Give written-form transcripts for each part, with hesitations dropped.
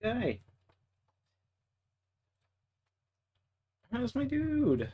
Hey, how's my dude?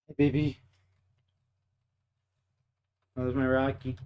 Hey, baby. How's my Rocky?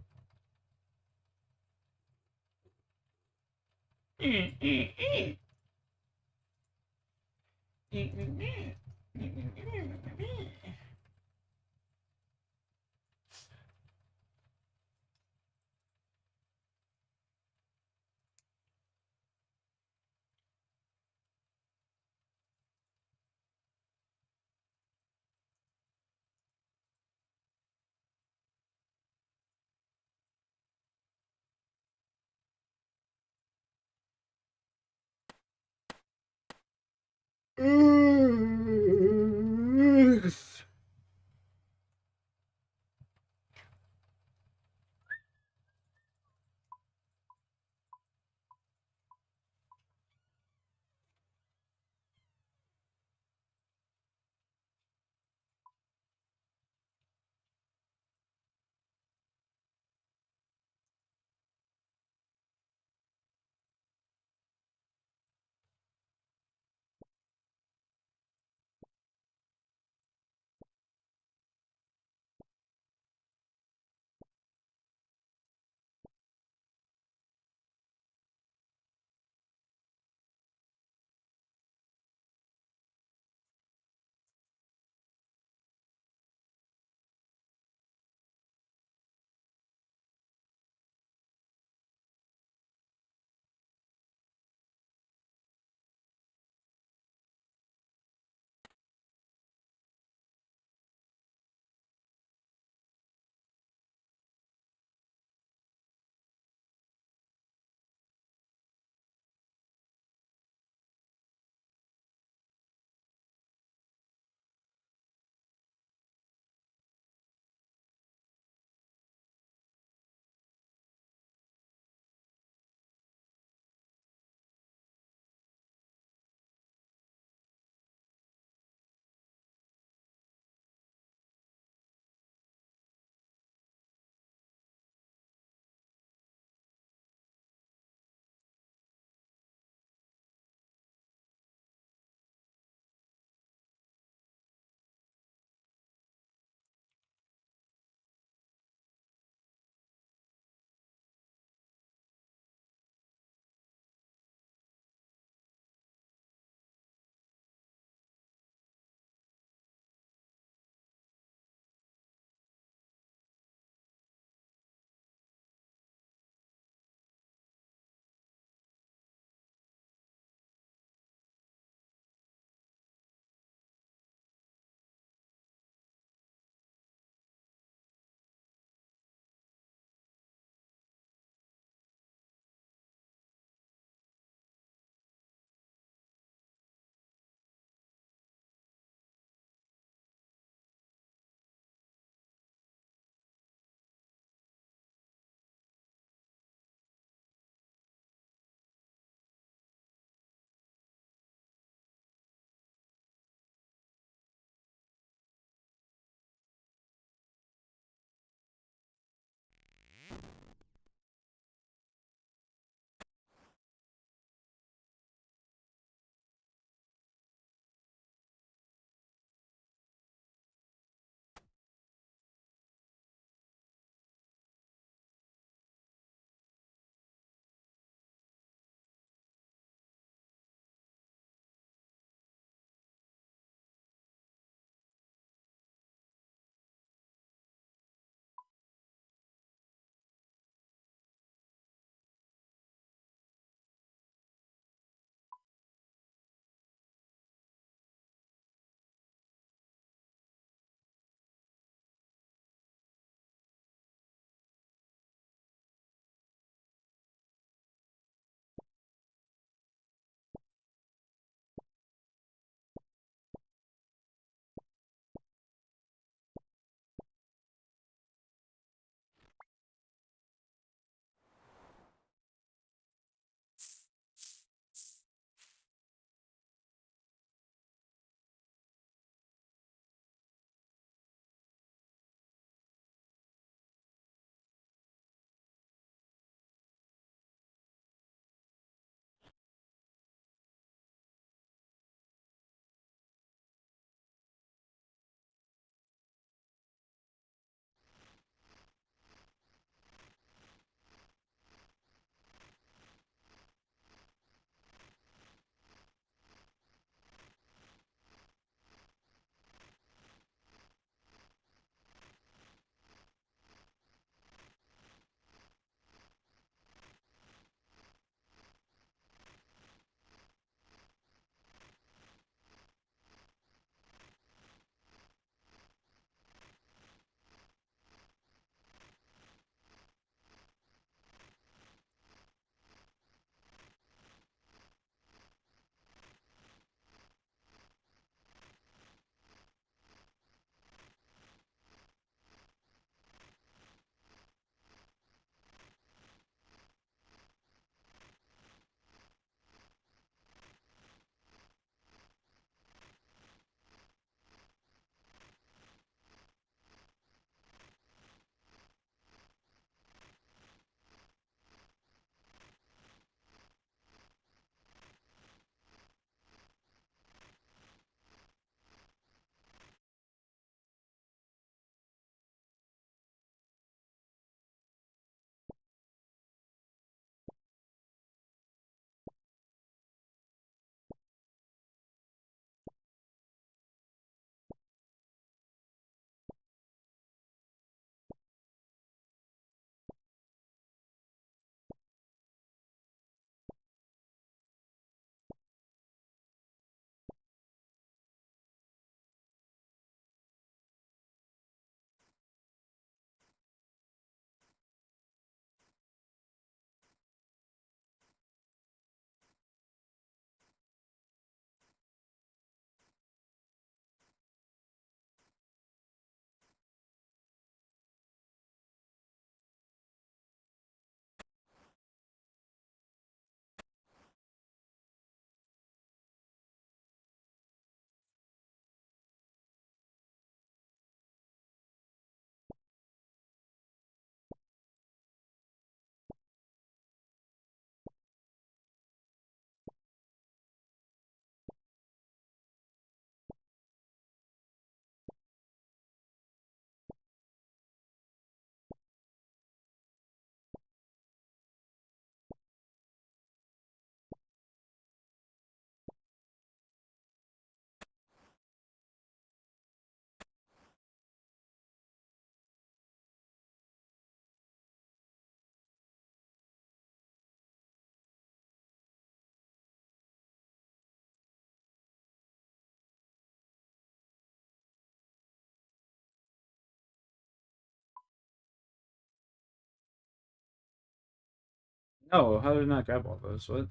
No, how did I not grab all those? What?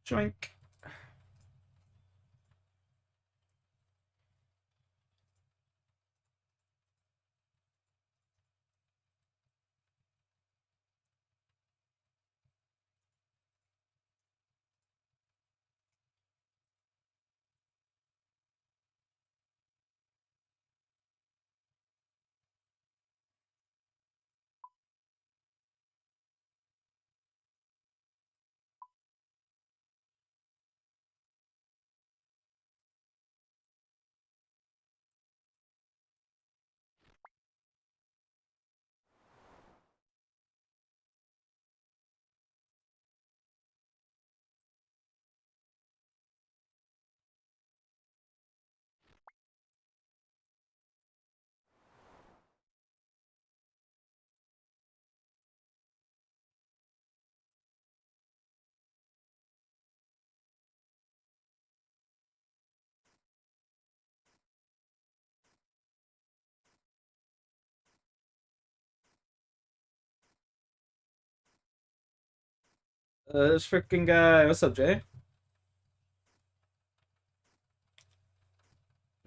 Joink. This freaking guy. What's up, Jay?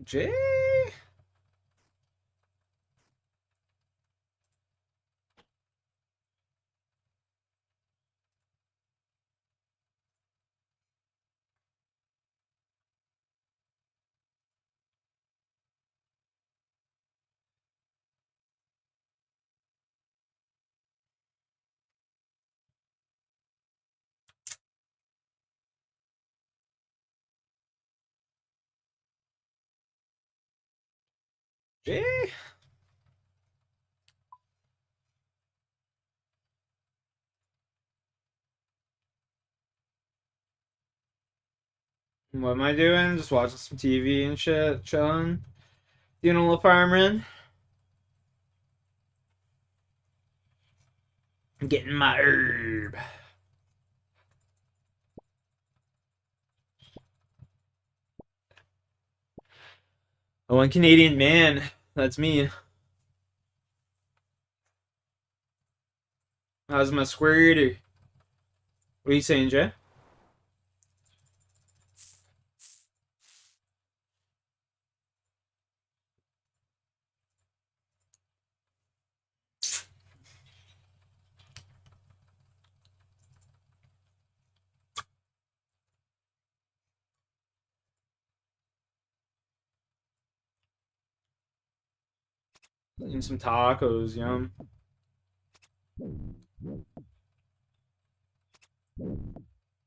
Jay? Jay? What am I doing? Just watching some TV and shit, chilling. Doing a little farming. Getting my herb. Oh, one Canadian man. That's me. How's my squirter? What are you saying, Jay? Eating some tacos, yum.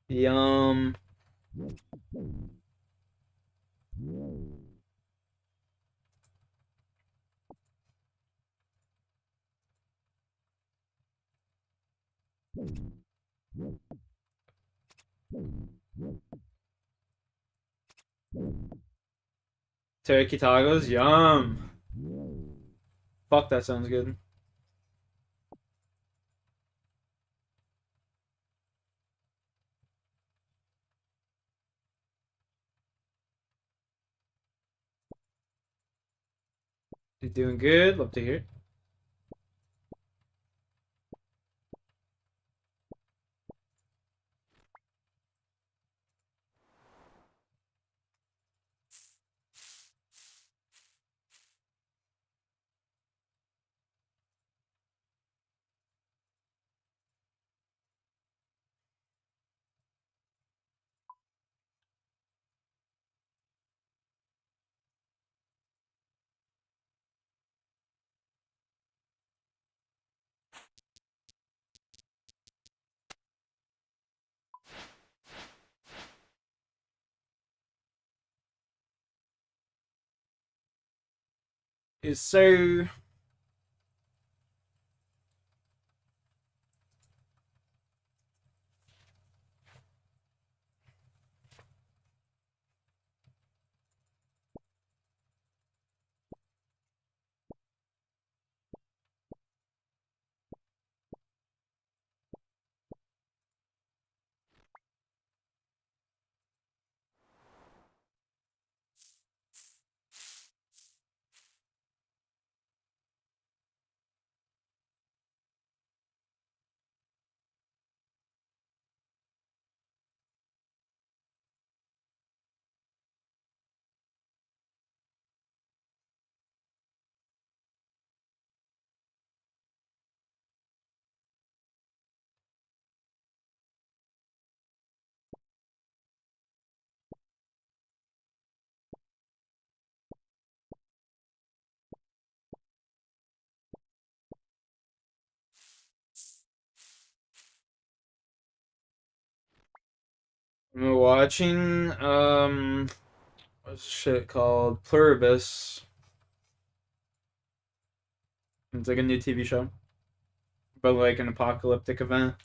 Yum. Turkey tacos, yum. Fuck, that sounds good. You're doing good. Love to hear it. Yes, sir. I'm watching what's shit called Pluribus. It's like a new TV show, but like an apocalyptic event.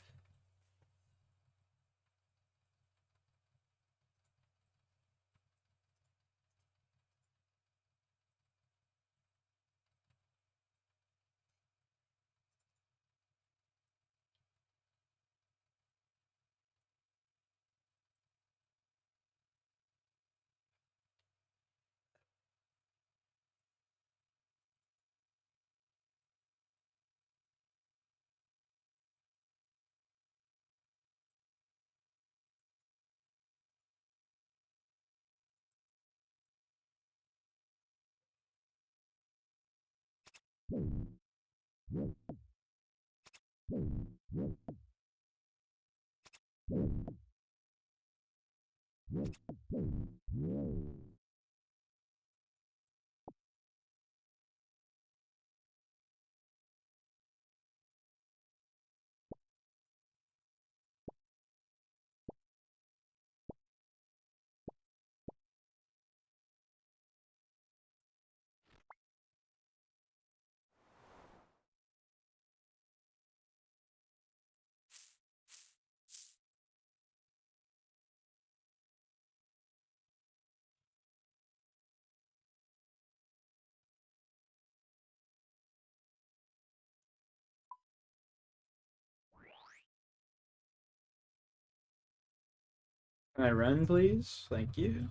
Can I run, please? Thank you.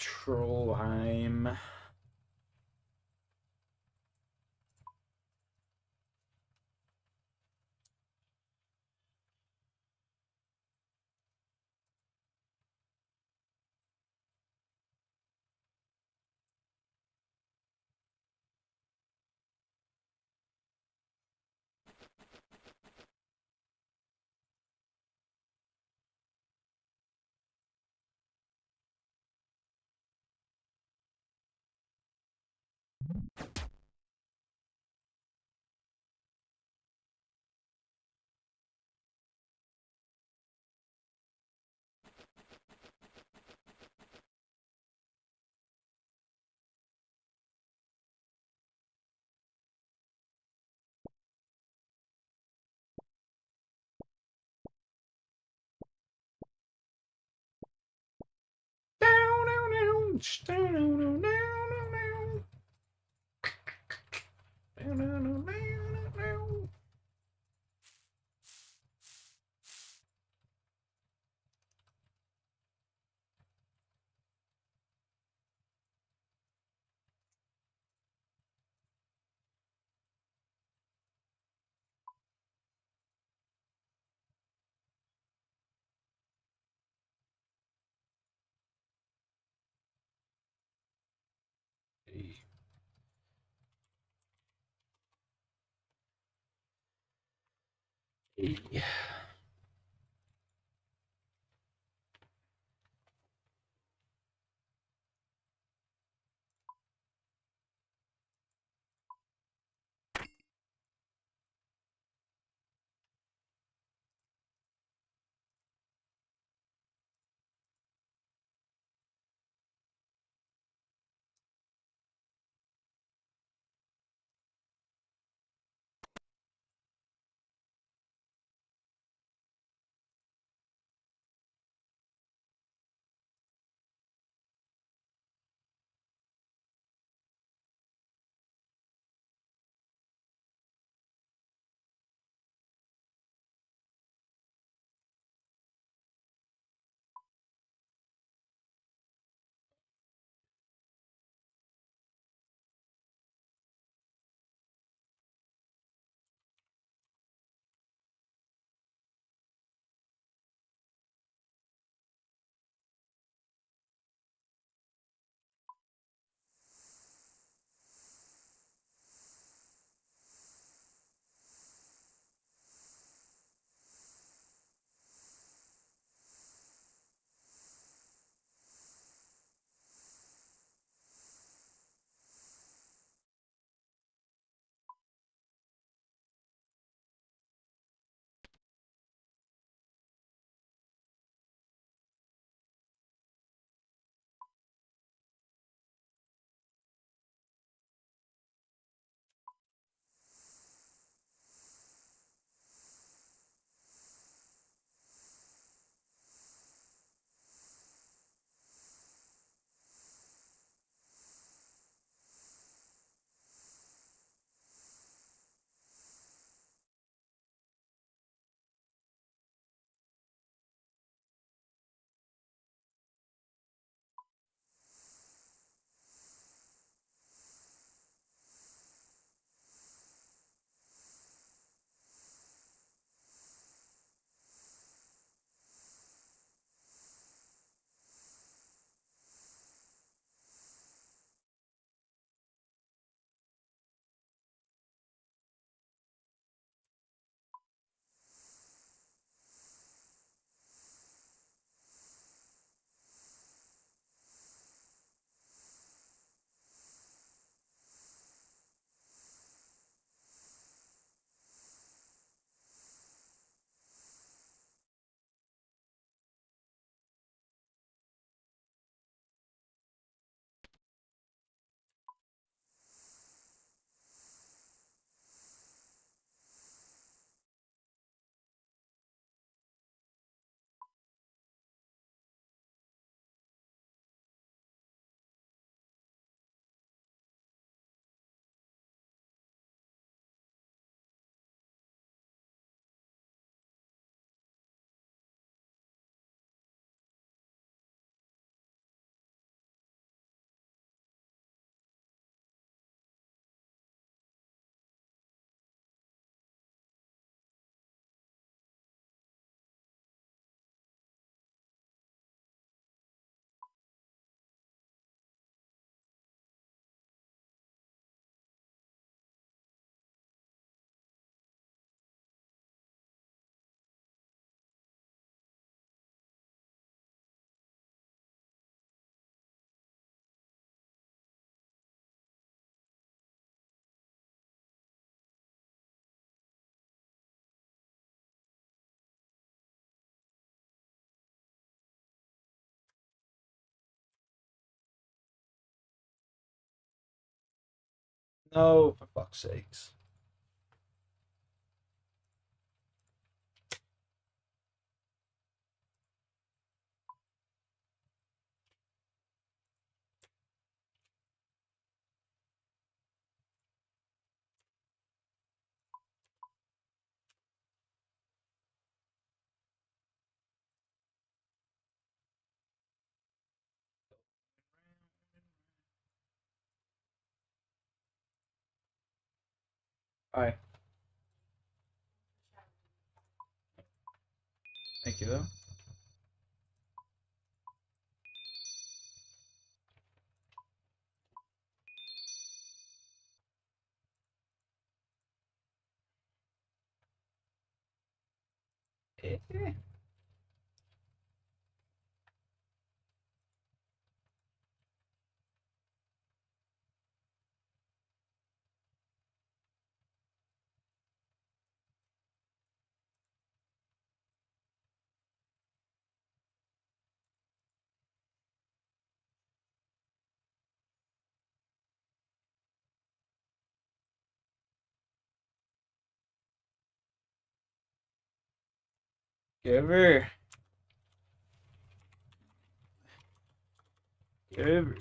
Trollheim. No, for fuck's sakes. Alright. Thank you, though. Eh. Give her. Give her.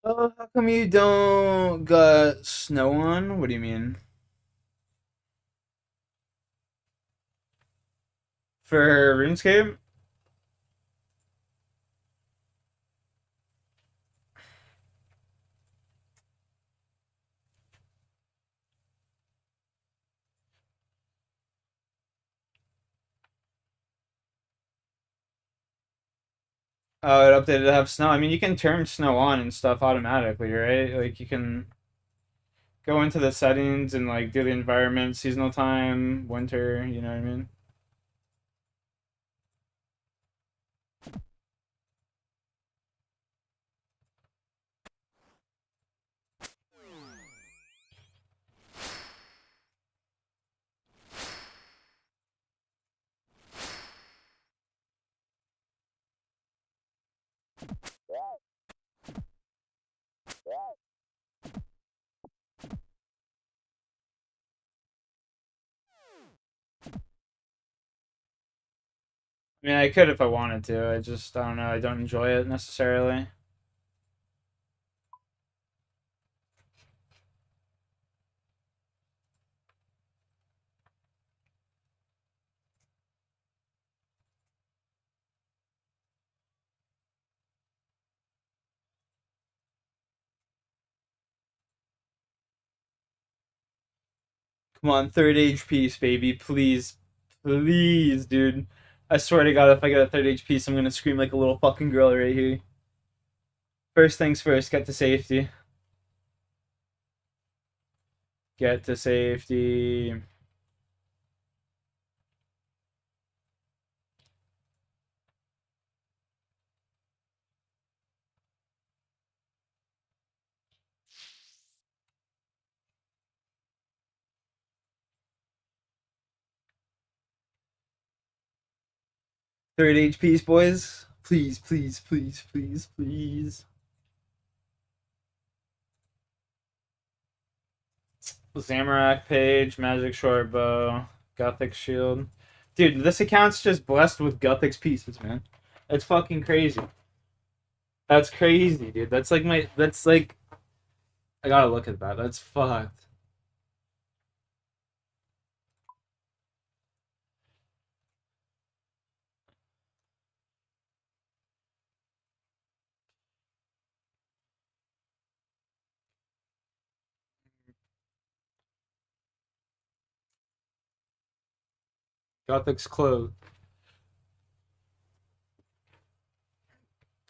Oh, how come you don't got snow on? What do you mean? For RuneScape? Oh, it updated to have snow. I mean, you can turn snow on and stuff automatically, right? Like, you can go into the settings and, like, do the environment, seasonal time, winter, you know what I mean? I mean, I could if I wanted to. I don't know. I don't enjoy it necessarily. Come on, third age piece, baby. Please. Please, dude. I swear to God, if I get a third age piece, I'm gonna scream like a little fucking girl right here. First things first, get to safety. Get to safety. Third age piece, boys. Please, please, please, please, please. Zamorak page, magic short bow, Gothic shield. Dude, this account's just blessed with Gothic's pieces, man. That's fucking crazy. That's crazy, dude. That's like my. That's like. I gotta look at that. That's fucked. Gothic's clothes.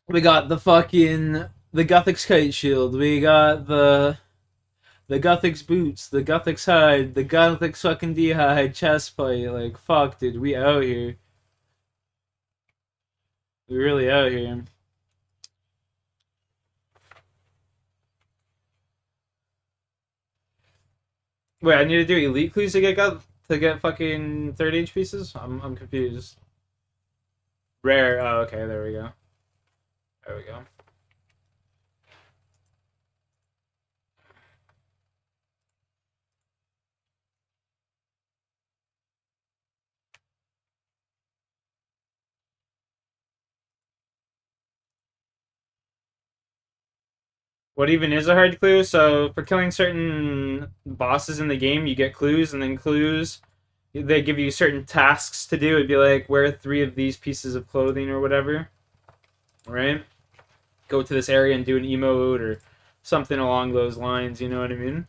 We got the fucking the Gothic's kite shield. We got the Gothic's boots, the Gothic's hide, the Gothic's fucking D-hide chest plate. Like fuck, dude, we out here. We really out here. Wait, I need to do elite clues to get fucking third age pieces. I'm confused. Rare. Oh, okay. There we go. There we go. What even is a hard clue? So for killing certain bosses in the game, you get clues, and then clues they give you certain tasks to do. It'd be like wear three of these pieces of clothing or whatever, right? Go to this area and do an emote or something along those lines. You know what I mean?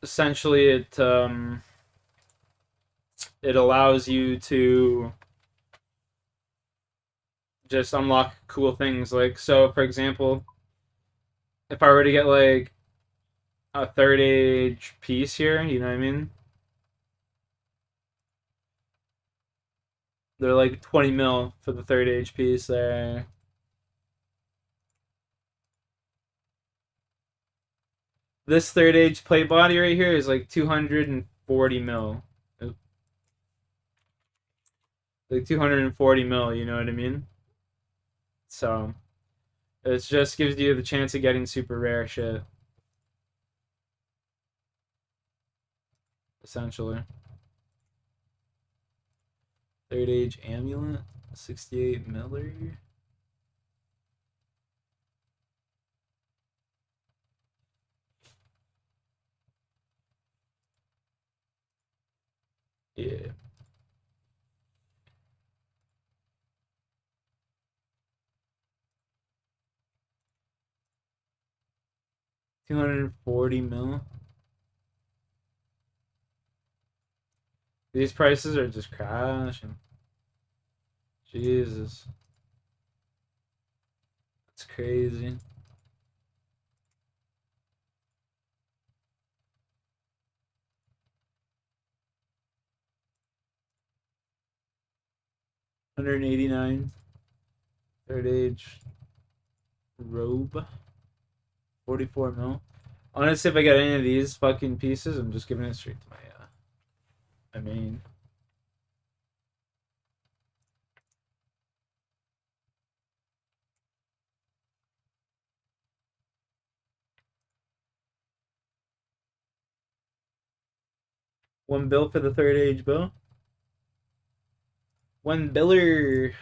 Essentially, it allows you to just unlock cool things. Like so, for example, if I were to get like a third age piece here, you know what I mean? They're like 20 mil for the third age piece there. This third age plate body right here is like 240 mil. Like 240 mil, you know what I mean? So it just gives you the chance of getting super rare shit, essentially. Third age amulet, 68 miller. 240 mil. These prices are just crashing. Jesus. It's crazy. $189. Third age robe. 44 mil. Honestly, if I get any of these fucking pieces, I'm just giving it straight to my main. One bill for the third age, Bill. One biller.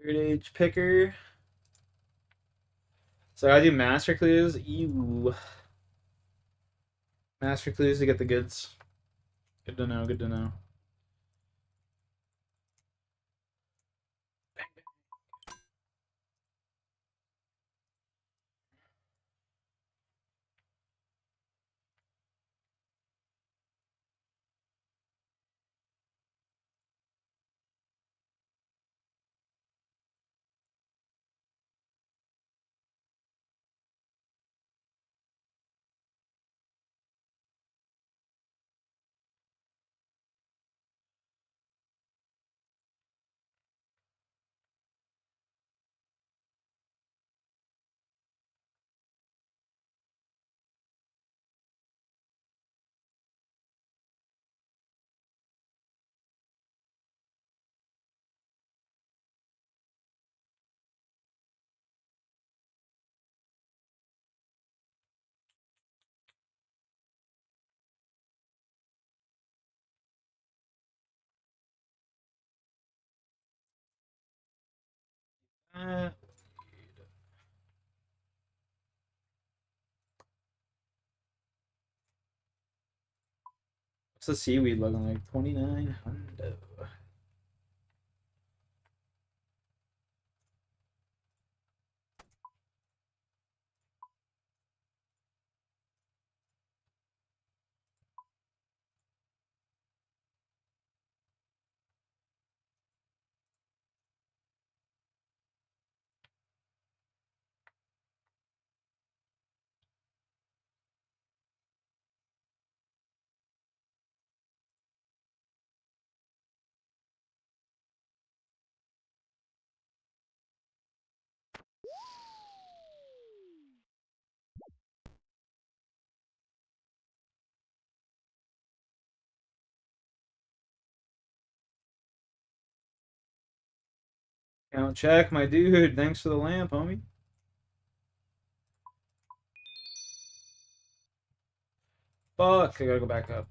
Third age picker. So I do master clues. Ew. Master clues to get the goods. Good to know. Good to know. Uh, what's the seaweed looking like? 2900. Count check, my dude. Thanks for the lamp, homie. Fuck, I gotta go back up.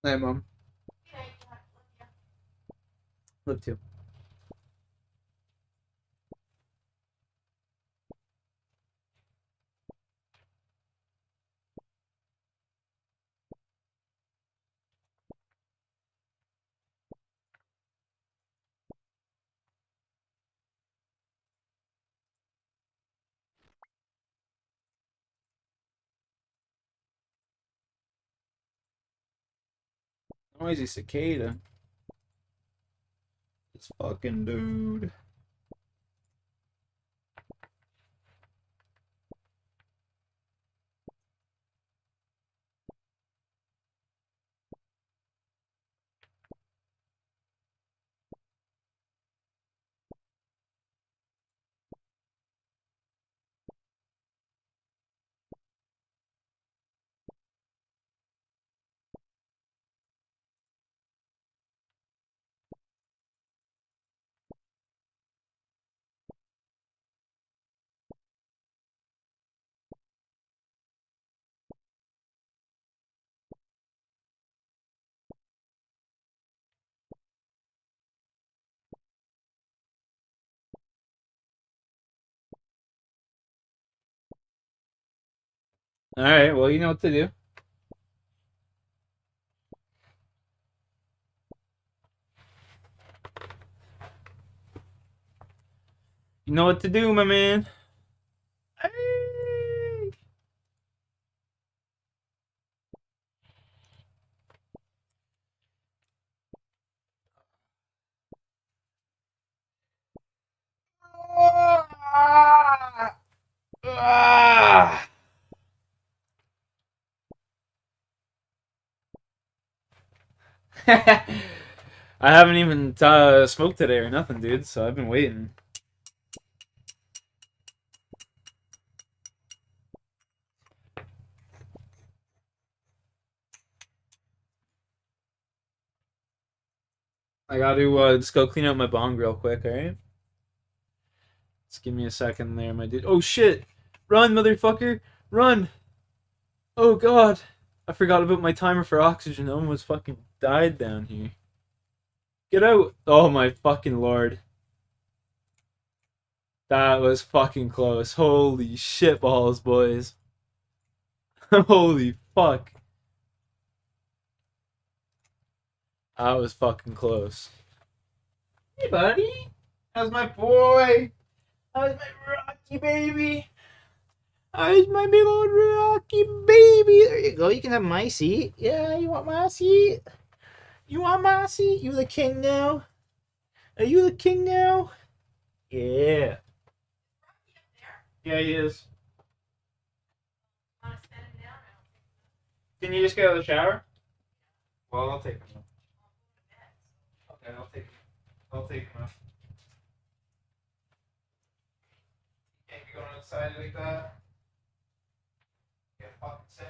Hey, mom. Live too. Noisy cicada. This fucking dude. Alright, well, you know what to do. You know what to do, my man. Hey! Ah! I haven't even smoked today or nothing, dude, so I've been waiting. I gotta just go clean out my bong real quick, alright? Just give me a second there, my dude. Oh shit! Run, motherfucker! Run! Oh god! I forgot about my timer for oxygen. I almost fucking died down here. Get out! Oh my fucking lord. That was fucking close. Holy shit balls, boys. Holy fuck. That was fucking close. Hey, buddy. How's my boy? How's my Rocky baby? How's my big old Rocky baby? There you go. You can have my seat. Yeah, you want my seat? You want my seat? You the king now? Are you the king now? Yeah. Yeah, he is. Can you just get out of the shower? Well, I'll take him. Okay, I'll take him. I'll take him out. Can't be going outside like that. Get fucking sick.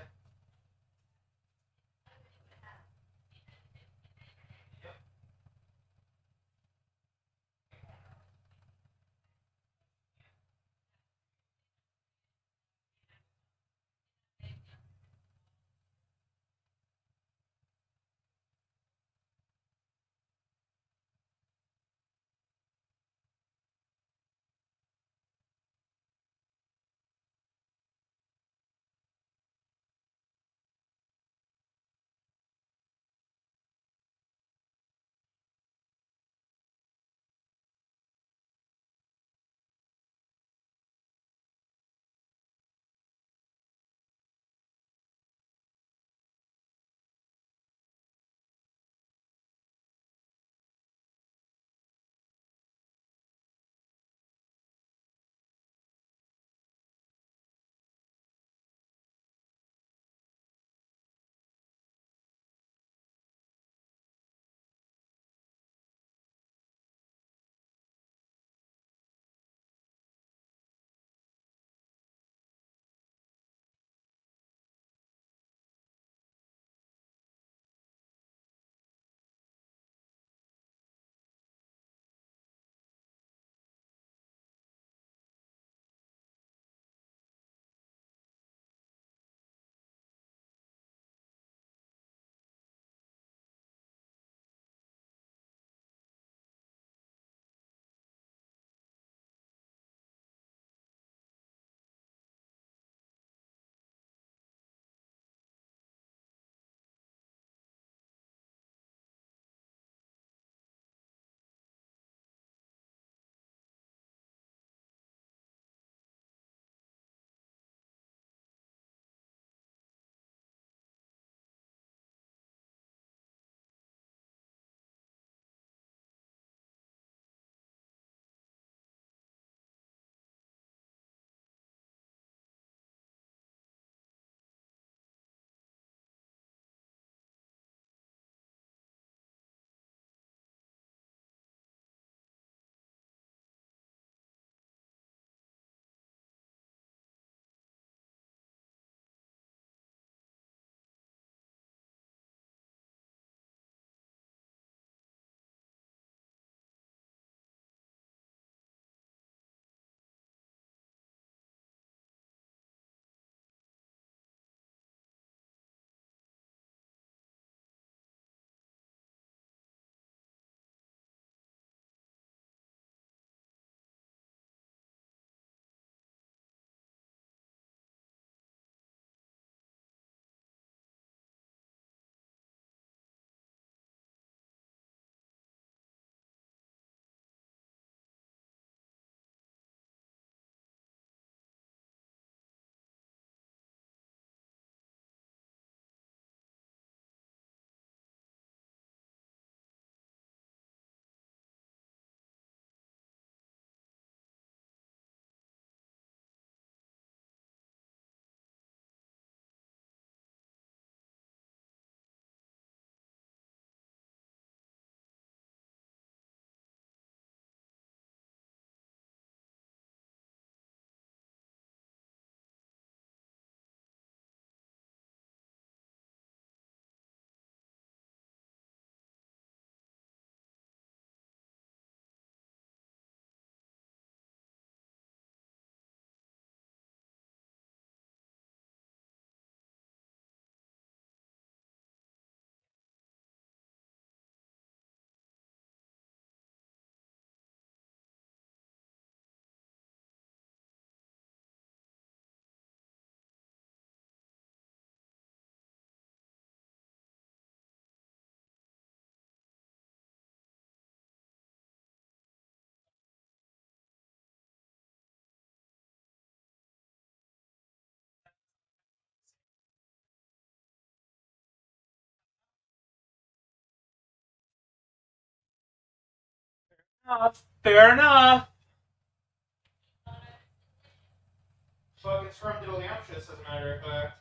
Fair enough. Fuck, it's from Diddlyumptious, as a matter of fact.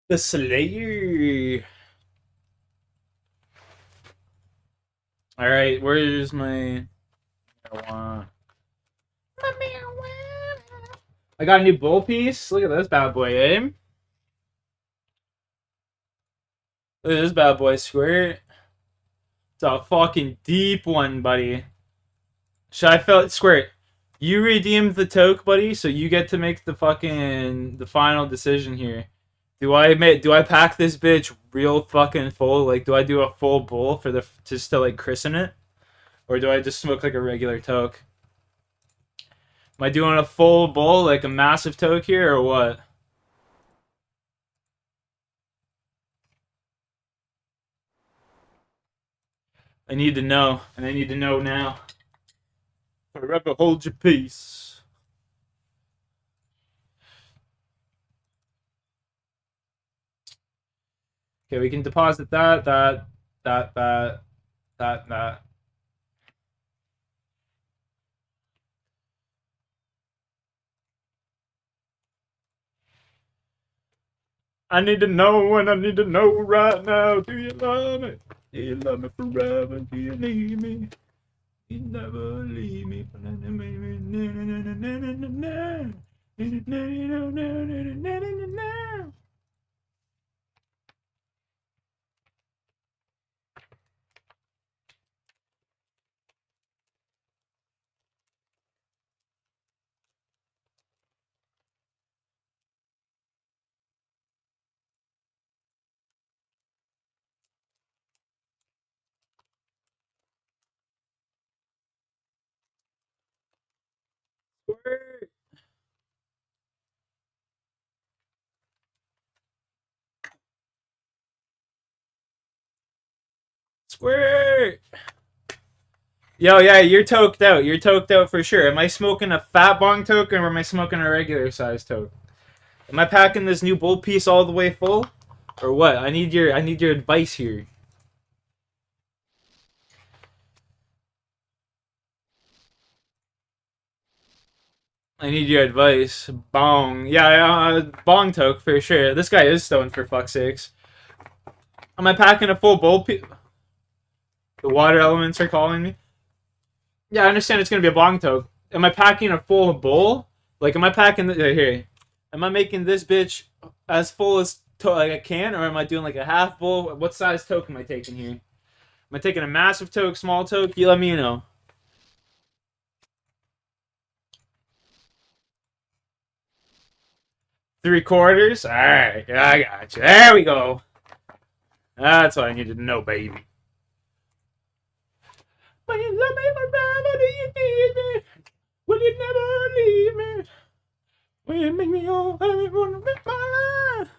The Slayer. Alright, where's my marijuana? My marijuana. I got a new bowl piece. Look at this bad boy, eh? Look at this bad boy, Squirt. It's a fucking deep one, buddy. Should I feel Squirt? You redeemed the toke, buddy, so you get to make the final decision here. Do I pack this bitch real fucking full? Like, do I do a full bowl for the just to like christen it, or do I just smoke like a regular toke? Am I doing a full bowl, like a massive toke here, or what? I need to know, and I need to know now. Forever hold your peace. Okay, we can deposit that. I need to know, and I need to know right now. Do you love me? Do you love me forever? Do you need me? You never leave me. Where? Yo, yeah, you're toked out. You're toked out for sure. Am I smoking a fat bong toke or am I smoking a regular size toke? Am I packing this new bowl piece all the way full, or what? I need your advice here. I need your advice. Bong. Yeah, bong toke for sure. This guy is stoned for fuck's sakes. Am I packing a full bowl piece? The water elements are calling me. Yeah, I understand it's gonna be a bong toke. Am I packing a full bowl? Like, am I packing here? Am I making this bitch as full as like a can, or am I doing like a half bowl? What size toke am I taking here? Am I taking a massive toke, small toke? You let me know. 3/4. All right, yeah, I got you. There we go. That's what I needed to know, baby. When you love me forever, do you need me? Will you never leave me? Will you make me all I wanna make my life?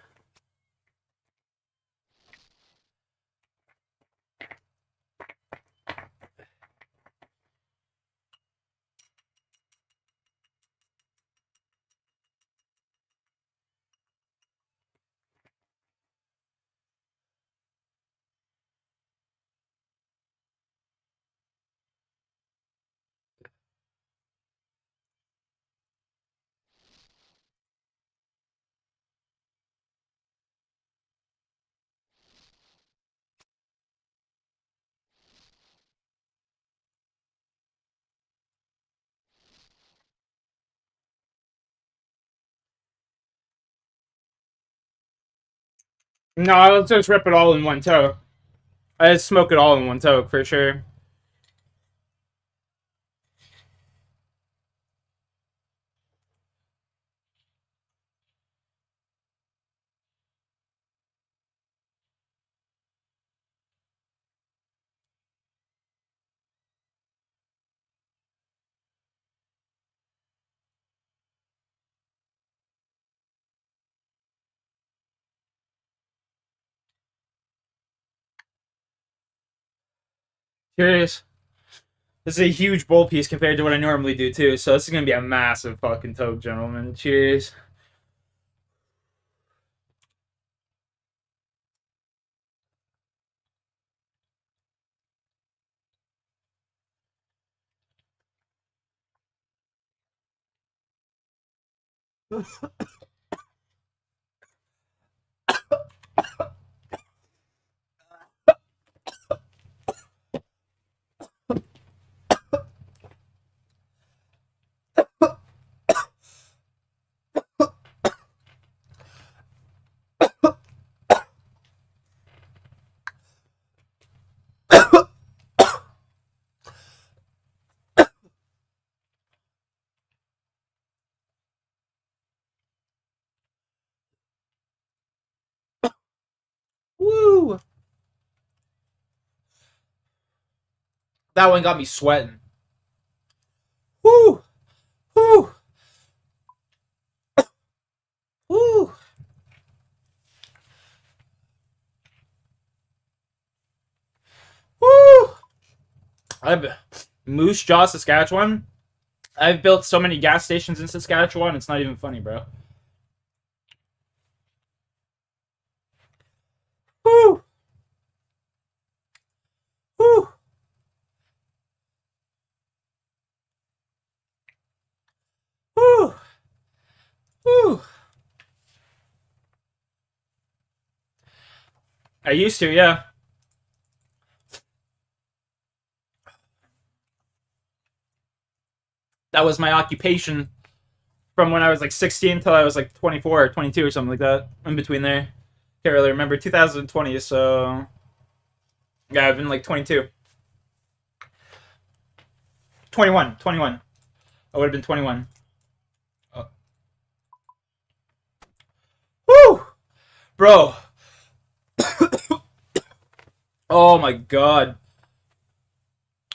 No, let's just rip it all in one toke. I just smoke it all in one toke for sure. Curious. This is a huge bowl piece compared to what I normally do too, so this is gonna be a massive fucking toke, gentlemen. Cheers. Woo! That one got me sweating. Woo! Woo! Woo! Woo! I've Moose Jaw, Saskatchewan. I've built so many gas stations in Saskatchewan, it's not even funny, bro. Woo! Woo! Woo! Woo! I used to, yeah. That was my occupation from when I was like 16 until I was like 24 or 22 or something like that. In between there. Can't really remember. 2020, so. Yeah, I've been like 22. 21. 21. I would have been 21. Oh. Woo! Bro. Oh my god.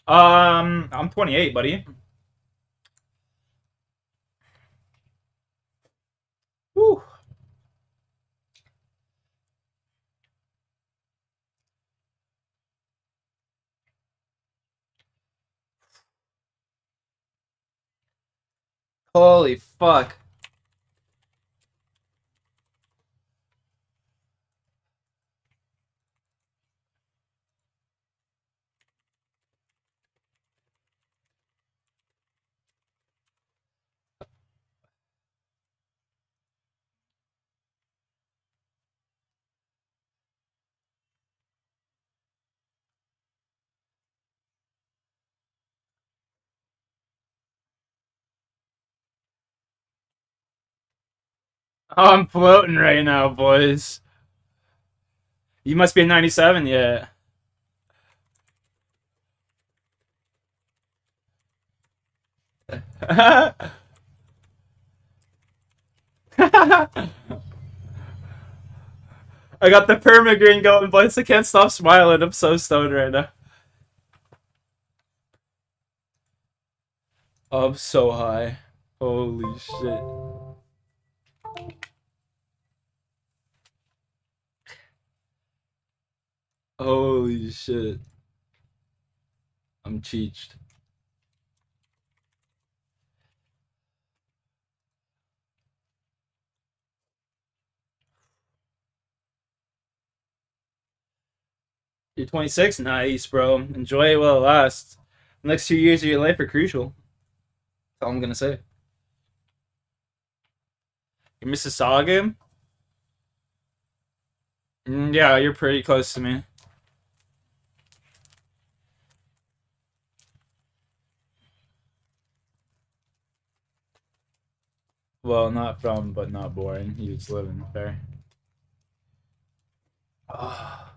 I'm 28, buddy. Woo. Holy fuck. Oh, I'm floating right now, boys. You must be a 97, yeah. I got the perma-green going, boys. I can't stop smiling. I'm so stoned right now. Oh, I'm so high. Holy shit. Holy shit. I'm cheeched. You're 26? Nice, bro. Enjoy it while it lasts. The next 2 years of your life are crucial. That's all I'm gonna say. You Mississauga? Yeah, you're pretty close to me. Well, not from, but not born. You just live in there. Oh.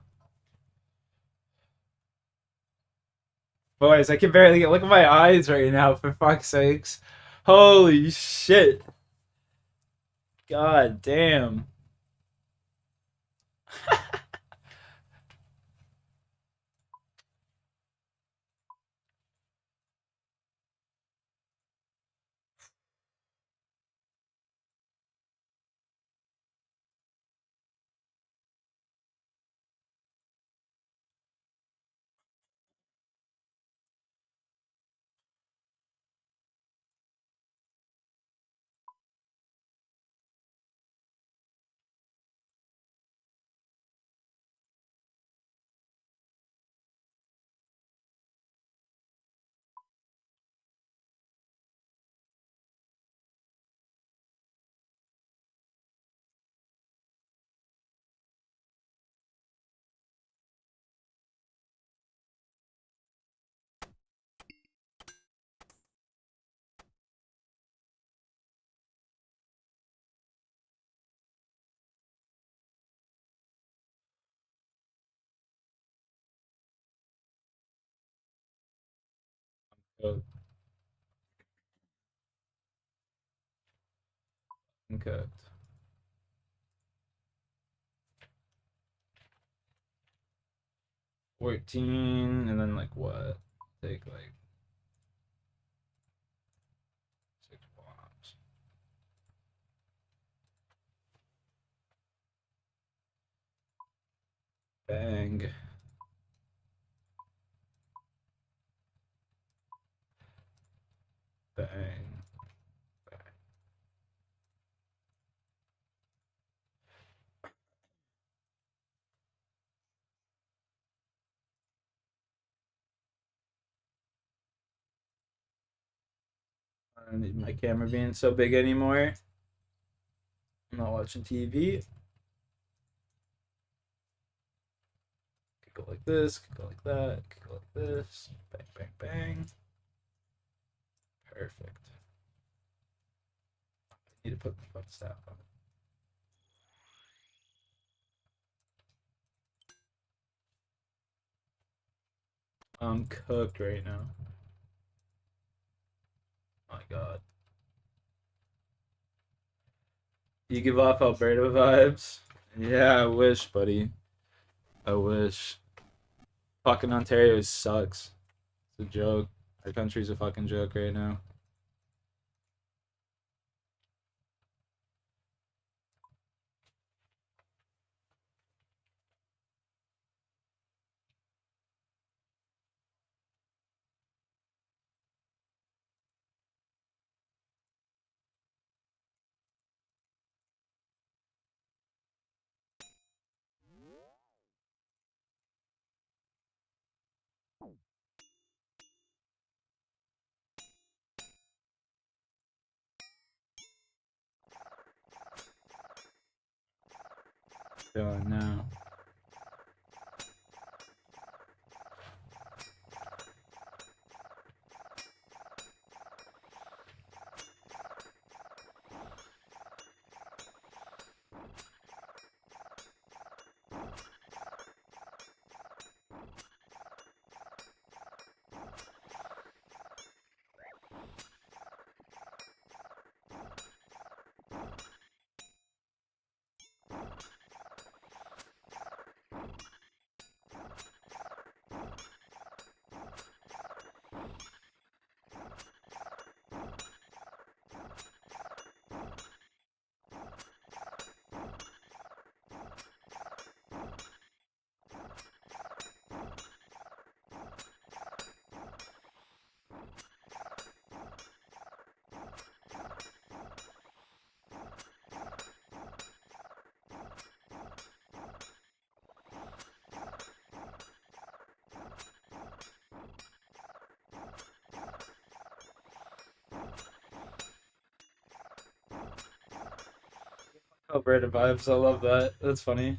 Boys, I can barely get. Look at my eyes right now, for fuck's sakes. Holy shit. God damn. Oh, okay. 14, and then like what? Take like 6 bombs. Bang. Bang. I don't need my camera being so big anymore. I'm not watching TV. Could go like this, could go like that, could go like this. Bang, bang, bang. Perfect. I need to put my fucking staff on. I'm cooked right now. My god. You give off Alberta vibes? Yeah, I wish, buddy. I wish. Fucking Ontario sucks. It's a joke. Our country's a fucking joke right now. feeling now. Alberta vibes. I love that. That's funny.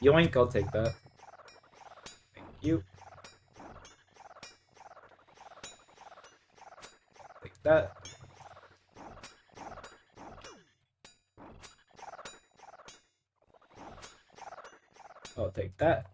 Yoink, I'll take that. Thank you. Take that. I'll take that.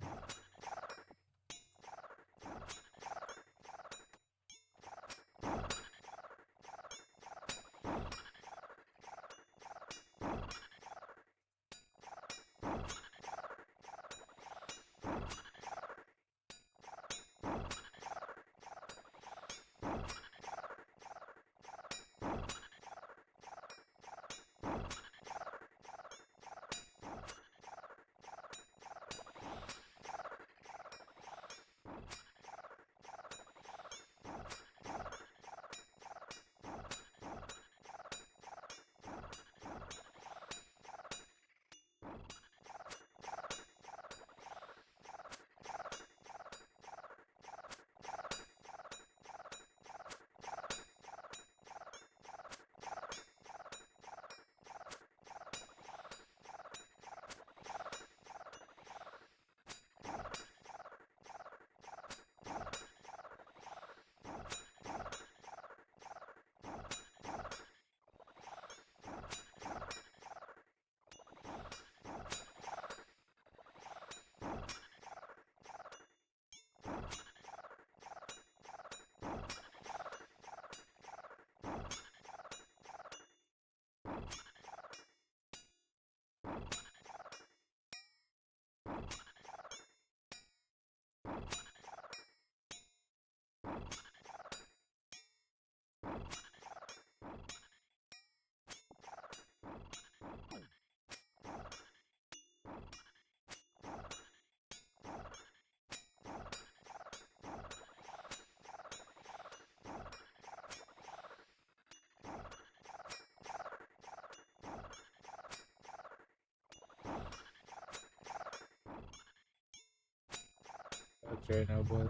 That's right now, boys.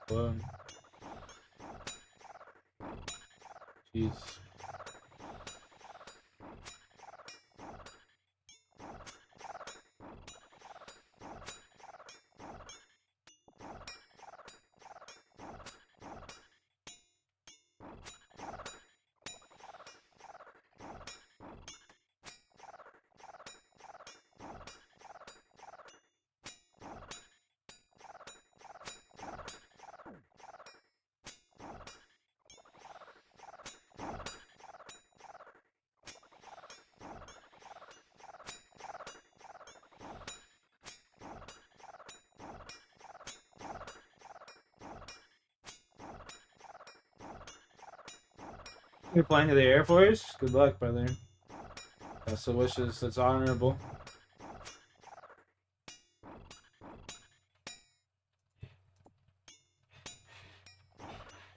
Blown. Jeez. You're applying to the Air Force? Good luck, brother. Best of wishes. That's honorable.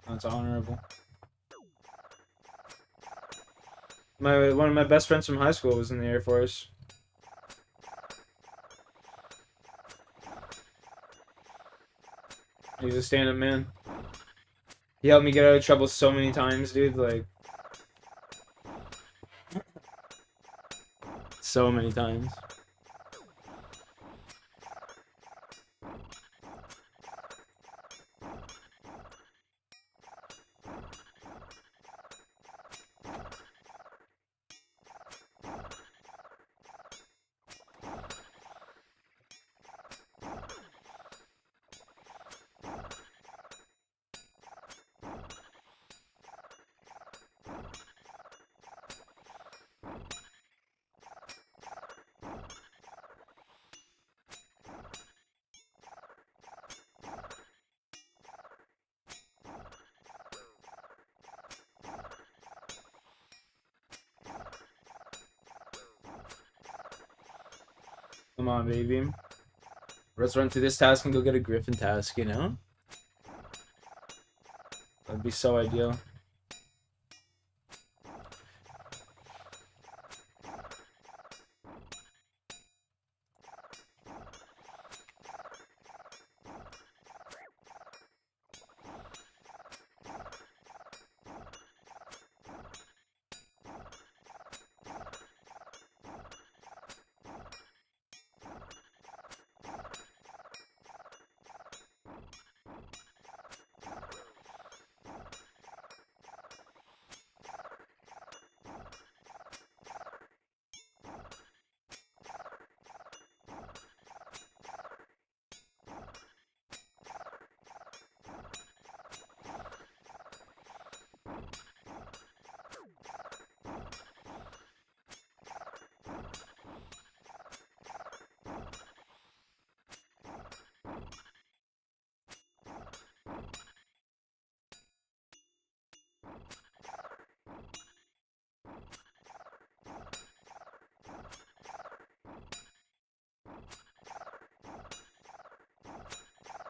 That's honorable. One of my best friends from high school was in the Air Force. He's a stand-up man. He helped me get out of trouble so many times, dude. Like, so many times. Come on, baby. Let's run through this task and go get a Griffin task, you know? That'd be so ideal.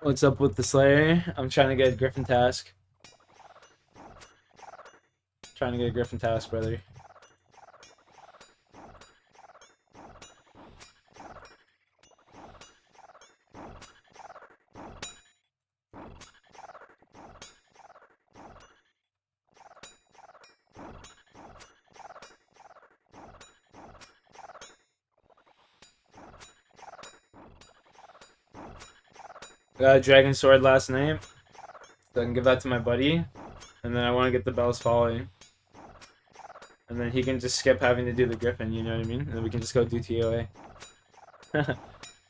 What's up with the Slayer? I'm trying to get a Griffin task. Trying to get a Griffin task, brother. Got a Dragon Sword last night. So I can give that to my buddy. And then I want to get the Bell's Folly. And then he can just skip having to do the Griffin, you know what I mean? And then we can just go do TOA.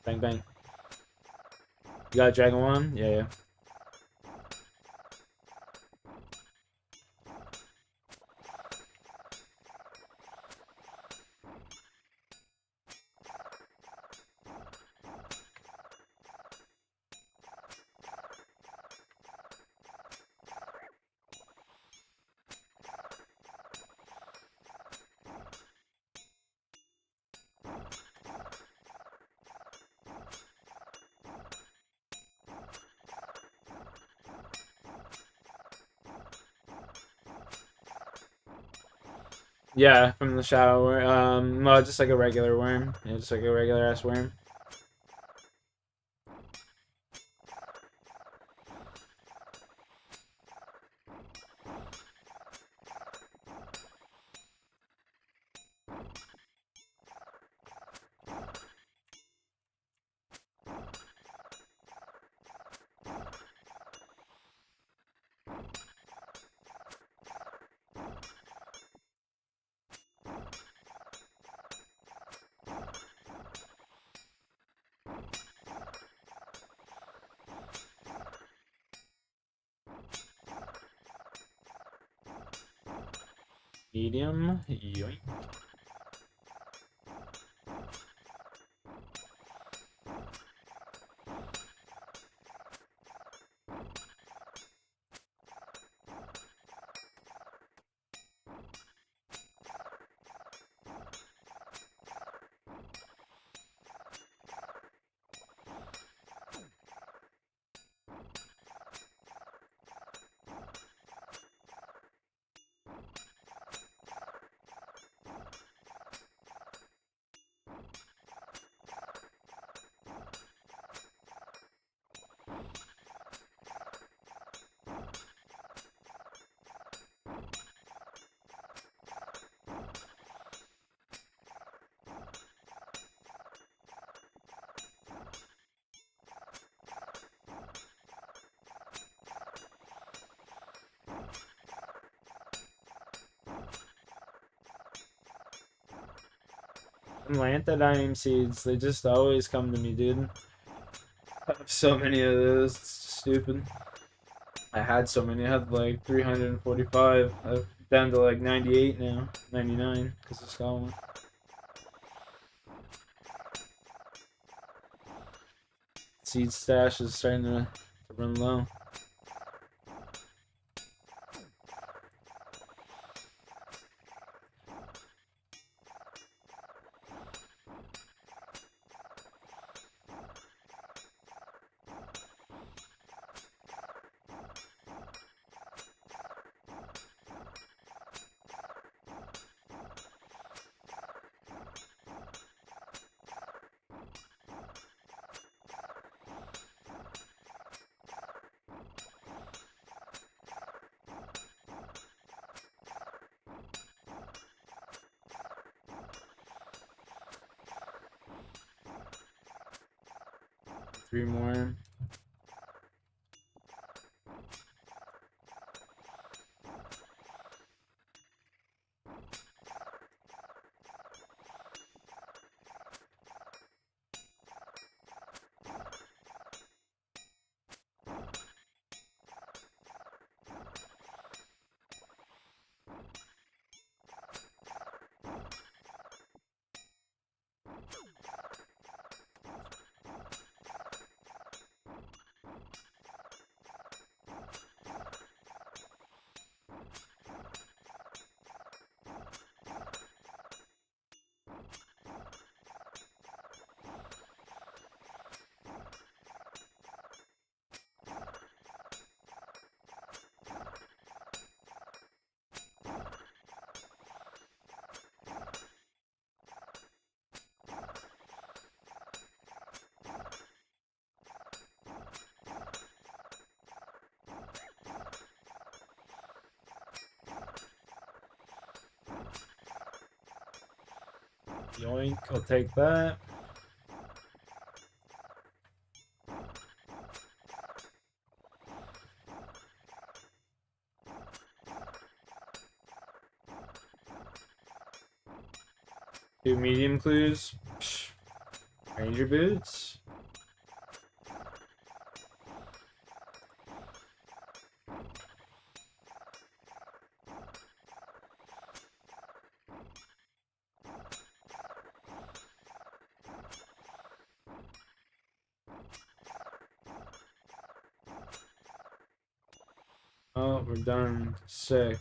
Bang, bang. You got a Dragon one? Yeah, yeah. Yeah, from the shower. No, just like a regular worm. Yeah, just like a regular ass worm. Medium. Yoink. Lanthanum seeds, they just always come to me, dude. I have so many of those, it's stupid. I had so many, I had like 345. I'm down to like 98 now, 99, because of Scotland. Seed stash is starting to run low. Three more. Yoink, I'll take that. Two medium clues. Psh. Ranger boots. Oh, we're done. Sick.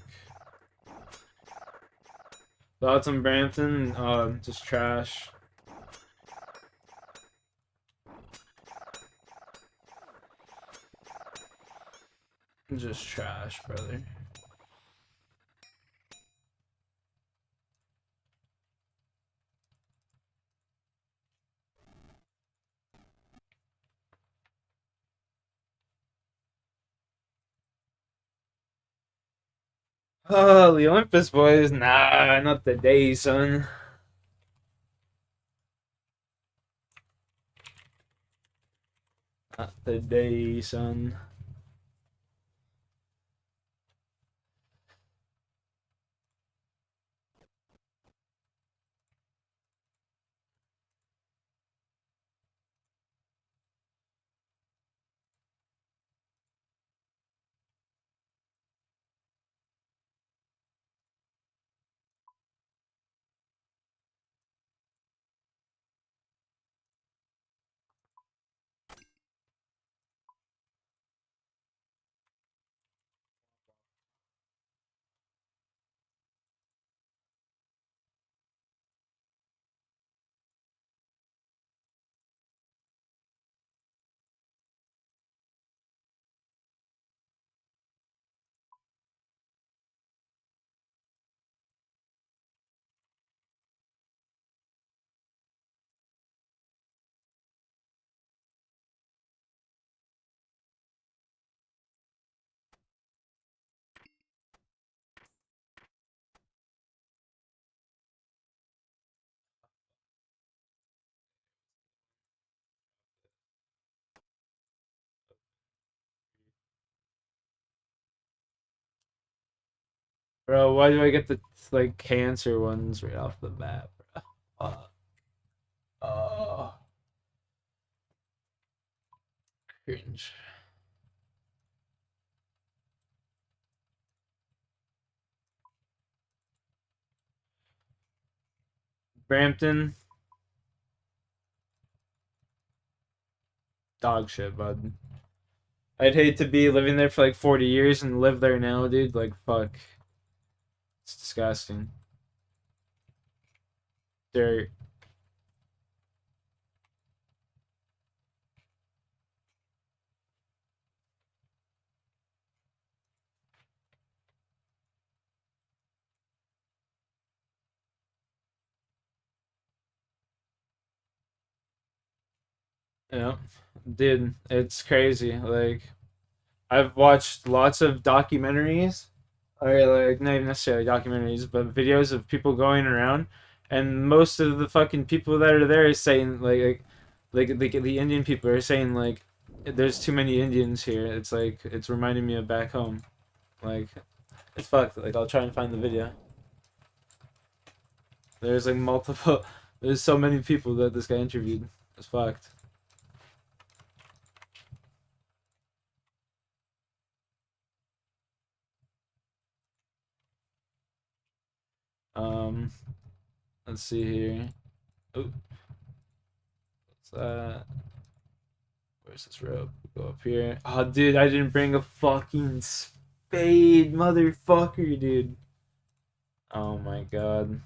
Thoughts on Brampton? Just trash. Just trash, brother. Oh, the Olympus boys? Nah, not today, son. Not today, son. Bro, why do I get the like cancer ones right off the bat, bro? Fuck. Oh, cringe. Brampton, dog shit, bud. I'd hate to be living there for like 40 years and live there now, dude. Like, fuck. It's disgusting. Dirt. Yeah. Dude, it's crazy. Like, I've watched lots of documentaries, or like not even necessarily documentaries, but videos of people going around, and most of the fucking people that are there is saying the Indian people are saying like, there's too many Indians here. It's like it's reminding me of back home. Like, it's fucked. Like, I'll try and find the video. There's like multiple. There's so many people that this guy interviewed. It's fucked. Um, let's see here. Oh, what's that? Where's this rope? Go up here. Oh, dude, I didn't bring a fucking spade, motherfucker, dude. Oh my god.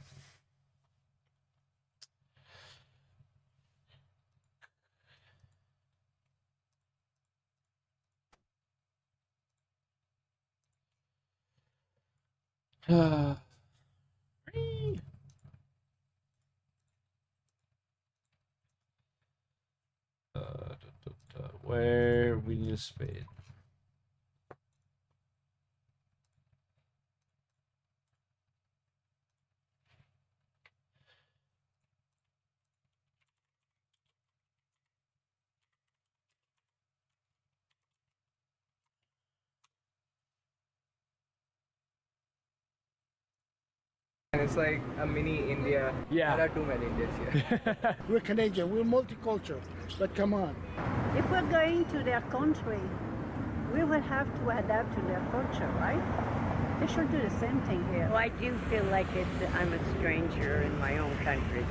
Where we need a spade. And it's like a mini India. Yeah. There are too many Indians here. We're Canadian, we're multicultural, but come on. If we're going to their country, we will have to adapt to their culture, right? They should do the same thing here. Well, I do feel like I'm a stranger in my own country.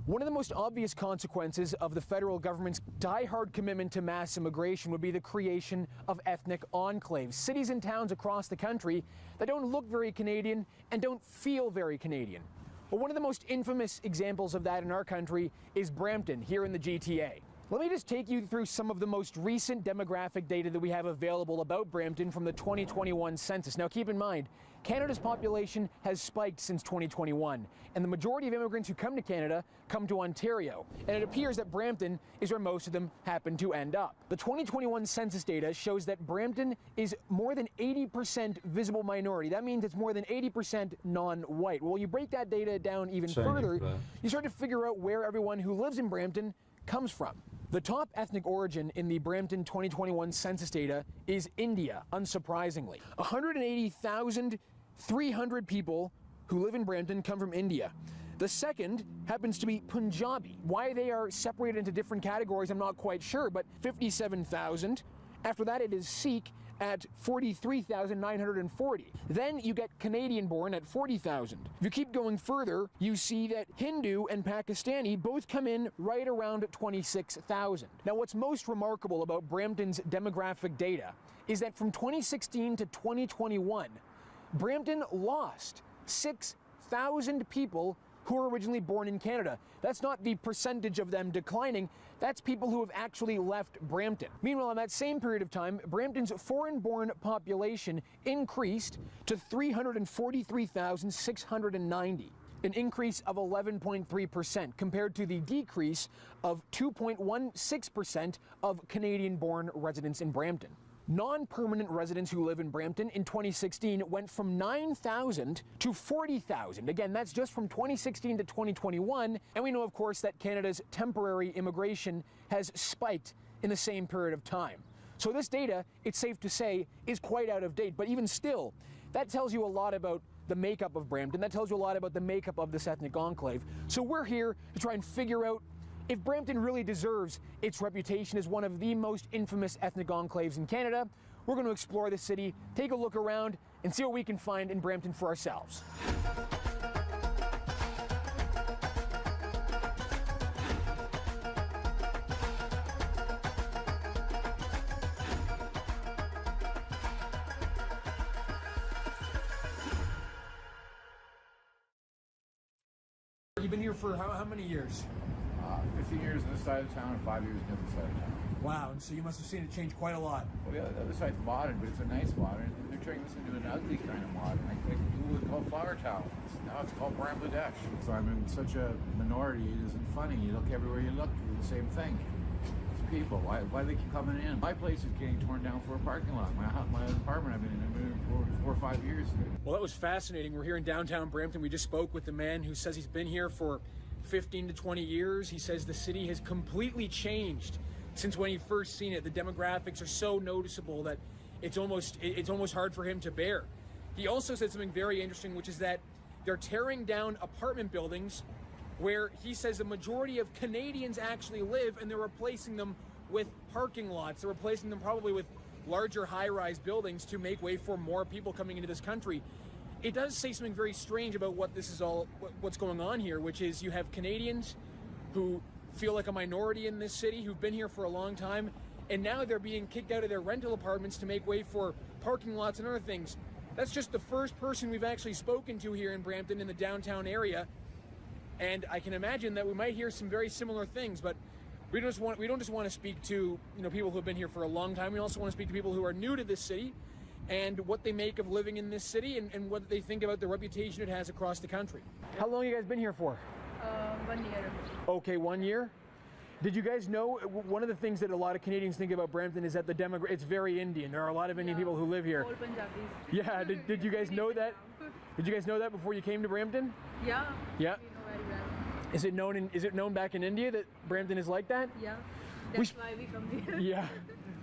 One of the most obvious consequences of the federal government's die-hard commitment to mass immigration would be the creation of ethnic enclaves, cities and towns across the country that don't look very Canadian and don't feel very Canadian. But one of the most infamous examples of that in our country is Brampton, here in the GTA. Let me just take you through some of the most recent demographic data that we have available about Brampton from the 2021 census. Now keep in mind, Canada's population has spiked since 2021, and the majority of immigrants who come to Canada come to Ontario, and it appears that Brampton is where most of them happen to end up. The 2021 census data shows that Brampton is more than 80% visible minority. That means it's more than 80% non-white. Well, you break that data down even further, you start to figure out where everyone who lives in Brampton comes from. The top ethnic origin in the Brampton 2021 census data is India, unsurprisingly. 180,300 people who live in Brampton come from India. The second happens to be Punjabi. Why they are separated into different categories, I'm not quite sure, but 57,000. After that, it is Sikh at 43,940. Then you get Canadian born at 40,000. If you keep going further, you see that Hindu and Pakistani both come in right around 26,000. Now, what's most remarkable about Brampton's demographic data is that from 2016 to 2021, Brampton lost 6,000 people who were originally born in Canada. That's not the percentage of them declining, that's people who have actually left Brampton. Meanwhile, in that same period of time, Brampton's foreign-born population increased to 343,690, an increase of 11.3% compared to the decrease of 2.16% of Canadian-born residents in Brampton. Non-permanent residents who live in Brampton in 2016 went from 9,000 to 40,000. Again, that's just from 2016 to 2021, and we know, of course, that Canada's temporary immigration has spiked in the same period of time. So this data, it's safe to say, is quite out of date, but even still, that tells you a lot about the makeup of Brampton. That tells you a lot about the makeup of this ethnic enclave. So we're here to try and figure out if Brampton really deserves its reputation as one of the most infamous ethnic enclaves in Canada. We're going to explore the city, take a look around, and see what we can find in Brampton for ourselves. You've been here for how many years? 15 years on this side of town and 5 years on the other side of town. Wow, and so you must have seen it change quite a lot. Well, yeah, the other side's modern, but it's a nice modern. They're turning this into an ugly kind of modern. Like it was called Flower Town. Now it's called Bangladesh. So I'm in such a minority, it isn't funny. You look everywhere you look, it's the same thing. It's people. Why do they keep coming in? My place is getting torn down for a parking lot. My apartment I've been in for 4 or 5 years. Well, that was fascinating. We're here in downtown Brampton. We just spoke with the man who says he's been here for 15 to 20 years. He says the city has completely changed since when he first seen it. The demographics are so noticeable that it's almost hard for him to bear. He also said something very interesting, which is that they're tearing down apartment buildings where he says the majority of Canadians actually live, and they're replacing them with parking lots. They're replacing them probably with larger high-rise buildings to make way for more people coming into this country. It does say something very strange about what's going on here, which is you have Canadians who feel like a minority in this city, who've been here for a long time, and now they're being kicked out of their rental apartments to make way for parking lots and other things. That's just the first person we've actually spoken to here in Brampton in the downtown area, and I can imagine that we might hear some very similar things, but we don't just want to speak to people who have been here for a long time. We also want to speak to people who are new to this city and what they make of living in this city and what they think about the reputation it has across the country. How long have you guys been here for? 1 year. Okay, 1 year. Did you guys know, one of the things that a lot of Canadians think about Brampton is that it's very Indian. There are a lot of Indian people who live here. All Punjabis. Yeah, did you guys know that? Did you guys know that before you came to Brampton? Yeah. Yeah. We know very well. Is it known back in India that Brampton is like that? Yeah. That's why we come here. Yeah.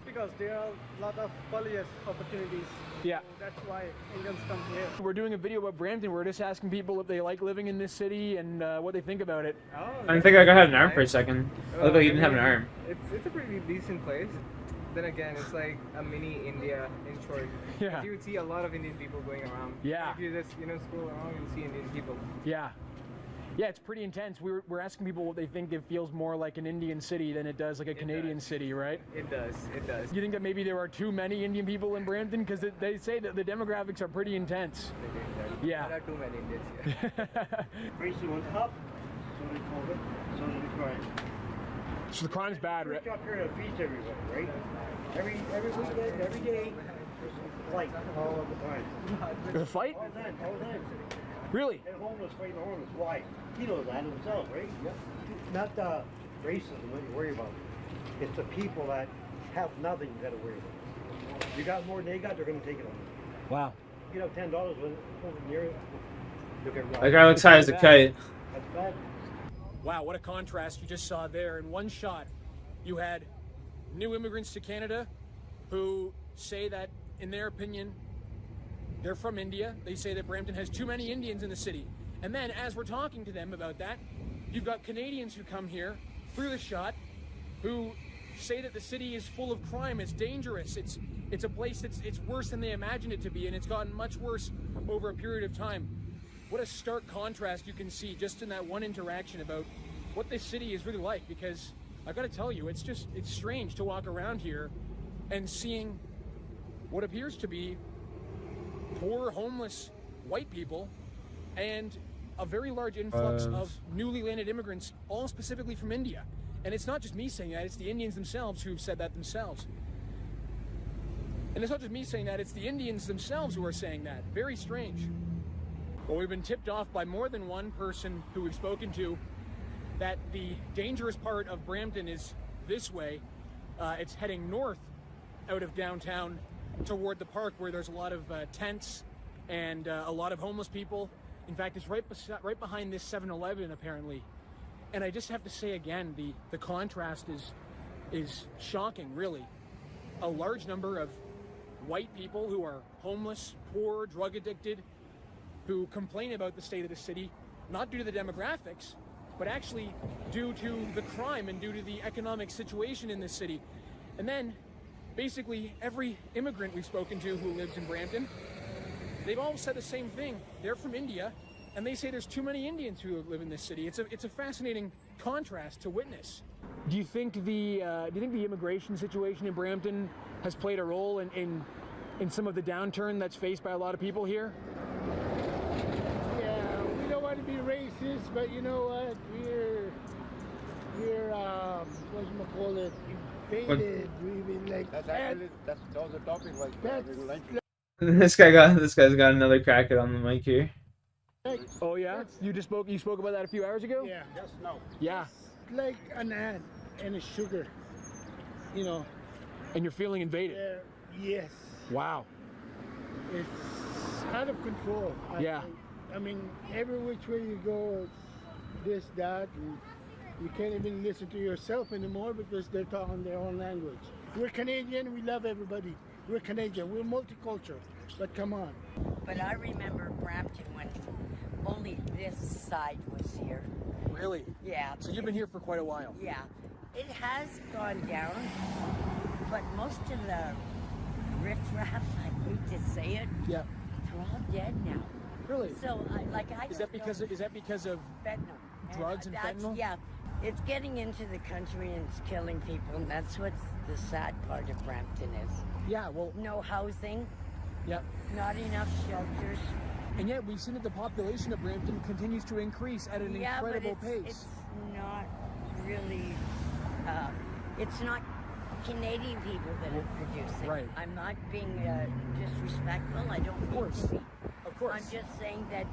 Because there are a lot of polyus opportunities. Yeah. So that's why Indians come here. We're doing a video about Brampton. We're just asking people if they like living in this city and what they think about it. Oh, I think I had an arm for a second. I looked like you didn't have an arm. It's a pretty decent place. Then again, it's like a mini India in short. Yeah. You would see a lot of Indian people going around. Yeah. If you just scroll around, you'll see Indian people. Yeah. Yeah, it's pretty intense. We're asking people what they think it feels more like an Indian city than it does like a Canadian city, right? It does. It does. Do you think that maybe there are too many Indian people in Brampton? Because they say that the demographics are pretty intense. Yeah. There are too many Indians here. Prices went up, so did COVID, so did the crime. So the crime's bad, right? First up here to feast everybody, right? Every weekend, every day, there's a fight all of the time. The fight? All the time. Really? And homeless fighting the homeless. Why? He knows that himself, right? Yep. Not the racism that you worry about. It's the people that have nothing you gotta worry about. You got more than they got, they're gonna take it on you. Wow. You have $10 when over near it. Look at That guy looks high as a kite. That's bad. Wow, what a contrast you just saw there. In one shot, you had new immigrants to Canada who say that, in their opinion, they're from India. They say that Brampton has too many Indians in the city. And then, as we're talking to them about that, you've got Canadians who come here through the shot who say that the city is full of crime, it's dangerous, it's a place it's worse than they imagined it to be, and it's gotten much worse over a period of time. What a stark contrast you can see just in that one interaction about what this city is really like, because I gotta tell you, it's strange to walk around here and seeing what appears to be poor, homeless white people and a very large influx of newly landed immigrants, all specifically from India. And it's not just me saying that, it's the Indians themselves who've said that themselves. And it's not just me saying that, it's the Indians themselves who are saying that. Very strange. Well, we've been tipped off by more than one person who we've spoken to that the dangerous part of Brampton is this way. It's heading north out of downtown toward the park, where there's a lot of tents and a lot of homeless people. In fact, it's right behind this 7-Eleven apparently. And I just have to say again, the contrast is shocking, really. A large number of white people who are homeless, poor, drug addicted, who complain about the state of the city, not due to the demographics, but actually due to the crime and due to the economic situation in this city. And then, basically, every immigrant we've spoken to who lives in Brampton, they've all said the same thing. They're from India, and they say there's too many Indians who live in this city. It's a fascinating contrast to witness. Do you think the immigration situation in Brampton has played a role in some of the downturn that's faced by a lot of people here? Yeah, we don't want to be racist, but you know what? We're whatchamacallit, invaded. We've been like That's that. actually, that was a topic like That's- This guy's got another crack it on the mic here. Oh yeah? You spoke about that a few hours ago? Yeah, Just no. Yeah. like an ant and a sugar, you know. And you're feeling invaded? Yes, Wow. it's out of control. Yeah. I mean, every which way you go, it's this, that, and you can't even listen to yourself anymore because they're talking their own language. We're Canadian, we love everybody. We're Canadian, we're multicultural, but come on. But I remember Brampton when only this side was here. Really? Yeah. So you've been here for quite a while? Yeah. It has gone down, but most of the riffraff, I hate to say it, Yeah. they're all dead now. Really? So, I Is that because of fentanyl? drugs and that's- fentanyl? Yeah. It's getting into the country and it's killing people, and that's what the sad part of Brampton is. Yeah, well, No housing, yeah. not enough shelters. And yet we've seen that the population of Brampton continues to increase at an Yeah, incredible but pace. it's not really, it's not Canadian people that are producing. Right. I'm not being disrespectful. I don't mean course. to be. Of course. I'm just saying that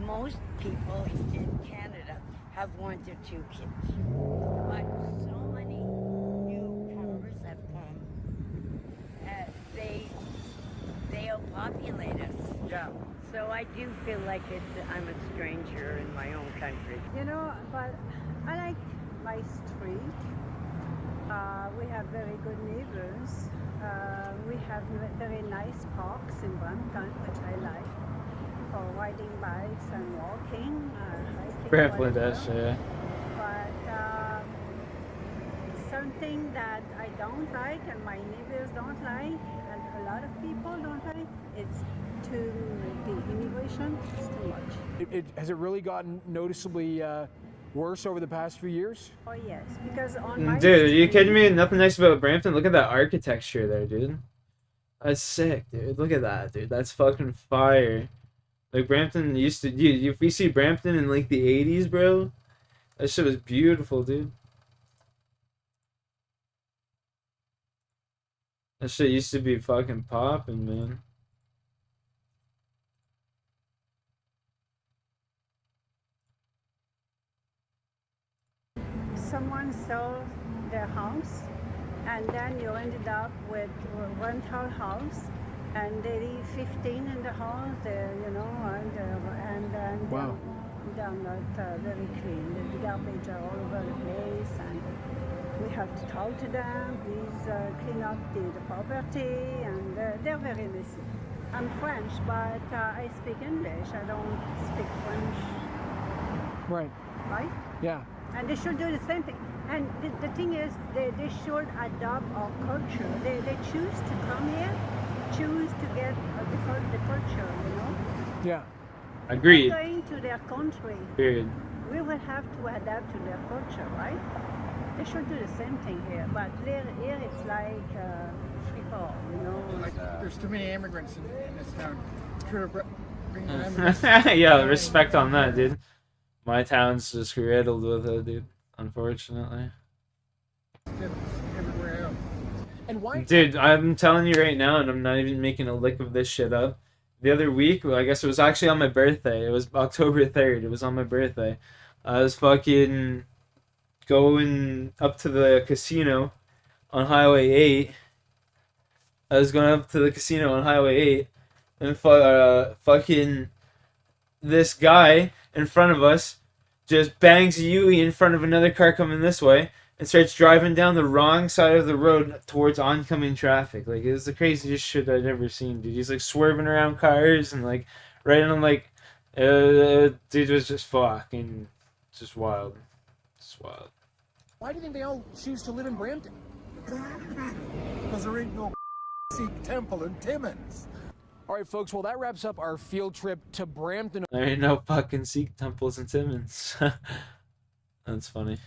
most people in Canada have 1 to 2 kids. But so many newcomers have come. They'll populate us. Yeah. So I do feel like I'm a stranger in my own country. You know, but I like my street. We have very good neighbors. We have very nice parks in Brampton, which I like, for riding bikes and walking, hiking. Brampton, whatever. yeah. But something that I don't like and my neighbors don't like and a lot of people don't like, it's the immigration. It's too much. Has it really gotten noticeably worse over the past few years? Oh yes, because on my Dude, are you street- kidding me? Nothing nice about Brampton. Look at that architecture there, dude. That's sick, dude. Look at that, dude. That's fucking fire. Like Brampton used to. Dude, if we see Brampton in like the '80s, bro, that shit was beautiful, dude. That shit used to be fucking popping, man. someone sold their house and then you ended up with a rental house and they leave 15 in the house, you know, and then Wow. they're not very clean. The garbage are all over the place and we have to talk to them, please clean up the property, and they're very messy. I'm French, but I speak English. I don't speak French, Right. right? Yeah. And they should do the same thing. And the thing is, they should adopt our culture. They choose to come here, choose to get the culture, you know? Yeah. Agreed. Going to their country, Period. we will have to adapt to their culture, right? They should do the same thing here. But here it's like free fall, you know? Like, there's too many immigrants in this town. Bring the immigrants. Yeah, respect on that, dude. My town's just riddled with it, dude. Unfortunately. Everywhere else. And why? Dude, I'm telling you right now, and I'm not even making a lick of this shit up. The other week, well, I guess it was actually on my birthday. It was October 3rd. It was on my birthday. I was fucking going up to the casino on Highway 8. I was going up to the casino on Highway 8. And fucking this guy in front of us just bangs a Yui in front of another car coming this way and starts driving down the wrong side of the road towards oncoming traffic. Like, it was the craziest shit I'd ever seen, dude. He's like swerving around cars and like right on like Dude was just fucking, just wild. Just wild. Why do you think they all choose to live in Brampton? Because there ain't no Sikh temple in Timmins. All right, folks, well, that wraps up our field trip to Brampton. There ain't no fucking Sikh temples in Timmins. That's funny.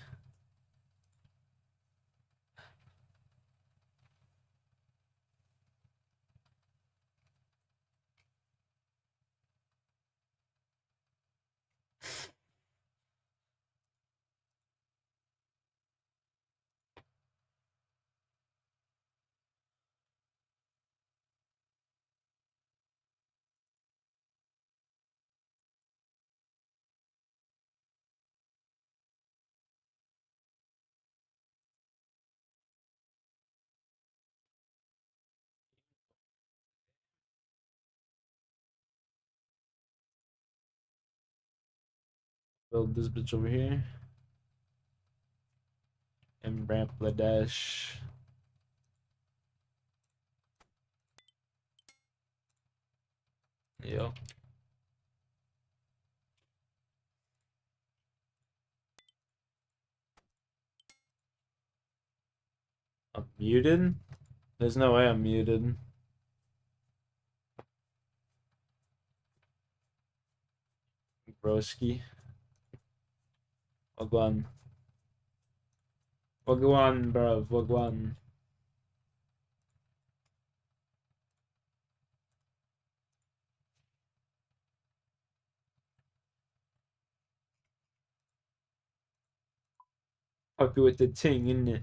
Build this bitch over here. And Bangladesh. Yep. I'm muted? There's no way I'm muted. Broski. Wagwan. Wagwan, bruv. Wagwan. Puppy with the ting, innit?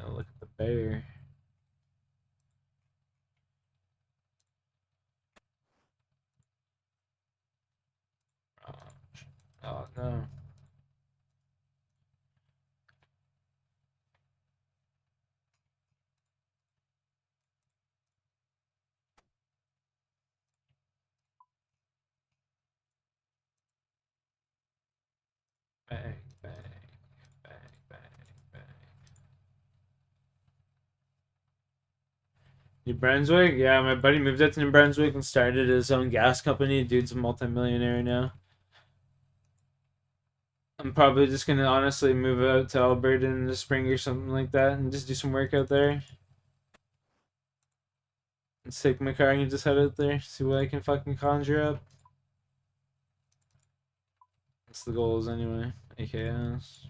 Oh, look at the bear. Oh no. Bang, bang, bang, bang, bang. New Brunswick? Yeah, my buddy moved out to New Brunswick and started his own gas company. Dude's a multimillionaire now. I'm probably just gonna honestly move out to Alberta in the spring or something like that and just do some work out there. Let's take my car and just head out there, see what I can fucking conjure up. That's the goals anyway, AKS.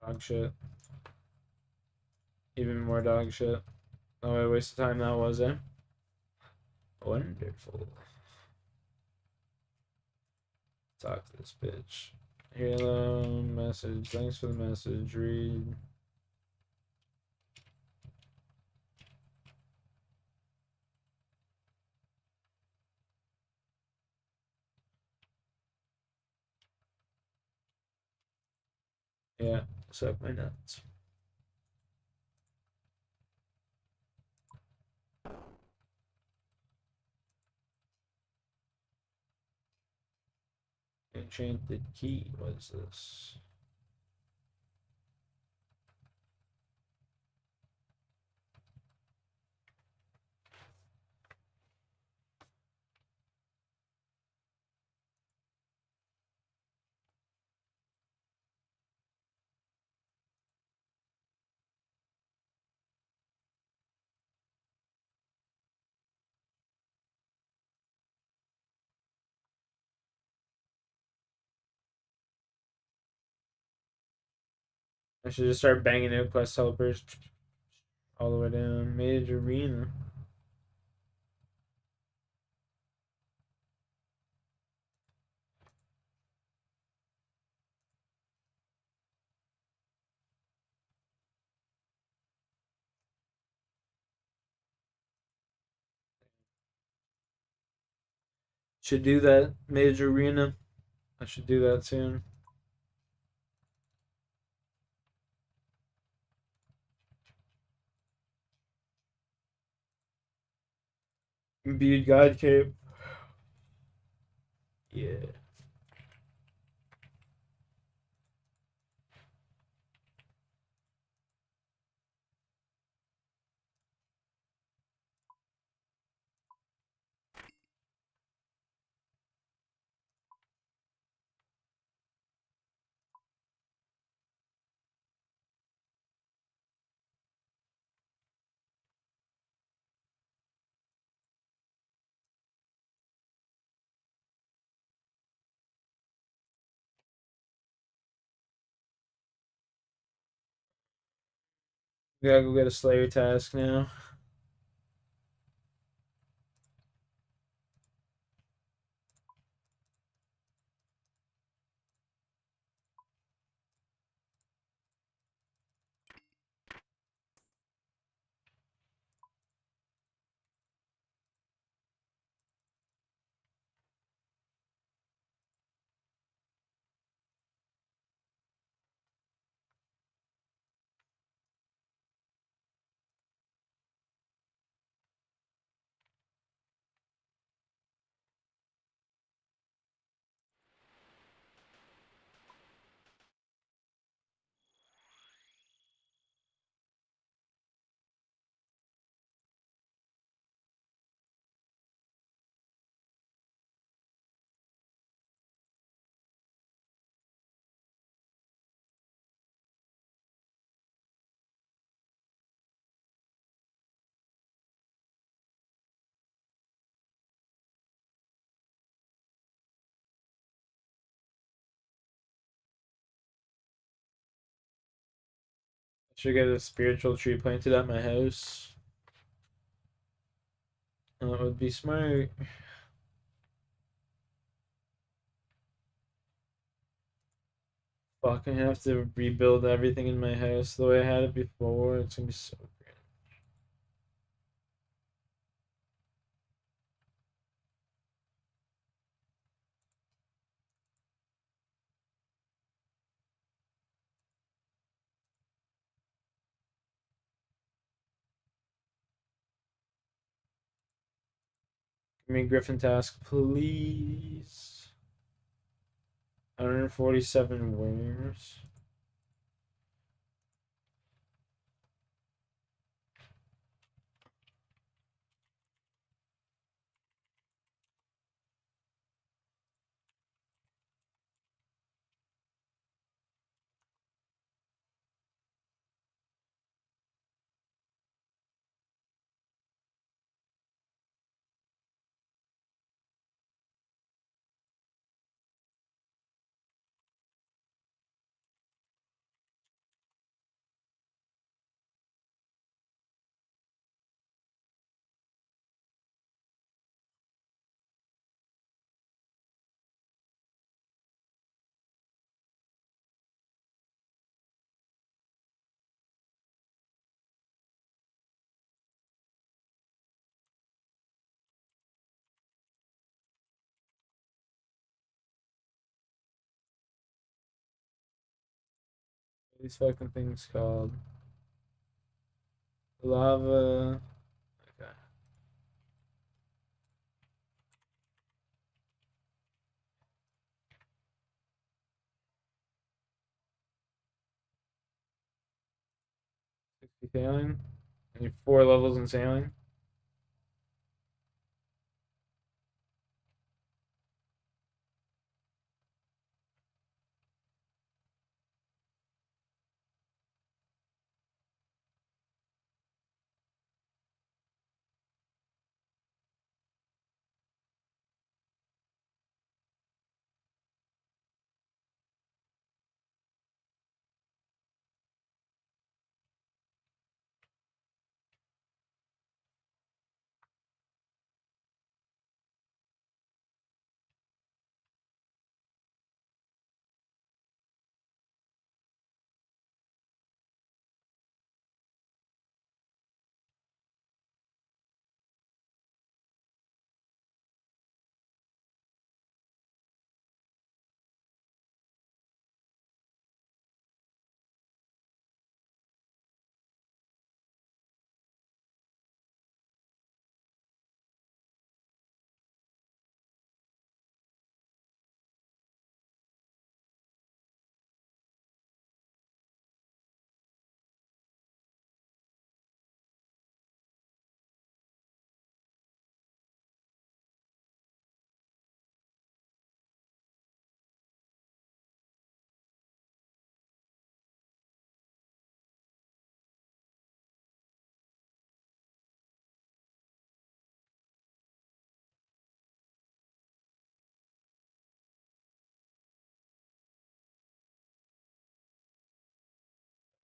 Dog shit. Even more dog shit. Oh, what a waste of time that was, eh? Wonderful. Talk to this bitch. Hello, message. Thanks for the message. Read. Yeah, suck my nuts. Enchanted key. What is this? I should just start banging out quest helpers all the way down. Mage Arena. Should do that. Mage Arena. I should do that soon. Imbued God Cape. Yeah. We gotta go get a Slayer task now. Should get a spiritual tree planted at my house. That would be smart. Fucking have to rebuild everything in my house the way I had it before. It's gonna be so great. Give me a Griffin task, please. 147 wares. These fucking things called lava. Okay. Sailing. I need 4 levels in sailing.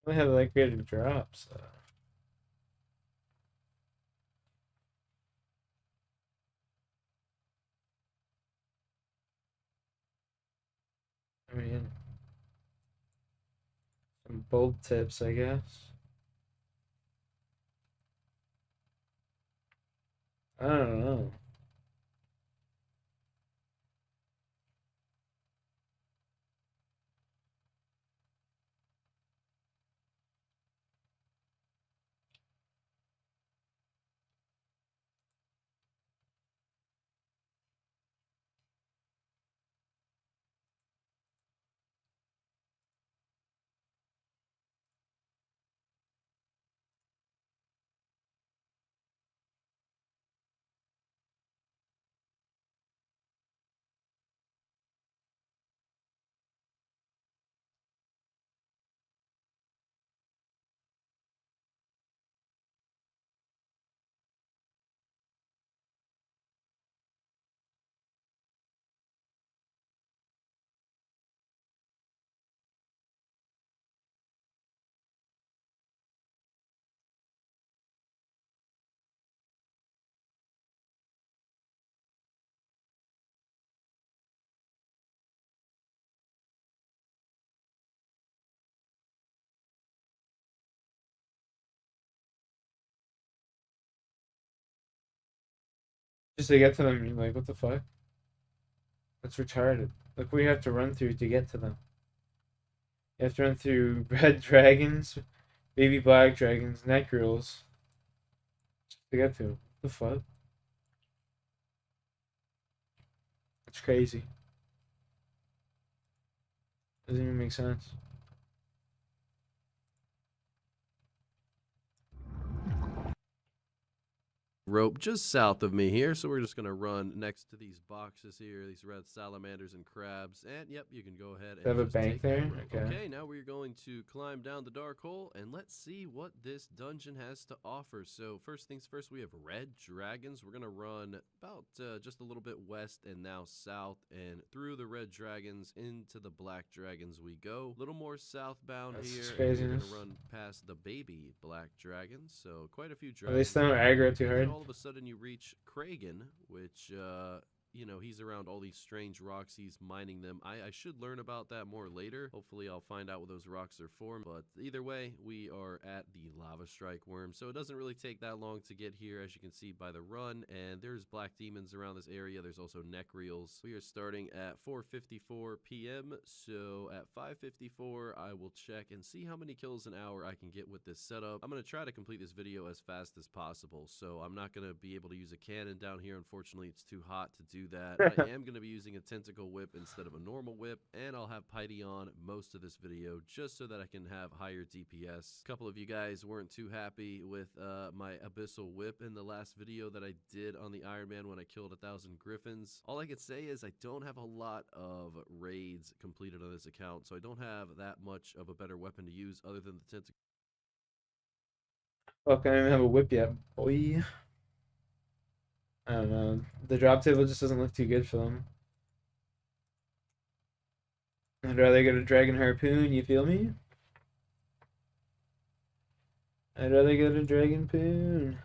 I have like greater drops. I mean, some bold tips, I guess. I don't know. Just to get to them, you're like, what the fuck? That's retarded. Look, we have to run through to get to them. You have to run through red dragons, baby black dragons, necrules, just to get to them. What the fuck? That's crazy. Doesn't even make sense. Rope just south of me here, so we're just going to run next to these boxes here, these red salamanders and crabs, and yep, you can go ahead and They have a just bank take there? that rope. Okay. Okay, now we're going to climb down the dark hole, and let's see what this dungeon has to offer. So first things first, we have red dragons. We're going to run about just a little bit west and now south, and through the red dragons into the black dragons we go. A little more southbound That's here, just and we're going craziness. to run past the baby black dragons, so quite a few At dragons. least they don't aggro too And then hard. all of a sudden you reach Kragan, which, you know, he's around all these strange rocks. He's mining them. I should learn about that more later. Hopefully I'll find out what those rocks are for. But either way, we are at the lava strike worm. So it doesn't really take that long to get here, as you can see by the run. And there's black demons around this area. There's also necreals. We are starting at 4:54 p.m. So at 5:54, I will check and see how many kills an hour I can get with this setup. I'm going to try to complete this video as fast as possible. So I'm not going to be able to use a cannon down here. Unfortunately, it's too hot to do do that. I am going to be using a tentacle whip instead of a normal whip, and I'll have Piety on most of this video just so that I can have higher DPS. A couple of you guys weren't too happy with my abyssal whip in the last video that I did on the Ironman when I killed 1,000 griffins. All I can say is I don't have a lot of raids completed on this account, so I don't have that much of a better weapon to use other than the tentacle. Fuck, I don't even have a whip yet, boy. I don't know. The drop table just doesn't look too good for them. I'd rather get a dragon harpoon, you feel me? I'd rather get a dragon poon.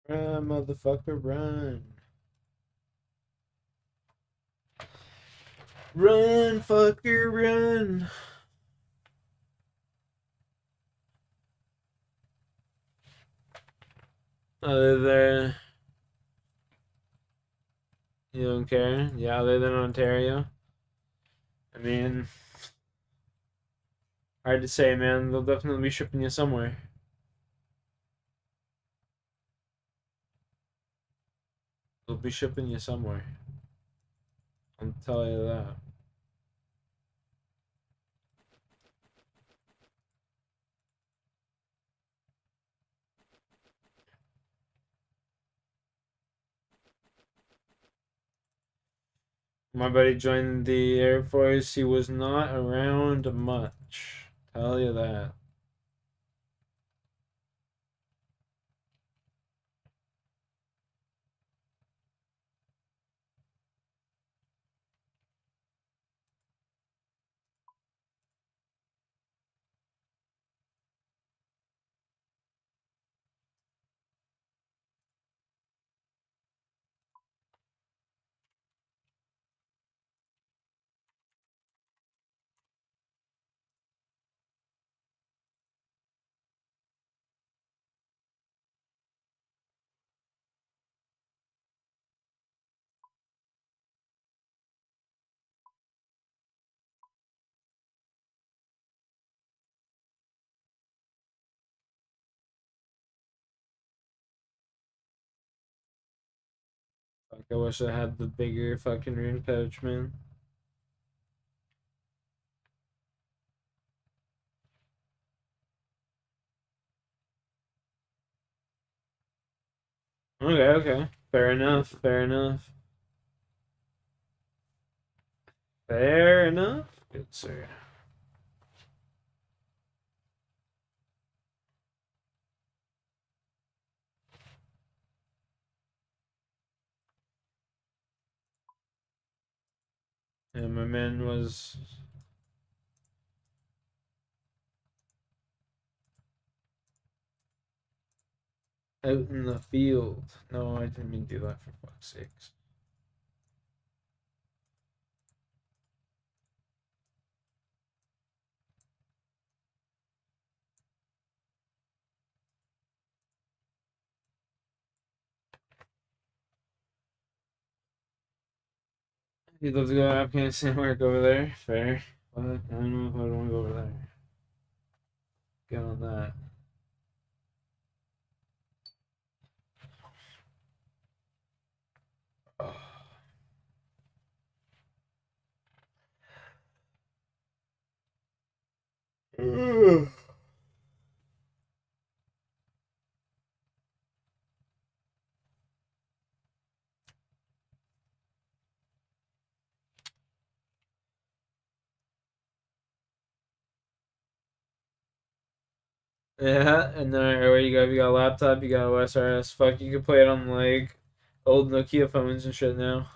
Run, motherfucker, run. Run, fucker, run. Other than... You don't care? Yeah, other than Ontario? I mean... Hard to say, man. They'll definitely be shipping you somewhere. They'll be shipping you somewhere. I'll tell you that. My buddy joined the Air Force. He was not around much. Tell you that. Fuck, I wish I had the bigger fucking rune pouch, man. Okay, okay. Fair enough, fair enough. Fair enough, good sir. And my man was... Out in the field. No, I didn't mean to do that, for fuck's sakes. You'd love to go to Afghanistan, work over there. Fair. But I don't know if I would want to go over there. Get on that. Oh. Yeah, and then where you go? You got a laptop, you got OSRS. Fuck, you can play it on like old Nokia phones and shit now.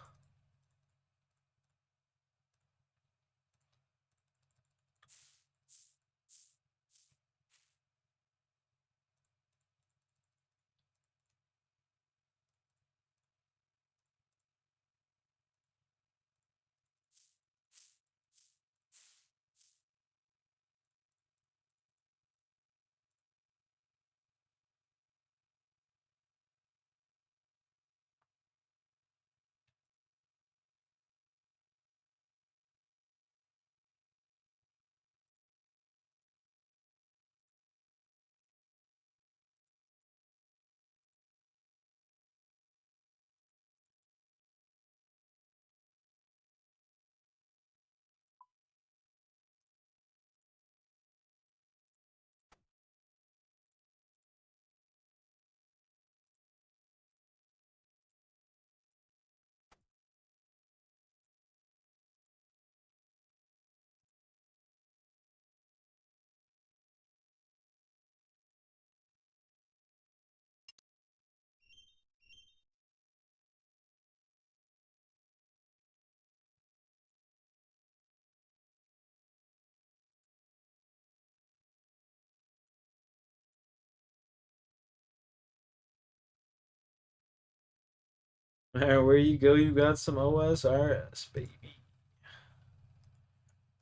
Where you go, you got some OSRS, baby.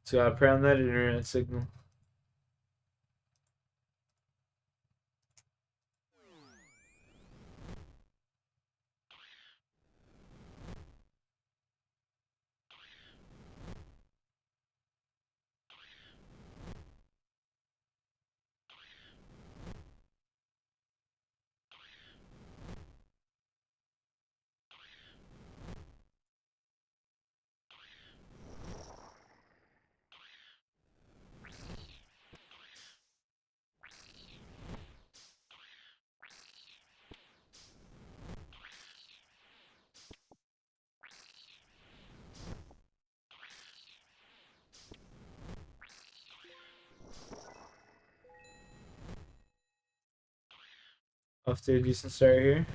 So gotta pray on that internet signal. Off to a decent start here.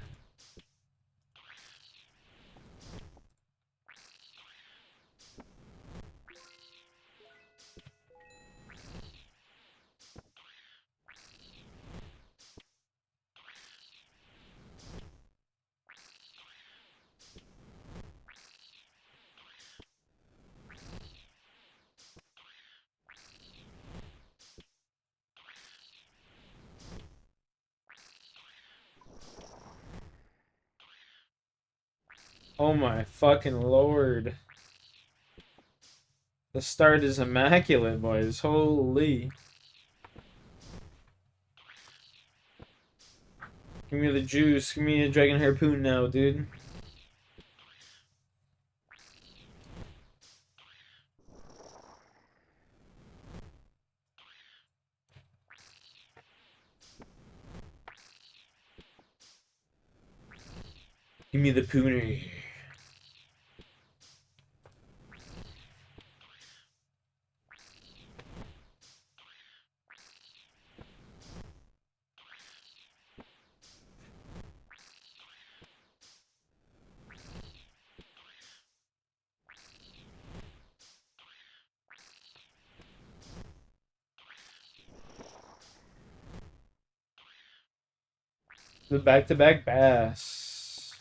Oh my fucking lord. The start is immaculate, boys. Holy. Give me the juice. Give me a dragon harpoon now, dude. Give me the pooner. The back-to-back bass.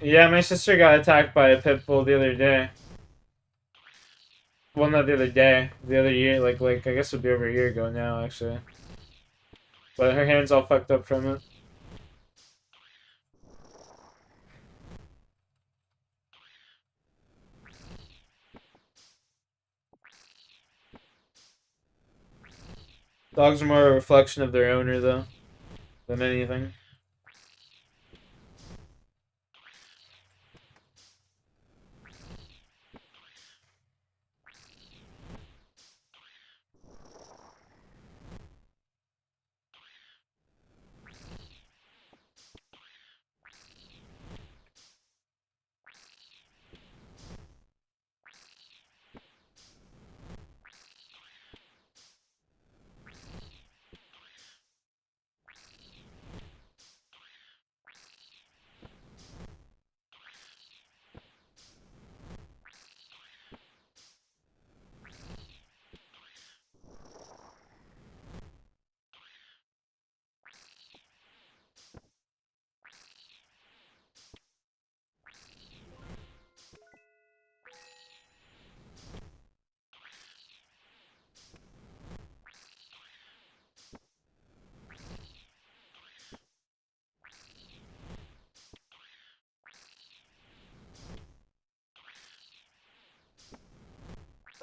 Yeah, my sister got attacked by a pit bull the other day. Well, not the other day. The other year, like I guess it'll be over a year ago now, actually. But her hand's all fucked up from it. Dogs are more a reflection of their owner, though, than anything.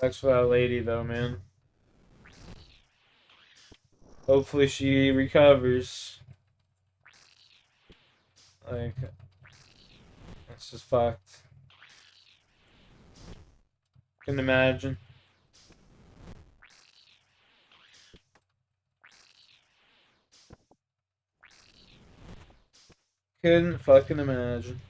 Sucks for that lady, though, man. Hopefully she recovers. Like, it's just fucked. Couldn't imagine. Couldn't fucking imagine.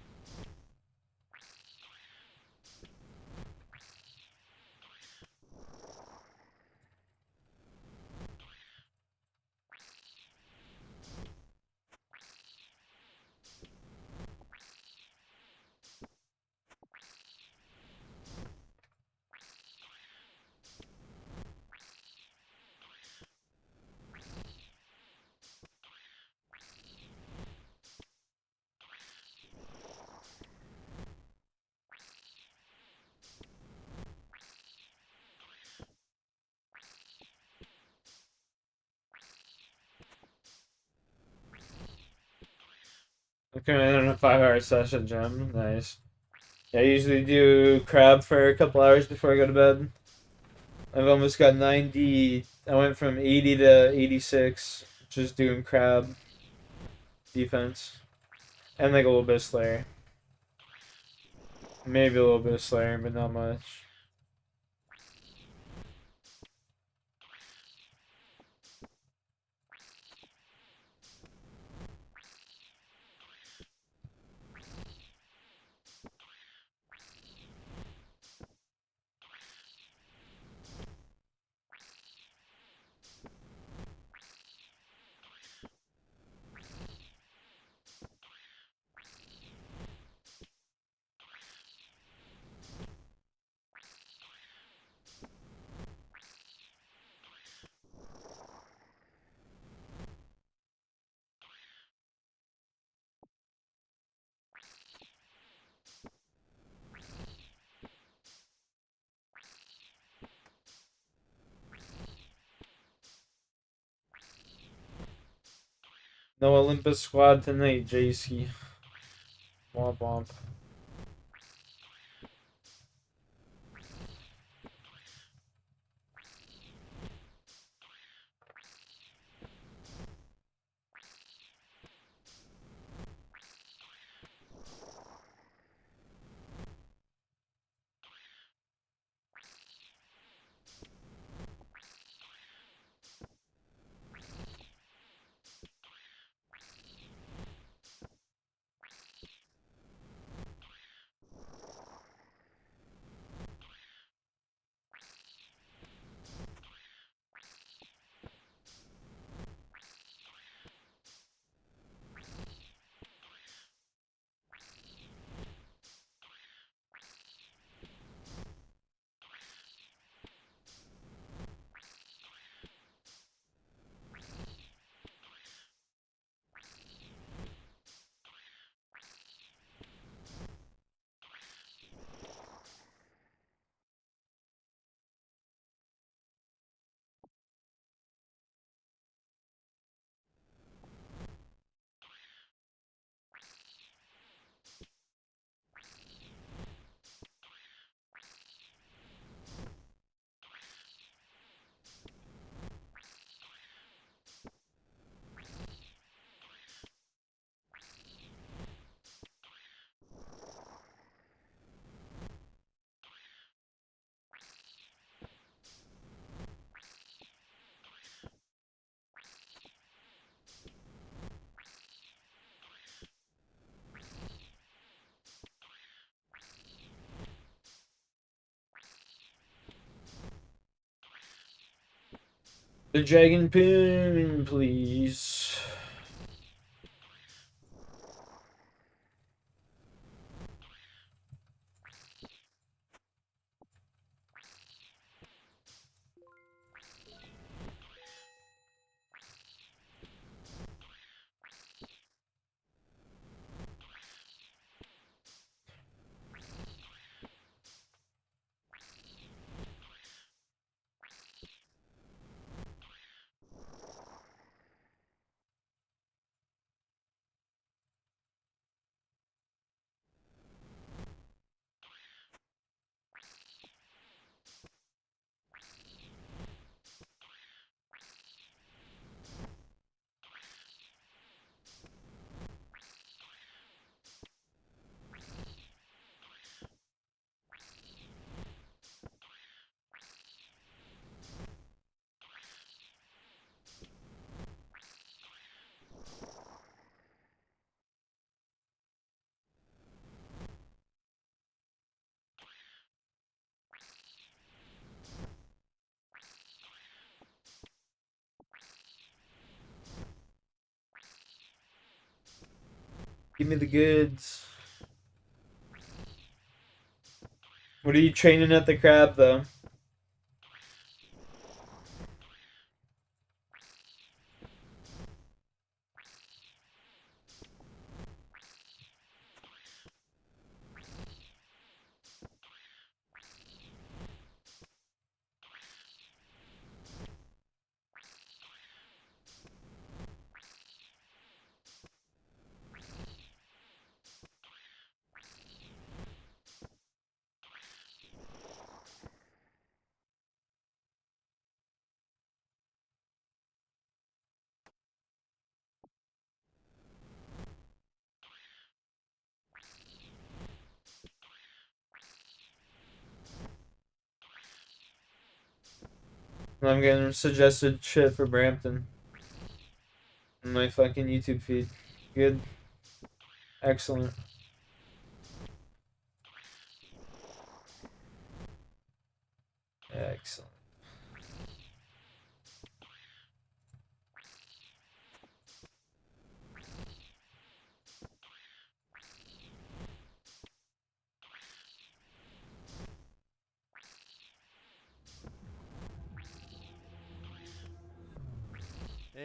Okay, in a 5-hour session, Jim. Nice. Yeah, I usually do crab for a couple hours before I go to bed. I've almost got 90. I went from 80 to 86 just doing crab defense. And like a little bit of Slayer. Maybe a little bit of Slayer, but not much. No Olympus squad tonight, JC. Womp womp. The dragon poon, please. Give me the goods. What are you training at the crab, though? I'm getting suggested shit for Brampton in my fucking YouTube feed. Good. Excellent. Excellent.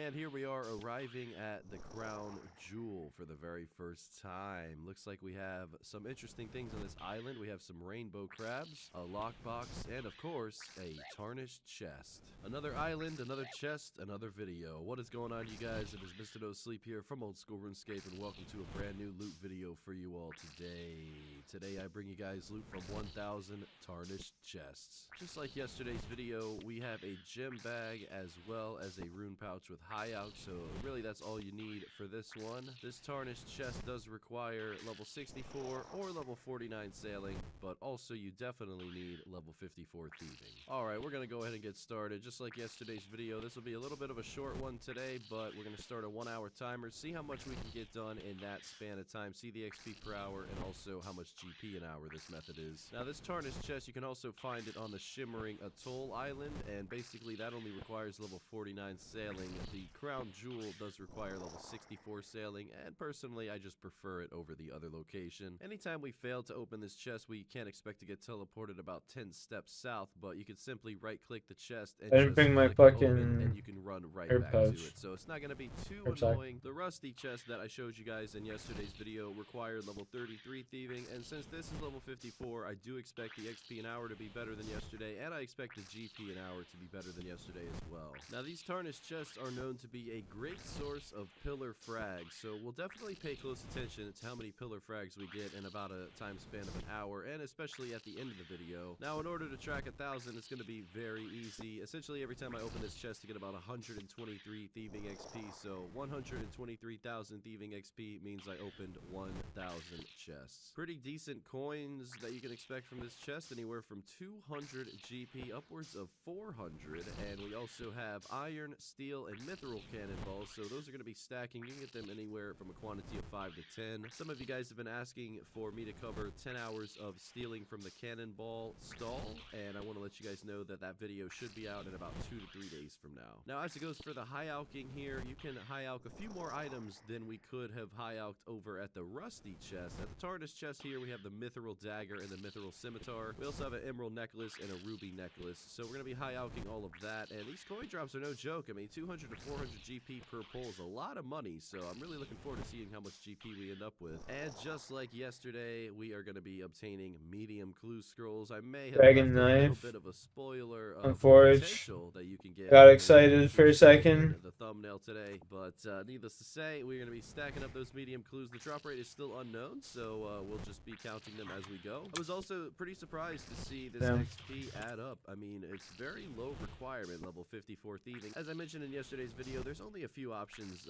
And here we are arriving at the crown jewel for the very first time. Looks like we have some interesting things on this island. We have some rainbow crabs, a lockbox, and of course, a tarnished chest. Another island, another chest, another video. What is going on, you guys? It is Mr. No Sleep here from Old School RuneScape, and welcome to a brand new loot video for you all today. Today I bring you guys loot from 1,000 tarnished chests. Just like yesterday's video, we have a gem bag as well as a rune pouch with high out, so really that's all you need for this one. This tarnished chest does require level 64 or level 49 sailing, but also you definitely need level 54 thieving. Alright, we're gonna go ahead and get started. Just like yesterday's video, this will be a little bit of a short one today, but we're gonna start a 1-hour timer, see how much we can get done in that span of time, see the XP per hour, and also how much GP an hour this method is. Now this tarnished chest, you can also find it on the Shimmering Atoll Island, and basically that only requires level 49 sailing. The crown jewel does require level 64 sailing, and personally I just prefer it over the other location. Anytime we fail to open this chest, we can't expect to get teleported about 10 steps south, but you can simply right click the chest and I didn't just bring my click fucking open, and you can run right air back pouch. to it. So it's not going to be too Air sack. annoying. The rusty chest that I showed you guys in yesterday's video required level 33 thieving, and since this is level 54, I do expect the XP an hour to be better than yesterday, and I expect the GP an hour to be better than yesterday as well. Now these tarnished chests are known to be a great source of pillar frags, so we'll definitely pay close attention to how many pillar frags we get in about a time span of an hour, and especially at the end of the video. Now in order to track 1,000, it's going to be very easy. Essentially every time I open this chest to get about 123 thieving XP, so 123,000 thieving XP means I opened 1,000 chests. Pretty decent coins that you can expect from this chest, anywhere from 200 GP upwards of 400, and we also have iron, steel, and mithril cannonballs, so those are going to be stacking. You can get them anywhere from a quantity of 5 to 10. Some of you guys have been asking for me to cover 10 hours of stealing from the cannonball stall, and I want to let you guys know that that video should be out in about 2 to 3 days from now. Now, as it goes for the high alking here, you can high alk a few more items than we could have high alked over at the rusty chest. At the tarnished chest here, we have the mithril dagger and the mithril scimitar. We also have an emerald necklace and a ruby necklace, so we're going to be high alking all of that. And these coin drops are no joke. I mean, 200 to 400 GP per pull is a lot of money, so I'm really looking forward to seeing how much GP we end up with. And just like yesterday, we are going to be obtaining medium clue scrolls. I may have Dragon left a little knife. bit of a spoiler of the Unforged. potential that you can get. Got when excited you for a see second. the thumbnail today, but needless to say, we're going to be stacking up those medium clues. The drop rate is still unknown, so we'll just be counting them as we go. I was also pretty surprised to see this XP add up. I mean, it's very low requirement, level 54 thieving. As I mentioned in yesterday's video, there's only a few options,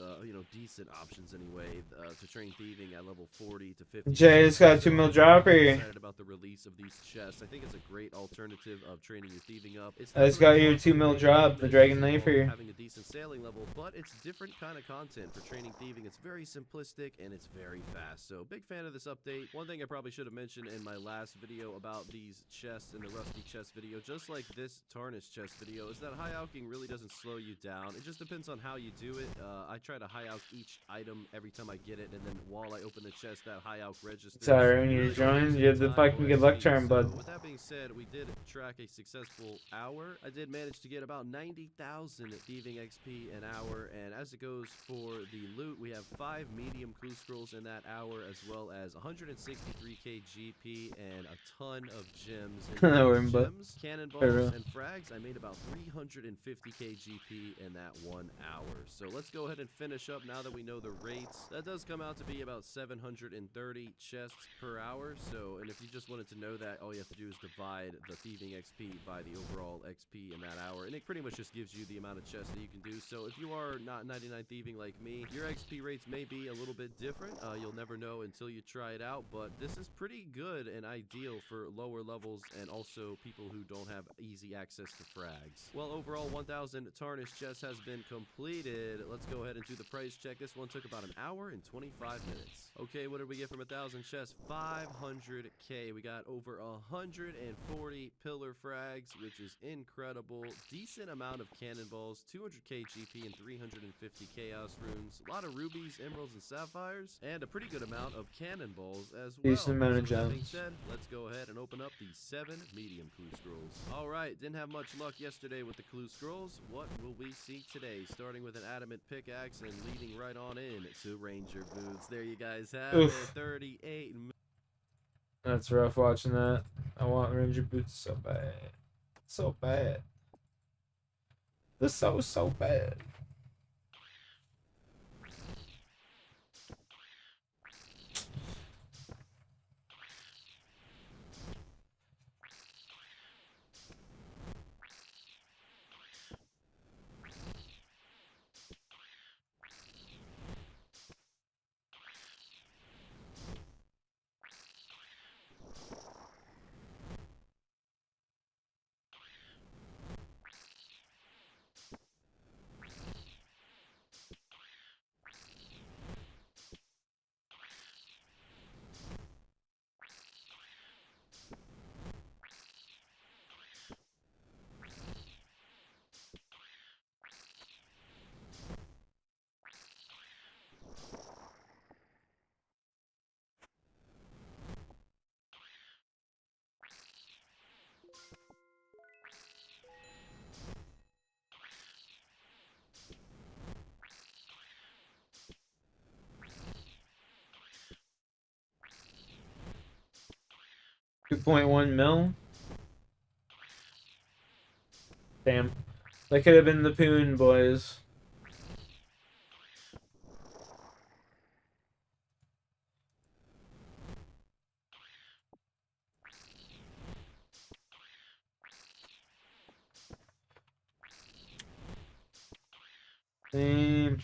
decent options anyway, to train thieving at level 40 to 50. Jay's got a 2 mil drop I'm here. excited about the release of these chests. I think it's a great alternative of training your thieving up. It's I just got your 2 mil drop, the dragon knife here. having a decent sailing level, but it's different kind of content for training thieving. It's very simplistic and it's very fast. So big fan of this update. One thing I probably should have mentioned in my last video about these chests in the rusty chest video, just like this tarnished chest video, is that high alking really doesn't slow you down. It just depends on how you do it. I try to high alk each item every time I get it, and then while I open the chest, that high alk registers. Sorry, when you joined, you had the fucking good luck charm, bud. So with that being said, we did track a successful hour. I did manage to get about 90,000 thieving XP an hour, and as it goes for the loot, we have 5 medium clue scrolls in that hour, as well as 163k GP and a ton of gems. And gems, cannonballs, and frags. I made about 350k GP in that 1 hour. So let's go ahead and finish up now that we know the rates. That does come out to be about 730 chests per hour. So, and if you just wanted to know that, all you have to do is divide the thieving XP by the overall XP in that hour, and it pretty much just gives you the amount of chests that you can do. So if you are not 99 thieving like me, your XP rates may be a little bit different. You'll never know until you try it out, but this is pretty good and ideal for lower levels and also people who don't have easy access to frags. Well, overall 1,000 tarnished chests has been completed. Let's go ahead and do the price check. This one took about an hour and 25 minutes. Okay, what did we get from 1,000 chests? 500k. We got over 140 pillar frags, which is incredible. Decent amount of cannonballs, 200k GP and 350 chaos runes. A lot of rubies, emeralds, and sapphires, and a pretty good amount of cannonballs as well. Decent amount of So with that being gems. said, let's go ahead and open up the 7 medium clue scrolls. All right, didn't have much luck yesterday with the clue scrolls. What will we see today? Starting with an adamant pickaxe and leading right on in to ranger boots. There you guys have it. 38. That's rough watching that. I want ranger boots so bad. So bad. They're so bad. $2.1 mil. Damn. That could have been the Poon, boys. Damn.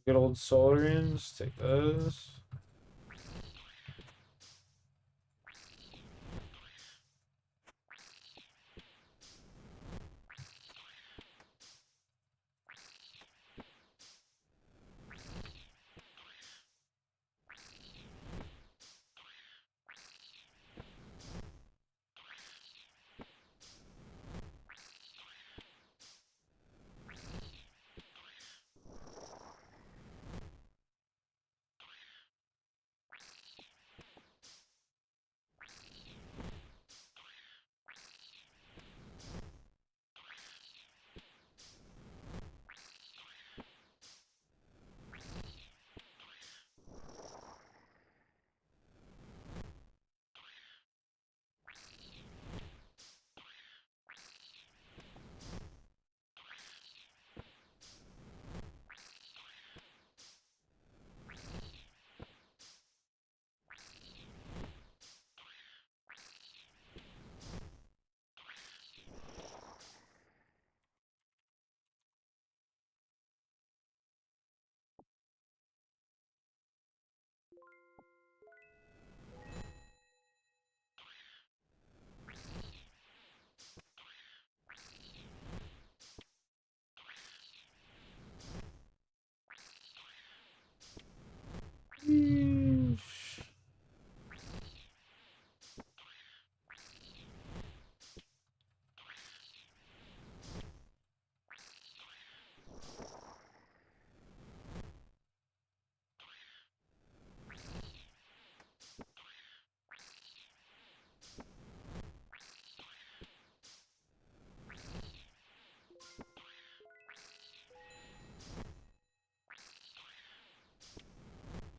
Good old soul runes. Take those.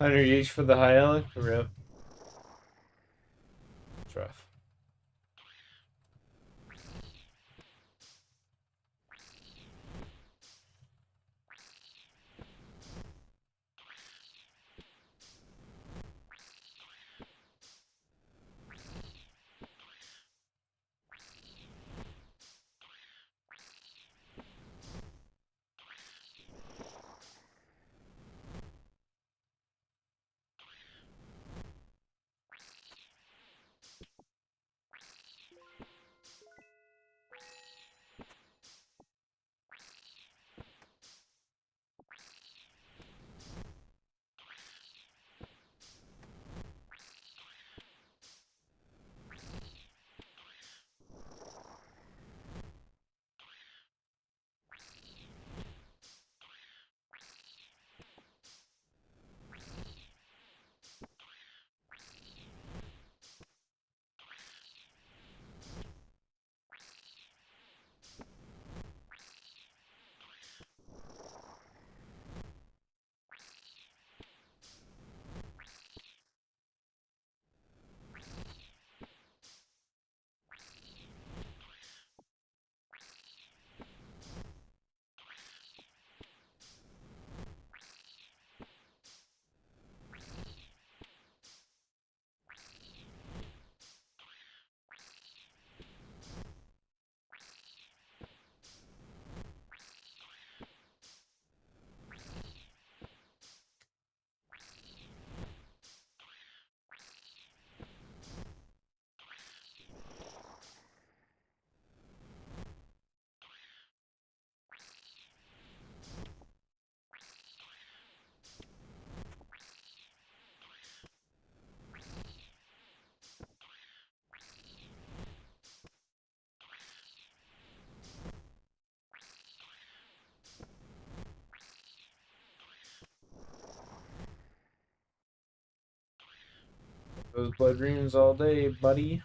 Hundred each for the high elk. Rip. It's rough. Those blood runes all day, buddy.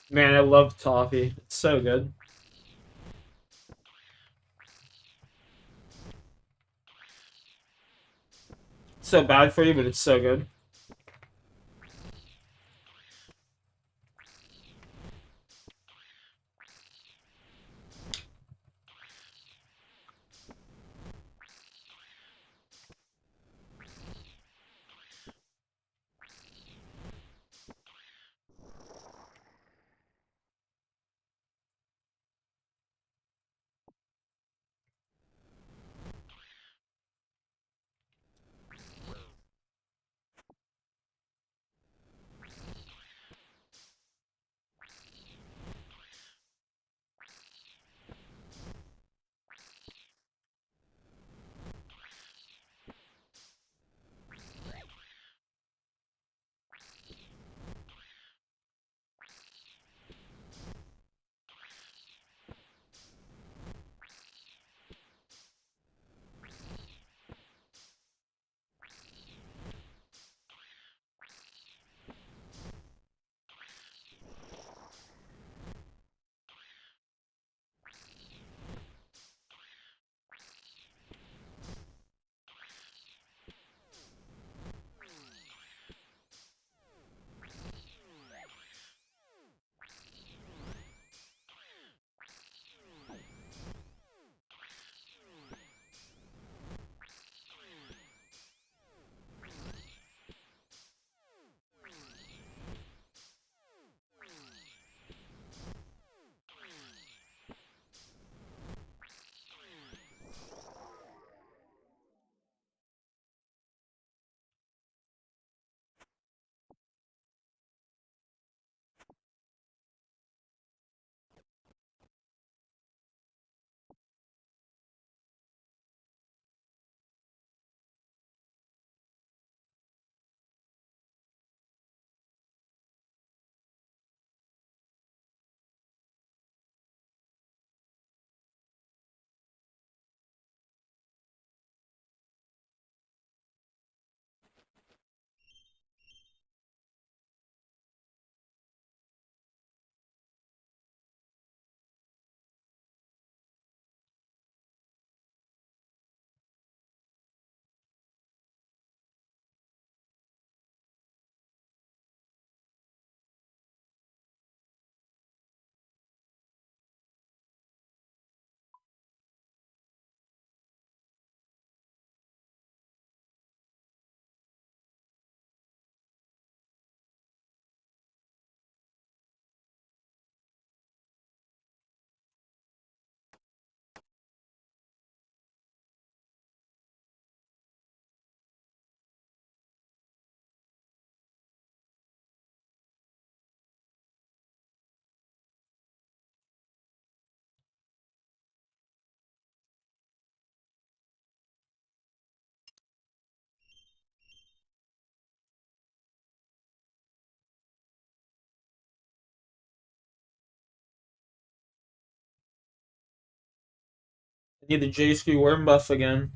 Man, I love toffee. It's so good. It's so bad for you, but it's so good. I need the J-Screw worm buff again.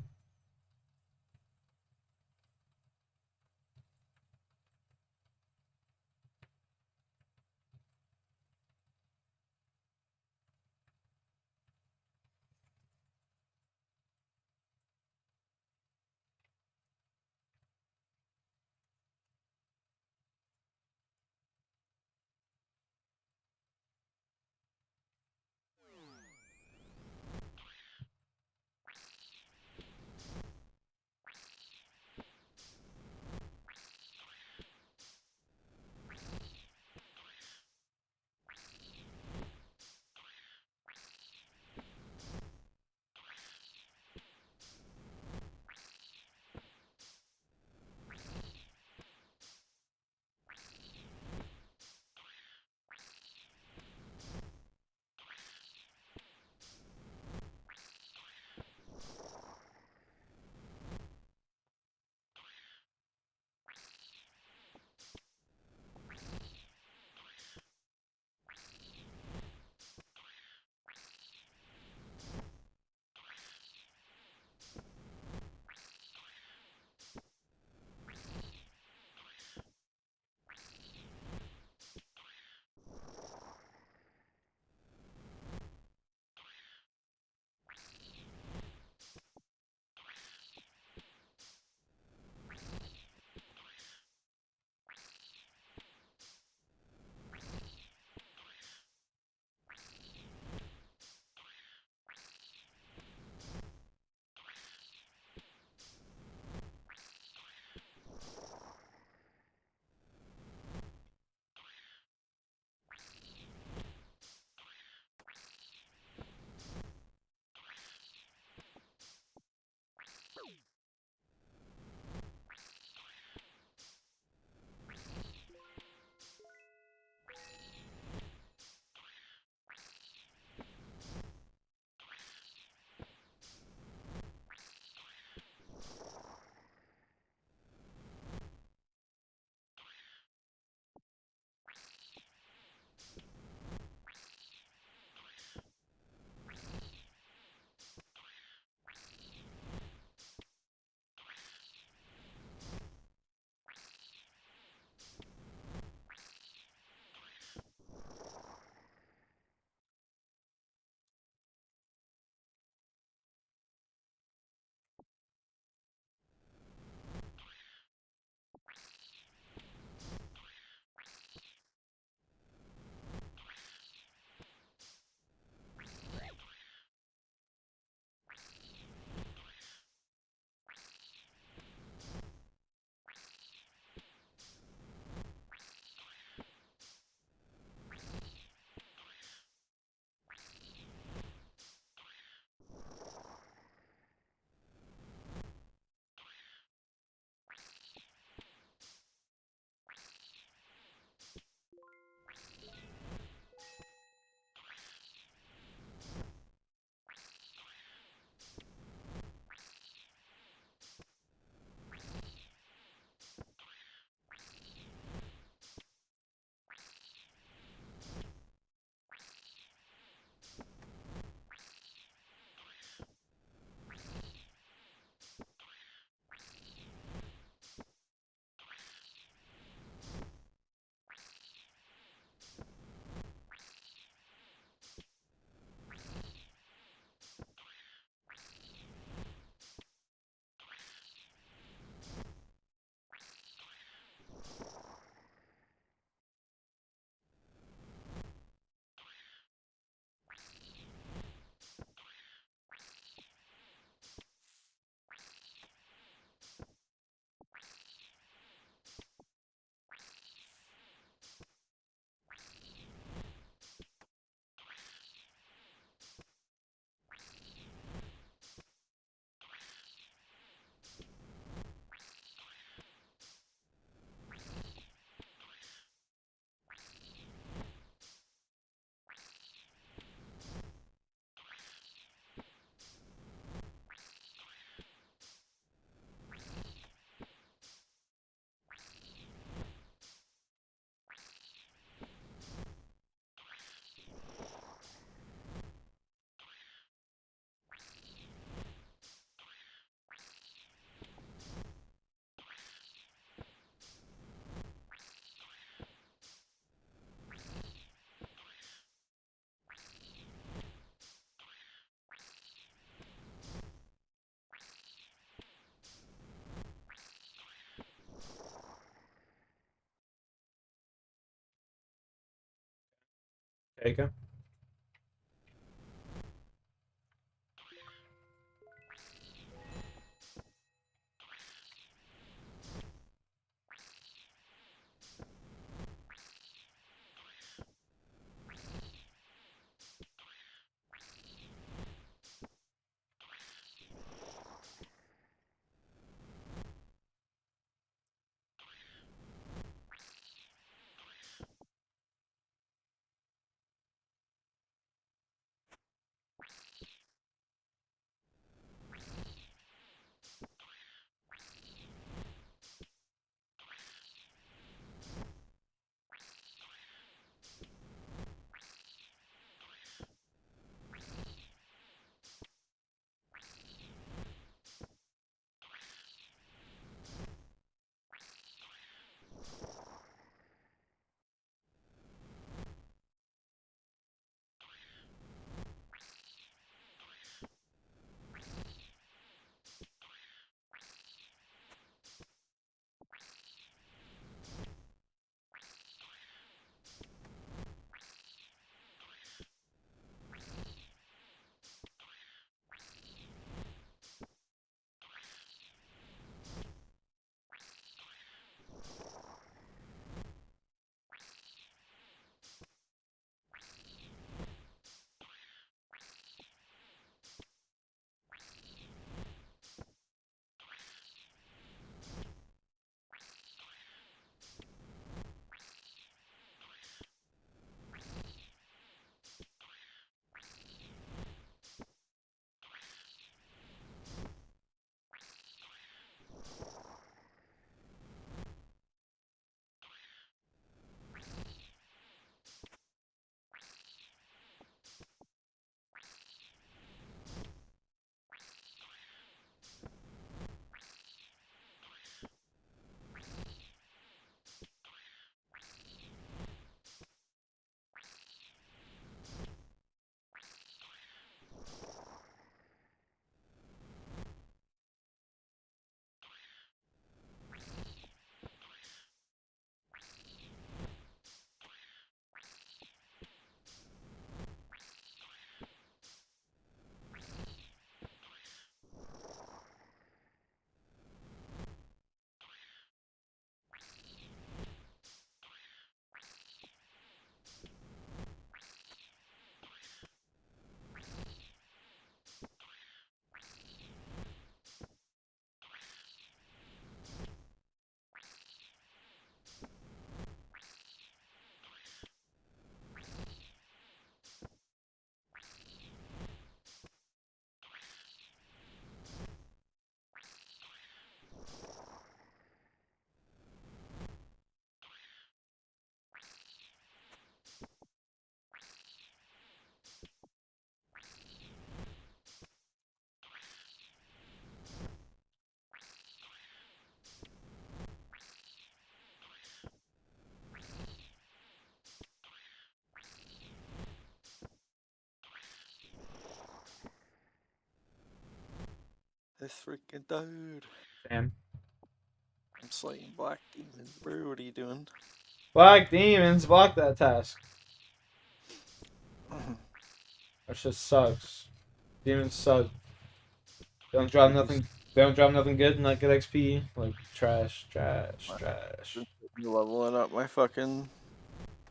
There you go. This freaking dude. Sam. I'm slaying black demons, bro. What are you doing? Black demons, block that task. That just sucks. Demons suck. They don't drop nothing. They don't drop nothing good. Not good XP. Like trash, trash, trash. Leveling up my fucking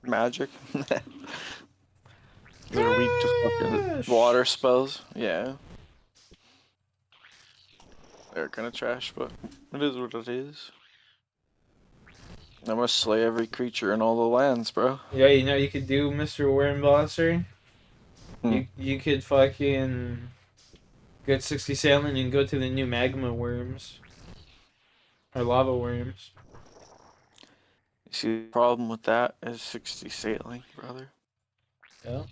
magic. They're weak to fucking water spells. Yeah. They're kind of trash, but it is what it is. I must slay every creature in all the lands, bro. Yeah, you know you could do, Mr. Worm Bosser. Hmm. You could fucking get 60 sailing and go to the new magma worms. Or lava worms. You see, the problem with that is 60 sailing, brother. Yeah.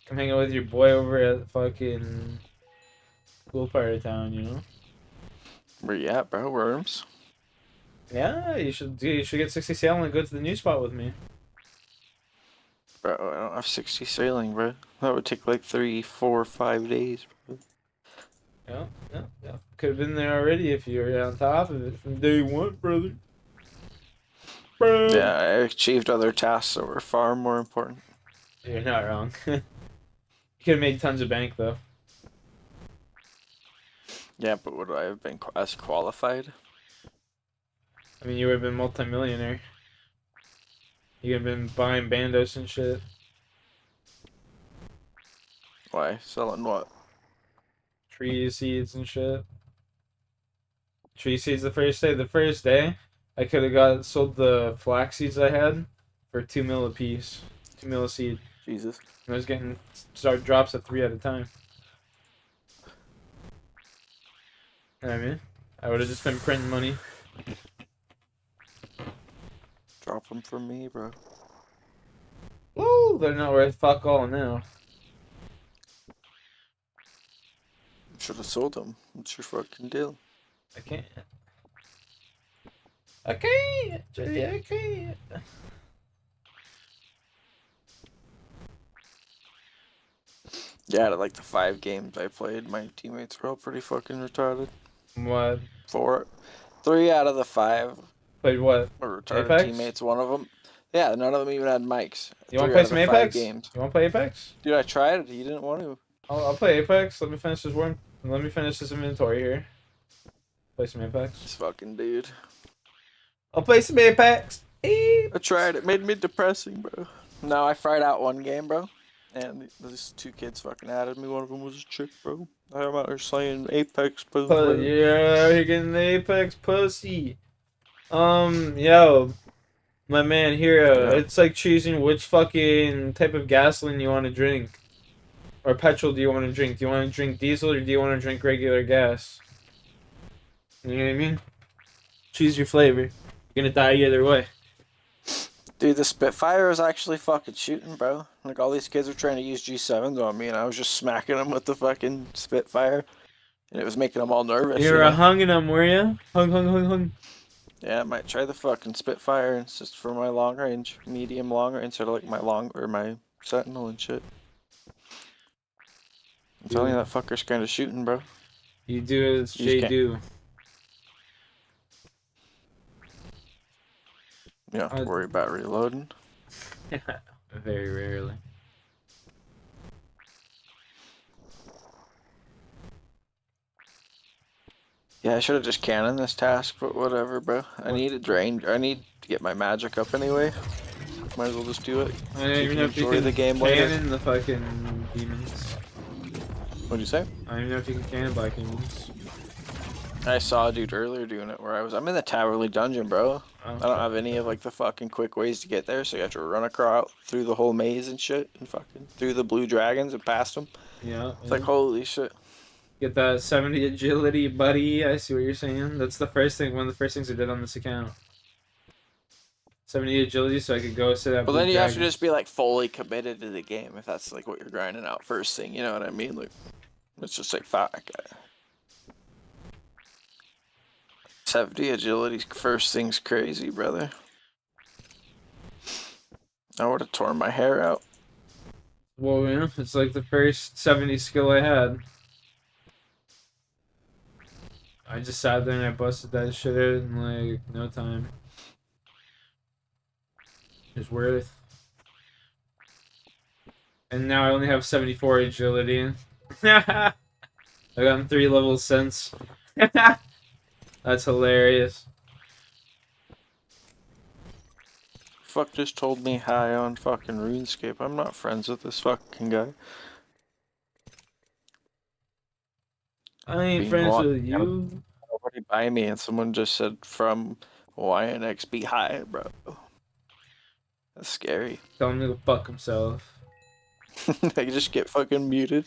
Come hang out with your boy over at the fucking cool part of town, you know? Where you at, bro? Worms? Yeah, you should get 60 sailing and go to the new spot with me. Bro, I don't have 60 sailing, bro. That would take like 3, 4, 5 days, bro. Yeah. Could have been there already if you were on top of it from day one, brother. Yeah, I achieved other tasks that were far more important. You're not wrong. You could have made tons of bank though. Yeah, but would I have been as qualified? I mean, you would have been multimillionaire. You would have been buying bandos and shit. Why? Selling what? Tree seeds and shit. Tree seeds the first day. The first day, I could have got sold the flax seeds I had for 2 mil a piece. 2 mil a seed. Jesus. And I was getting start drops at 3 at a time. You know what I mean? I would have just been printing money. Drop them for me, bro. Woo! They're not worth fuck all now. Should have sold them. What's your fucking deal? I can't. I can't. Jay, I can't. Yeah, out of like the 5 games I played, my teammates were all pretty fucking retarded. What? 3 out of the 5 Played what? were retarded Apex? teammates. One of them, yeah, none of them even had mics. You want to 3 play out of some the 5 Apex? games. You want to play Apex? Dude, I tried it. He didn't want to. I'll play Apex. Let me finish this one. Let me finish this inventory here. Play some Apex. This fucking dude. I'll play some Apex. I tried. It made me depressing, bro. No, I fried out one game, bro. And these 2 kids fucking added me. One of them was a chick, bro. I'm out here slaying Apex, bro. Yeah, you're getting the Apex pussy. Yo, my man, Hero. Yeah. It's like choosing which fucking type of gasoline you want to drink. Or petrol do you want to drink? Do you want to drink diesel or do you want to drink regular gas? You know what I mean? Choose your flavor. You're gonna die either way. Dude, the Spitfire was actually fucking shooting, bro. Like, all these kids were trying to use G7s on me, and I was just smacking them with the fucking Spitfire. And it was making them all nervous. You were hunging them, were you? Hung. Yeah, I might try the fucking Spitfire. It's just for my long range, medium long range, instead of like my Sentinel and shit. I'm telling you, that fucker's kind of shooting, bro. You do as You just Jay do. You don't have to worry about reloading. Very rarely. Yeah, I should have just cannoned this task, but whatever, bro. I need a drain. I need to get my magic up anyway. Might as well just do it. I don't even know if you Enjoy can the game cannon later. the fucking demons. What'd you say? I don't even know if you can cannon black demons. I saw a dude earlier doing it where I'm in the Towerly dungeon, bro. I don't have any of like the fucking quick ways to get there, so you have to run across through the whole maze and shit, and fucking through the blue dragons and past them. Yeah. It's like, holy shit. Get that 70 agility, buddy. I see what you're saying. That's the first thing. One of the first things I did on this account. 70 agility, so I could go sit at. Well, then you have to just be like fully committed to the game if that's like what you're grinding out first thing. You know what I mean? Like, it's just like fuck. 70 agility first thing's crazy, brother. I would have torn my hair out. Well, yeah, it's like the first 70 skill I had. I just sat there and I busted that shit out in like no time. It's worth. And now I only have 74 agility. I got 3 levels since. That's hilarious. Fuck just told me hi on fucking RuneScape. I'm not friends with this fucking guy. I ain't friends with you. Nobody by me, and someone just said from YNX be hi, bro. That's scary. Tell him to go fuck himself. They just get fucking muted.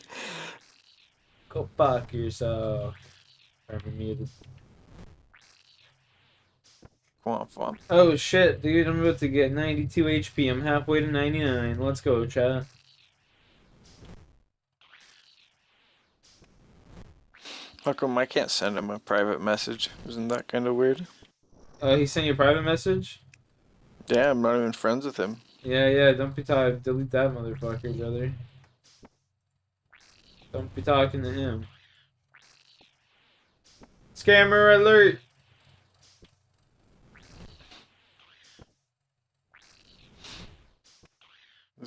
Go fuck yourself. I'm muted. Come on, fam. Oh shit, dude, I'm about to get 92 HP. I'm halfway to 99. Let's go, chat. How come I can't send him a private message? Isn't that kind of weird? He sent you a private message? Yeah, I'm not even friends with him. Yeah, don't be talking. Delete that motherfucker, brother. Don't be talking to him. Scammer alert!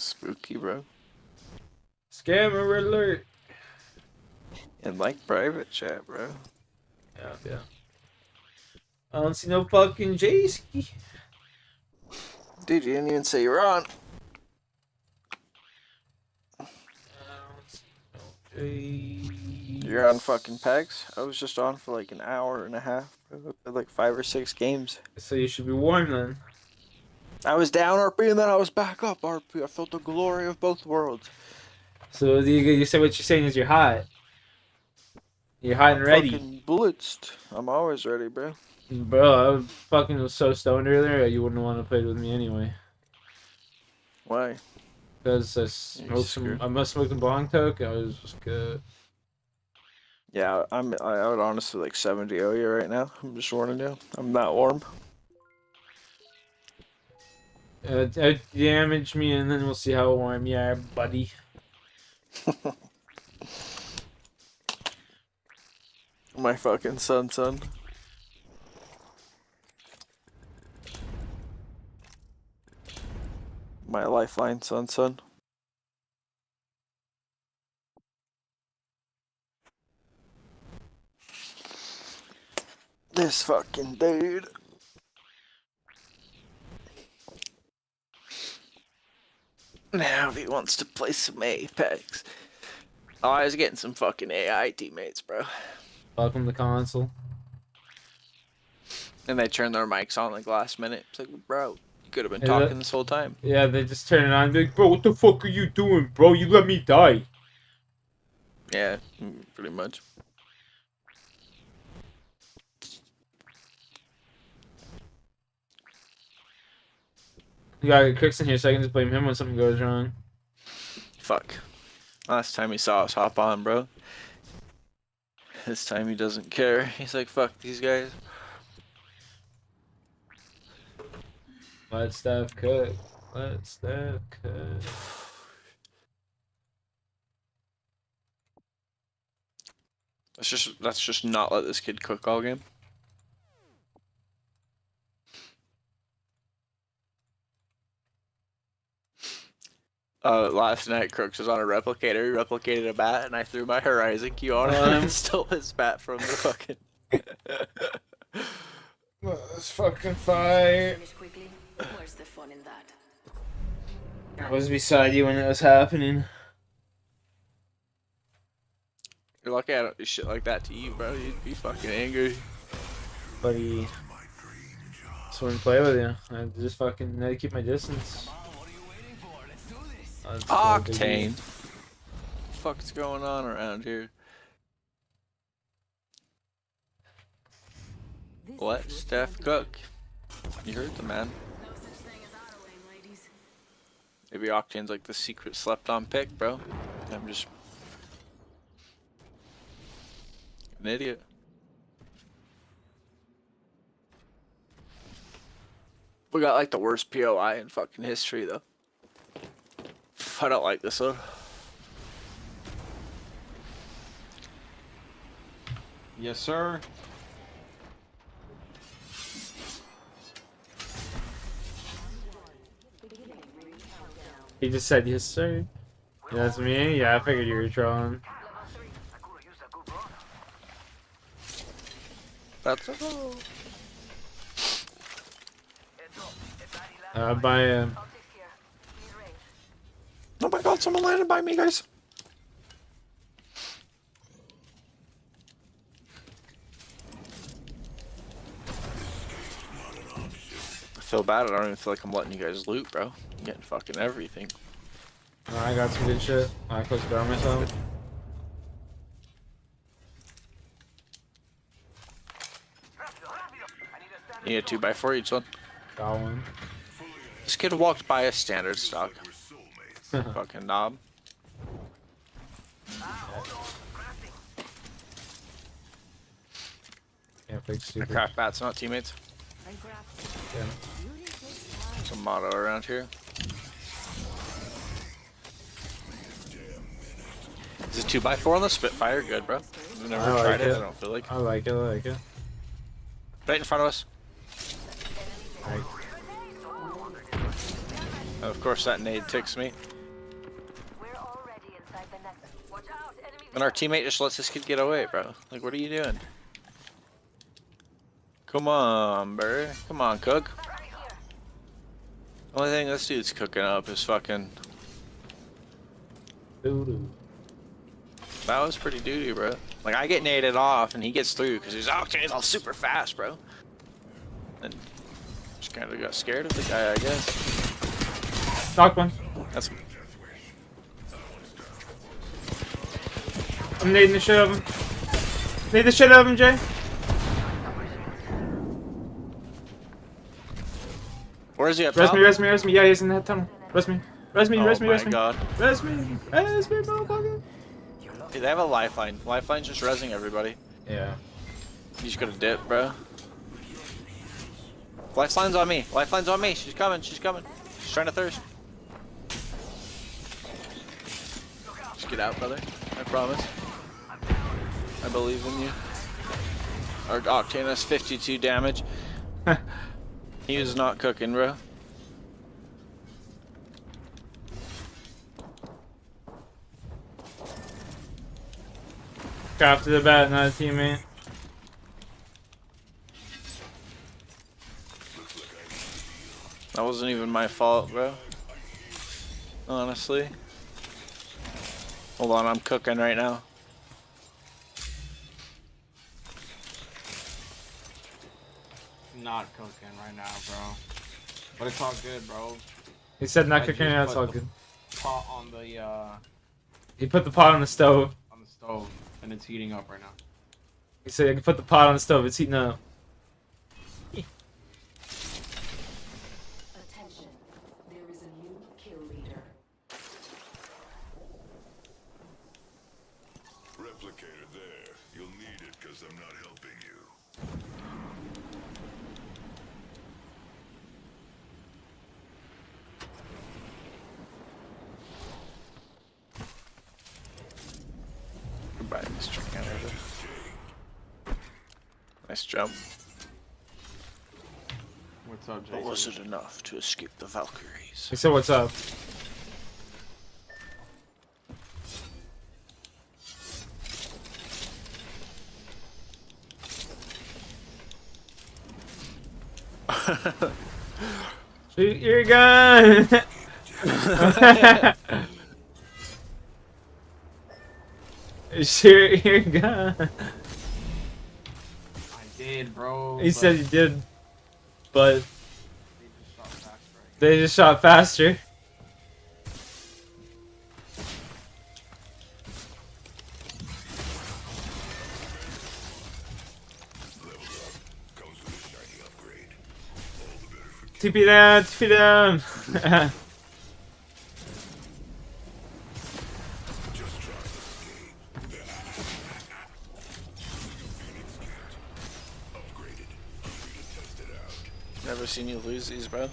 Spooky, bro. Scammer alert. And like private chat, bro. Yeah. I don't see no fucking J-ski. Dude, you didn't even say you're on. You're on fucking PEGs? I was just on for like an hour and a half, bro. I played like 5 or 6 games. So you should be warm then. I was down RP and then I was back up RP. I felt the glory of both worlds. So you said what you're saying is you're hot. You're hot and ready. Fucking blitzed. I'm always ready, bro. Bro, I fucking was so stoned earlier, you wouldn't want to play with me anyway. Why? Because I must smoke some bong toke. I was just good. Yeah, I would honestly like 70 OU right now. I'm just warning you. I'm not warm. Damage me and then we'll see how warm you are, buddy. My fucking son. My lifeline, son. This fucking dude. Now he wants to play some Apex. Oh, I was getting some fucking AI teammates, bro. Welcome to console. And they turned their mics on like last minute. It's like, bro, you could have been talking this whole time. Yeah, they just turn it on and be like, bro, what the fuck are you doing, bro? You let me die. Yeah, pretty much. You gotta get Crooks in here so I can just blame him when something goes wrong. Fuck. Last time he saw us hop on, bro. This time he doesn't care. He's like, fuck these guys. Let Steph cook. Let Steph cook. Let's just not let this kid cook all game. Last night Crooks was on a replicator. He replicated a bat, and I threw my Horizon Q on him and stole his bat from the fucking. Let's fucking fight. Where's the fun in that? I was beside you when it was happening. You're lucky I don't do shit like that to you, bro. You'd be fucking angry. Buddy. Just wouldn't play with you. I just fucking had to keep my distance. Octane. What the fuck's going on around here? What? Steph Cook? You heard the man. Maybe Octane's like the secret slept-on pick, bro. I'm just an idiot. We got like the worst POI in fucking history, though. I don't like this one. Yes, sir. He just said yes, sir. Yeah, that's me. Yeah, I figured you were trolling. That's a go. By him. Oh my god, someone landed by me, guys. I feel bad. I don't even feel like I'm letting you guys loot, bro. I'm getting fucking everything. I got some good shit. I closed the door myself. You need a 2x4 each one. Got one. This kid walked by a standard stock. Fucking knob. Yeah, big stupid. Craft bats, not teammates. Yeah. There's a motto around here. Is it 2x4 on the Spitfire? Good, bro. I've never tried it. I don't feel like. I like it. I like it. Right in front of us. Right. Of course, that nade ticks me. And our teammate just lets this kid get away, bro. Like, what are you doing? Come on, bro. Come on, cook. Only thing this dude's cooking up is fucking... Doo-doo. That was pretty doo-doo, bro. Like, I get naded off, and he gets through, because he's all super fast, bro. And just kind of got scared of the guy, I guess. Knock one. That's... I'm nading the shit out of him. Nade the shit out of him, Jay. Where is he up Res top? me, res me, res me. Yeah, he's in that tunnel. Res me. Res me, Oh res me, res my me. god. Res me. Res me, motherfucker. Dude, they have a lifeline. Lifeline's just resing everybody. Yeah. You just gotta dip, bro. Lifeline's on me. Lifeline's on me. She's coming. She's coming. She's trying to thirst. Just get out, brother. I promise. I believe in you. Our Octane has 52 damage. He was not cooking, bro. Crap to the bat, not a teammate. That wasn't even my fault, bro. Honestly. Hold on, I'm cooking right now. Not cooking right now, bro. But it's all good, bro. He said not I cooking, just that's put all the good. Pot on the He put the pot on the stove. stove, and it's heating up right now. He said I can put the pot on the stove, it's heating up. Attention. There is a new kill leader. Replicator there. You'll need it because I'm not helping you. Goodbye, Mr. Canada. Nice jump. What's up, Jason? But was it enough to escape the Valkyries? He said what's up. Shoot your gun! Shoot your gun! I did, bro. He said he did, but They just shot faster. they just shot faster. TP down, TP down. Never seen you lose these, bro.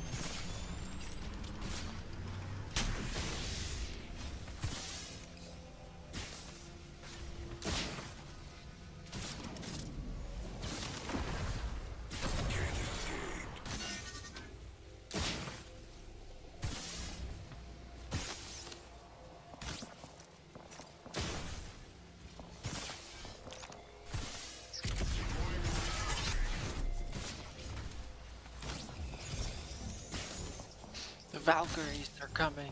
The Valkyries are coming.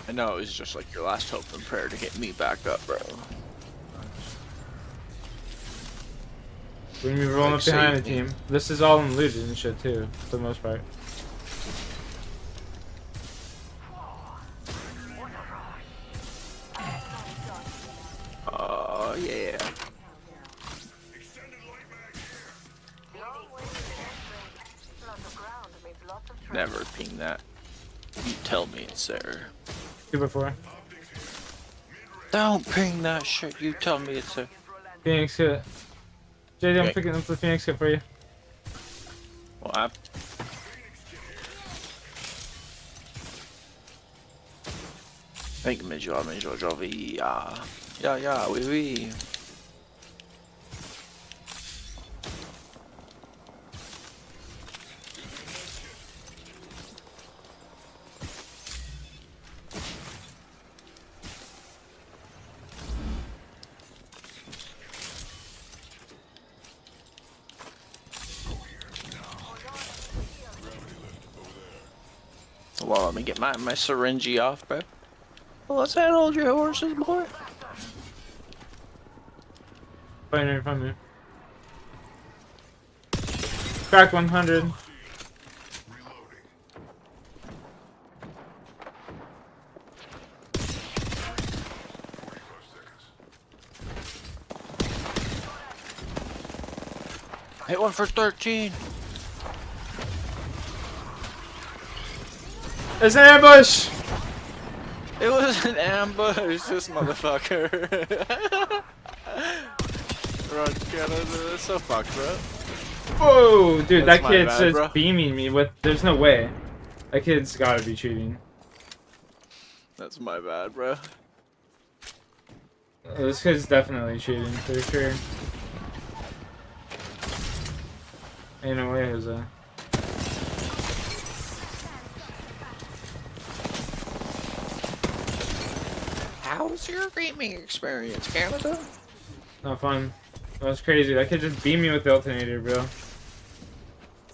I know it was just like your last hope and prayer to get me back up, bro. We're gonna be rolling Like, up behind the save me. team. This is all looted and shit too, for the most part. Oh yeah. Never ping that. You tell me it's there. 2x4. Don't ping that shit. You tell me it's there. Phoenix hit. JD, I'm Okay. picking up the Phoenix hit for you. Well, I... Thank you, Jovi. Yeah, oui. Well, let me get my syringe off, bro. Well, let's hold your horses, boy. Right in front of me. Crack 100. Hit one for 13. It's an ambush! It was an ambush, this motherfucker. Run, Canada, that's so fucked, bro. Whoa, dude, That's that my kid's bad, just bro. beaming me with. There's no way. That kid's gotta be cheating. That's my bad, bro. This kid's definitely cheating, for sure. Ain't no way, Jose. How's your gaming experience, Canada? Not fun. That was crazy. That kid just beamed me with the alternator, bro.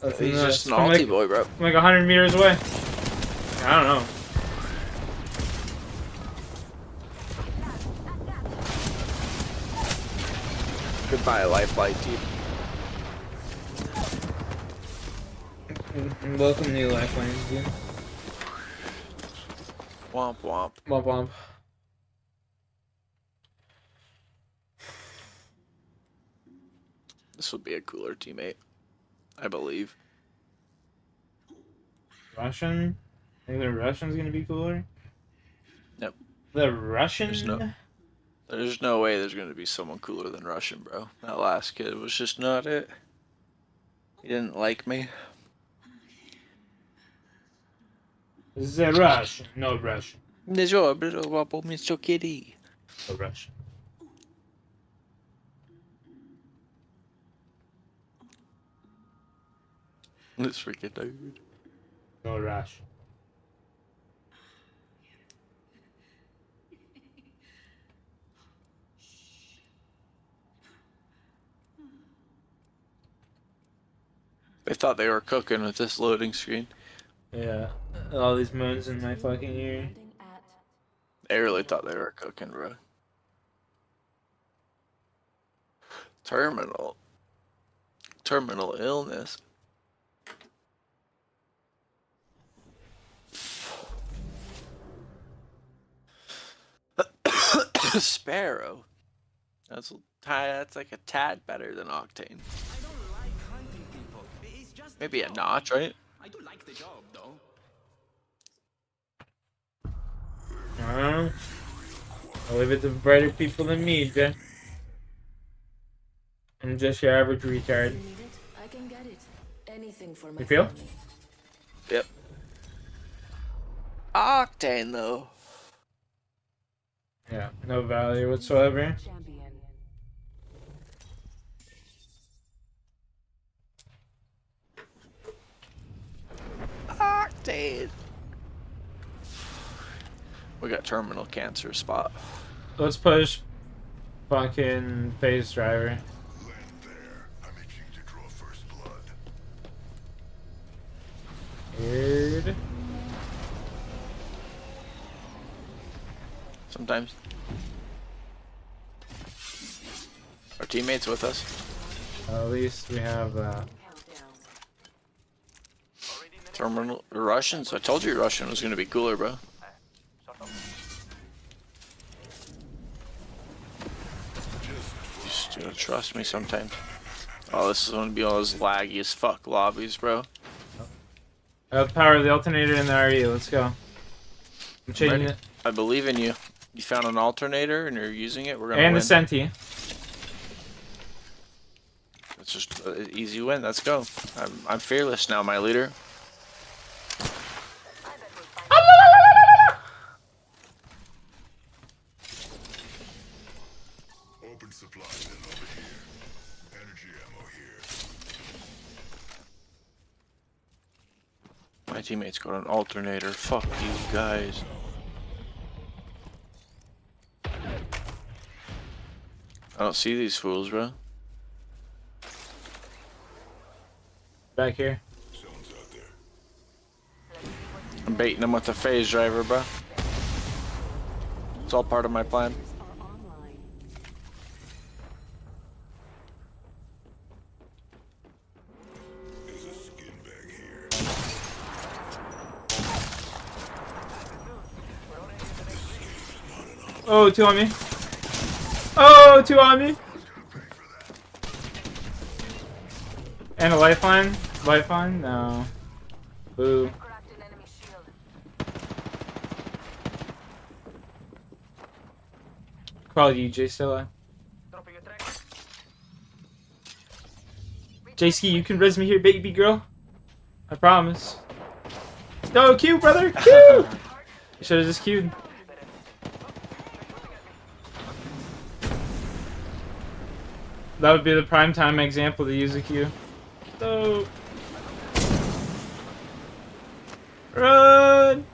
That's He's nuts. just an From alti boy, bro. From like 100 meters away. I don't know. Goodbye, lifeline team. Welcome new lifelines, dude. Womp womp. Womp womp. This would be a cooler teammate, I believe. Russian? I think the Russian's gonna be cooler. Yep. The Russian? There's no way there's gonna be someone cooler than Russian, bro. That last kid was just not it. He didn't like me. The Russian. No Russian. Mr. Kitty. No Russian. This freaking dude. No Russian. They thought they were cooking with this loading screen. Yeah. All these moans in my fucking ear. They really thought they were cooking, bro. Terminal illness. Sparrow. That's like a tad better than Octane. Maybe a notch, right? I do like the job, though. I'll leave it to brighter people than me, Jay. I'm just your average retard. I can get it. Anything for my You feel? family. Yep. Octane, though. Yeah, no value whatsoever. Octane. We got terminal cancer spot. Let's push fucking phase driver. Weird. Sometimes. Our teammates with us. At least we have that. Terminal Russians. I told you Russian was gonna be cooler, bro. Just gotta trust me sometimes. Oh, this is gonna be all those laggy as fuck lobbies, bro. I have the power of the alternator and the RE. Let's go. I'm changing Ready? it. I believe in you. You found an alternator and you're using it. We're gonna And win. the Senti. It's just an easy win. Let's go. I'm fearless now, my leader. Open supply bin over here. Energy ammo here. My teammates got an alternator. Fuck you guys. I don't see these fools, bro. Back here. Someone's out there. I'm baiting him with a phase driver, bro. It's all part of my plan. Oh, two on me. Oh, two on me. And a lifeline? Lifeline? No. Boo. Call you, J Stella. J-Ski, you can res me here, baby girl. I promise. No, Q, brother! Q! You should have just Q'd. That would be the prime time example to use a Q. So... Run!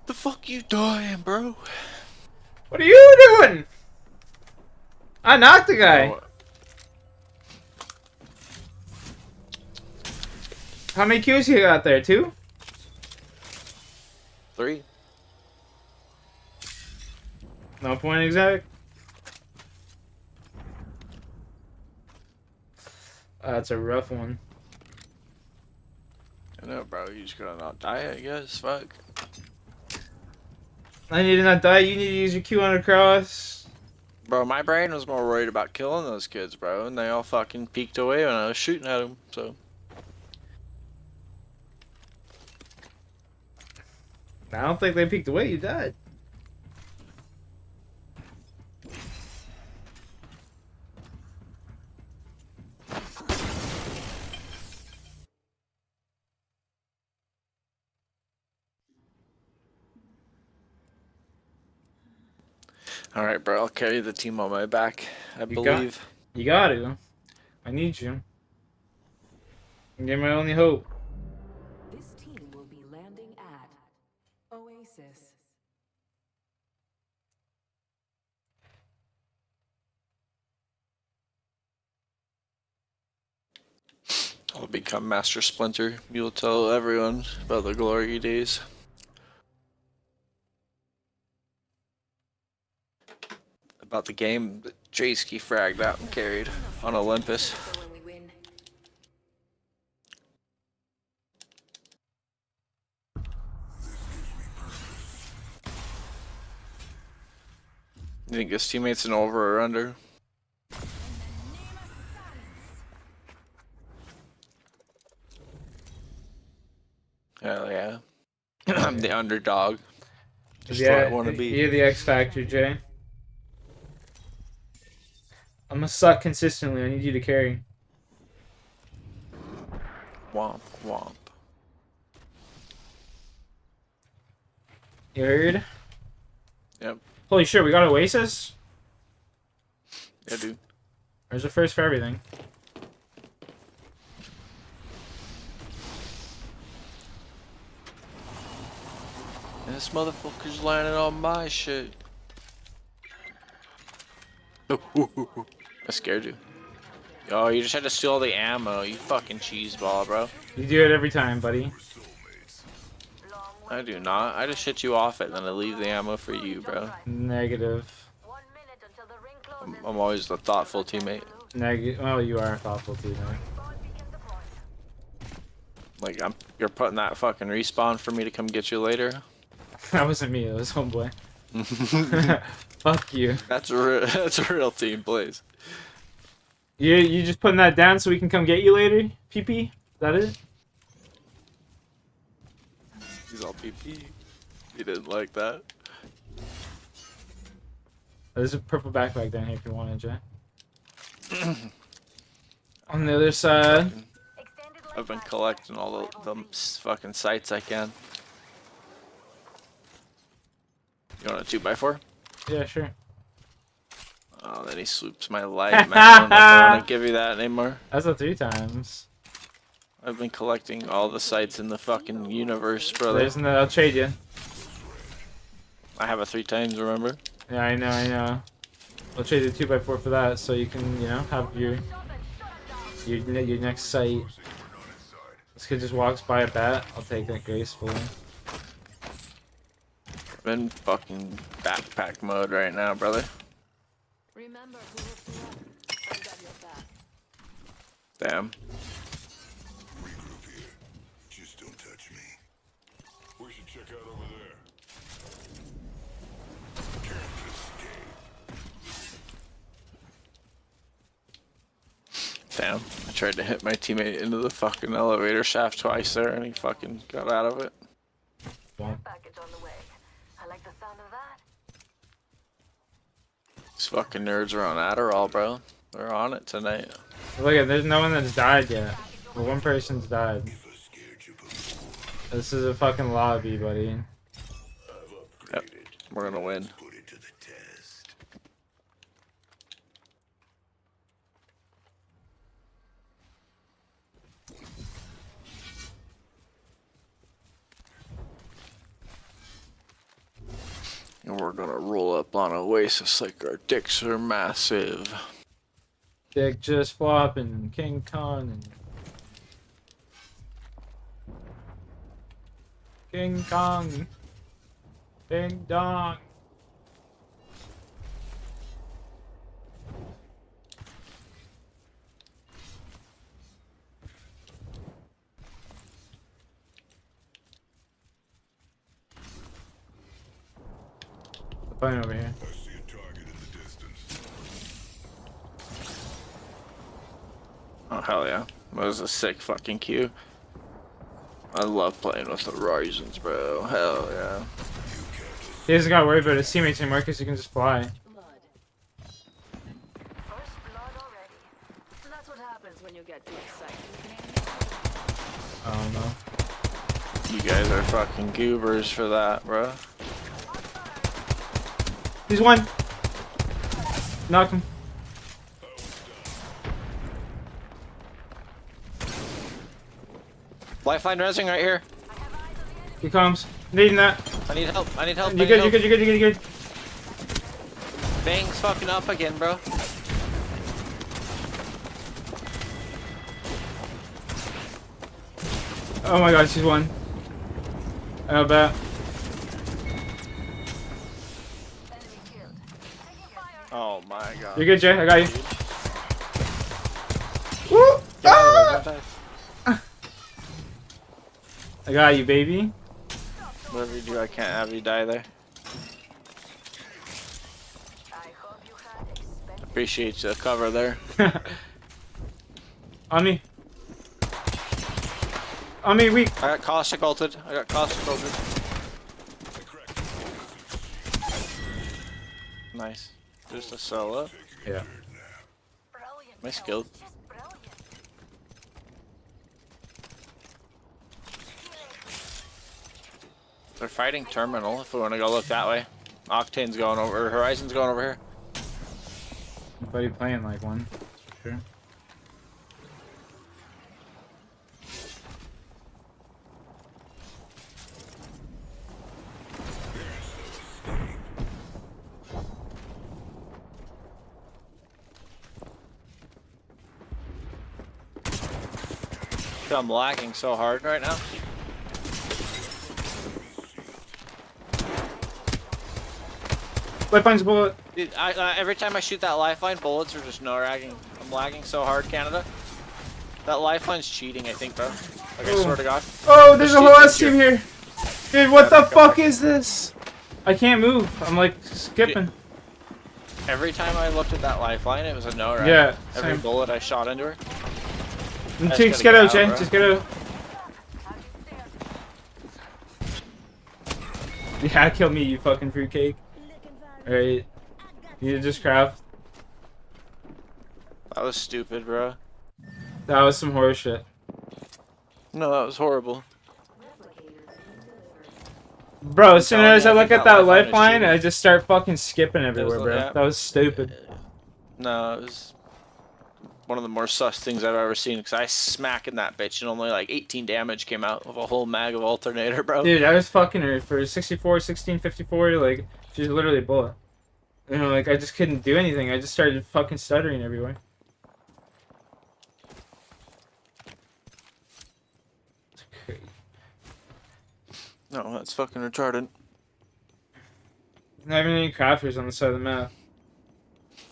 The fuck you doing, bro? What are you doing? I knocked the guy. Oh. How many Qs you got there? 2? 3. No point exact. That's a rough one. I know, bro. You just gotta not die, I guess. Fuck. I need to not die. You need to use your Q on a cross. Bro, my brain was more worried about killing those kids, bro, and they all fucking peeked away when I was shooting at them, so. I don't think they peeked away. You died. Alright, bro, I'll carry the team on my back. I believe. You got to. I need you. You're my only hope. This team will be landing at Oasis. I'll become Master Splinter. You'll tell everyone about the glory days. About the game that J-Ski fragged out and carried on Olympus. You think his teammate's an over or under? Hell yeah. I'm the underdog. Just what I want to be. You're the X Factor, Jay. I'm gonna suck consistently. I need you to carry. Womp womp. You heard? Yep. Holy shit, we got Oasis? Yeah, dude. There's a first for everything. This motherfucker's landing on my shit. I scared you. Oh, you just had to steal all the ammo. You fucking cheeseball, bro. You do it every time, buddy. I do not. I just hit you off it, then I leave the ammo for you, bro. Negative. I'm always the thoughtful teammate. Well, you are a thoughtful teammate. Like, you're putting that fucking respawn for me to come get you later? That wasn't me, it was homeboy. Fuck you. That's a real team, please. You just putting that down so we can come get you later? PP? Is that it? He's all PP. He didn't like that. There's a purple backpack down here if you want it, Jay. On the other side. I've been collecting all the fucking sites I can. You want a 2x4? Yeah, sure. Oh, then he swoops my light, man. I don't know if I want to give you that anymore. That's a 3 times. I've been collecting all the sites in the fucking universe, brother. I'll trade you. I have a 3 times, remember? Yeah, I know, I know. I'll trade the 2x4 for that, so you can, you know, have your next sight. This kid just walks by a bat. I'll take that gracefully. I'm in fucking backpack mode right now, brother. Remember who lifts you up. I've got your back. Damn. Regroup here. Just don't touch me. We should check out over there. Can't escape. Damn. I tried to hit my teammate into the fucking elevator shaft twice there, and he fucking got out of it. Package on the way. I like the sound of that. These fucking nerds are on Adderall, bro. They're on it tonight. Look at, there's no one that's died yet. But one person's died. This is a fucking lobby, buddy. Yep. We're gonna win. And we're gonna roll up on Oasis like our dicks are massive. Dick just flopping, King Kong and King Kong, Ding Dong. The plane over here. I see a target in the distance. Oh hell yeah. That was a sick fucking queue. I love playing with the Horizons, bro. Hell yeah. He doesn't gotta worry about his teammates anymore because he can just fly. First blood already. So that's what happens when you get too excited. Oh no. You guys are fucking goobers for that, bro. He's one. Knock him. Lifeline resing right here. He comes. Needing that. I need help. I need help. You're good, you're good, you're good, you're good, you're good. Bang's fucking up again, bro. Oh my god, she's one. I bet. Oh my god. You're good, Jay. I got you. Woo! Ah! I got you, baby. Whatever you do, I can't have you die there. Appreciate the cover there. On me. On me, weak. I got caustic ulted. I got caustic ulted. Nice. Just a solo. Yeah. My skill. They're fighting terminal if we want to go look that way. Octane's going over, Horizon's going over here. Buddy playing like one. Sure. I'm lagging so hard right now. Lifelines bullet. Dude, every time I shoot that lifeline, bullets are just no lagging. I'm lagging so hard, Canada. That lifeline's cheating, I think, bro. Like, I swear to God. Oh, there's a whole S team here. Dude, what the fuck is this? I can't move. I'm like skipping. Every time I looked at that lifeline, it was a no rag. Yeah, Every same. bullet I shot into her. Just get out, Jay. Just get out. Yeah, kill me, you fucking fruitcake. Alright. You just craft. That was stupid, bro. That was some horse shit. No, that was horrible. Bro, as soon as I look at that lifeline lifeline, I just start fucking skipping everywhere, bro. yeah. That was stupid. No, it was one of the more sus things I've ever seen, because I smacked in that bitch and only like 18 damage came out with a whole mag of alternator, bro. Dude, I was fucking her for 64, 16, 54, like, she's literally a bullet. You know, like I just couldn't do anything. I just started fucking stuttering everywhere. It's crazy. No, that's fucking retarded. Not even any crafters on the side of the map.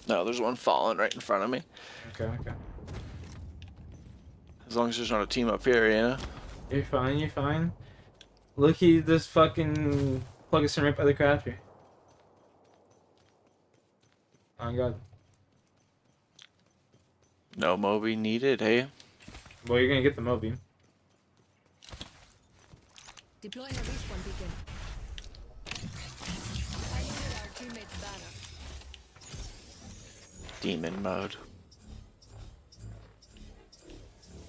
No, there's one falling right in front of me. Okay, okay. As long as there's not a team up here, you know? You're fine, you're fine. Look, he just fucking plug us in right by the crafter. Oh my god. No Moby needed, hey? Well, you're gonna get the Moby. Deploying a respawn beacon. I needed our teammate's banner. Demon mode.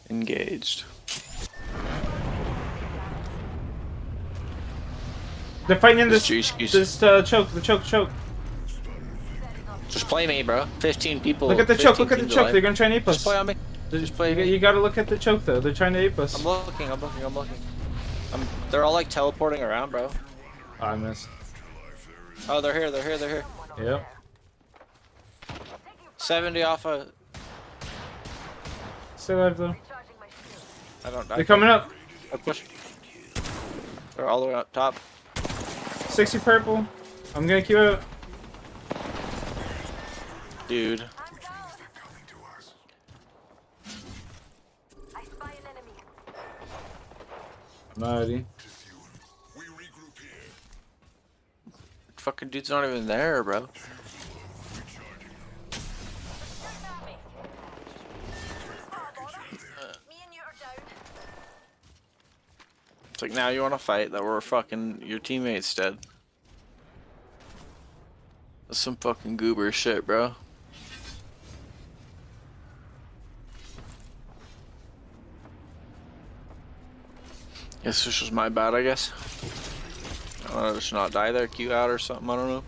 Engaged. They're fighting in this choke, the choke. Just play me, bro. 15 people. Look at the choke, look at the teams choke. alive. They're gonna try and ape us. Just play on me. Just play me. You gotta look at the choke though. They're trying to ape us. I'm looking. They're all like teleporting around, bro. Oh, I missed. Oh, they're here. Yep. 70 off a. Stay alive though. I don't die. They're coming up. I push. They're all the way up top. 60 purple. I'm gonna queue out. Dude. I'm already. Fucking dude's not even there, bro. It's like, now you want to fight that we're fucking your teammates dead. That's some fucking goober shit, bro. Guess this was my bad, I guess. I don't know, just not die there, queue out or something, I don't know.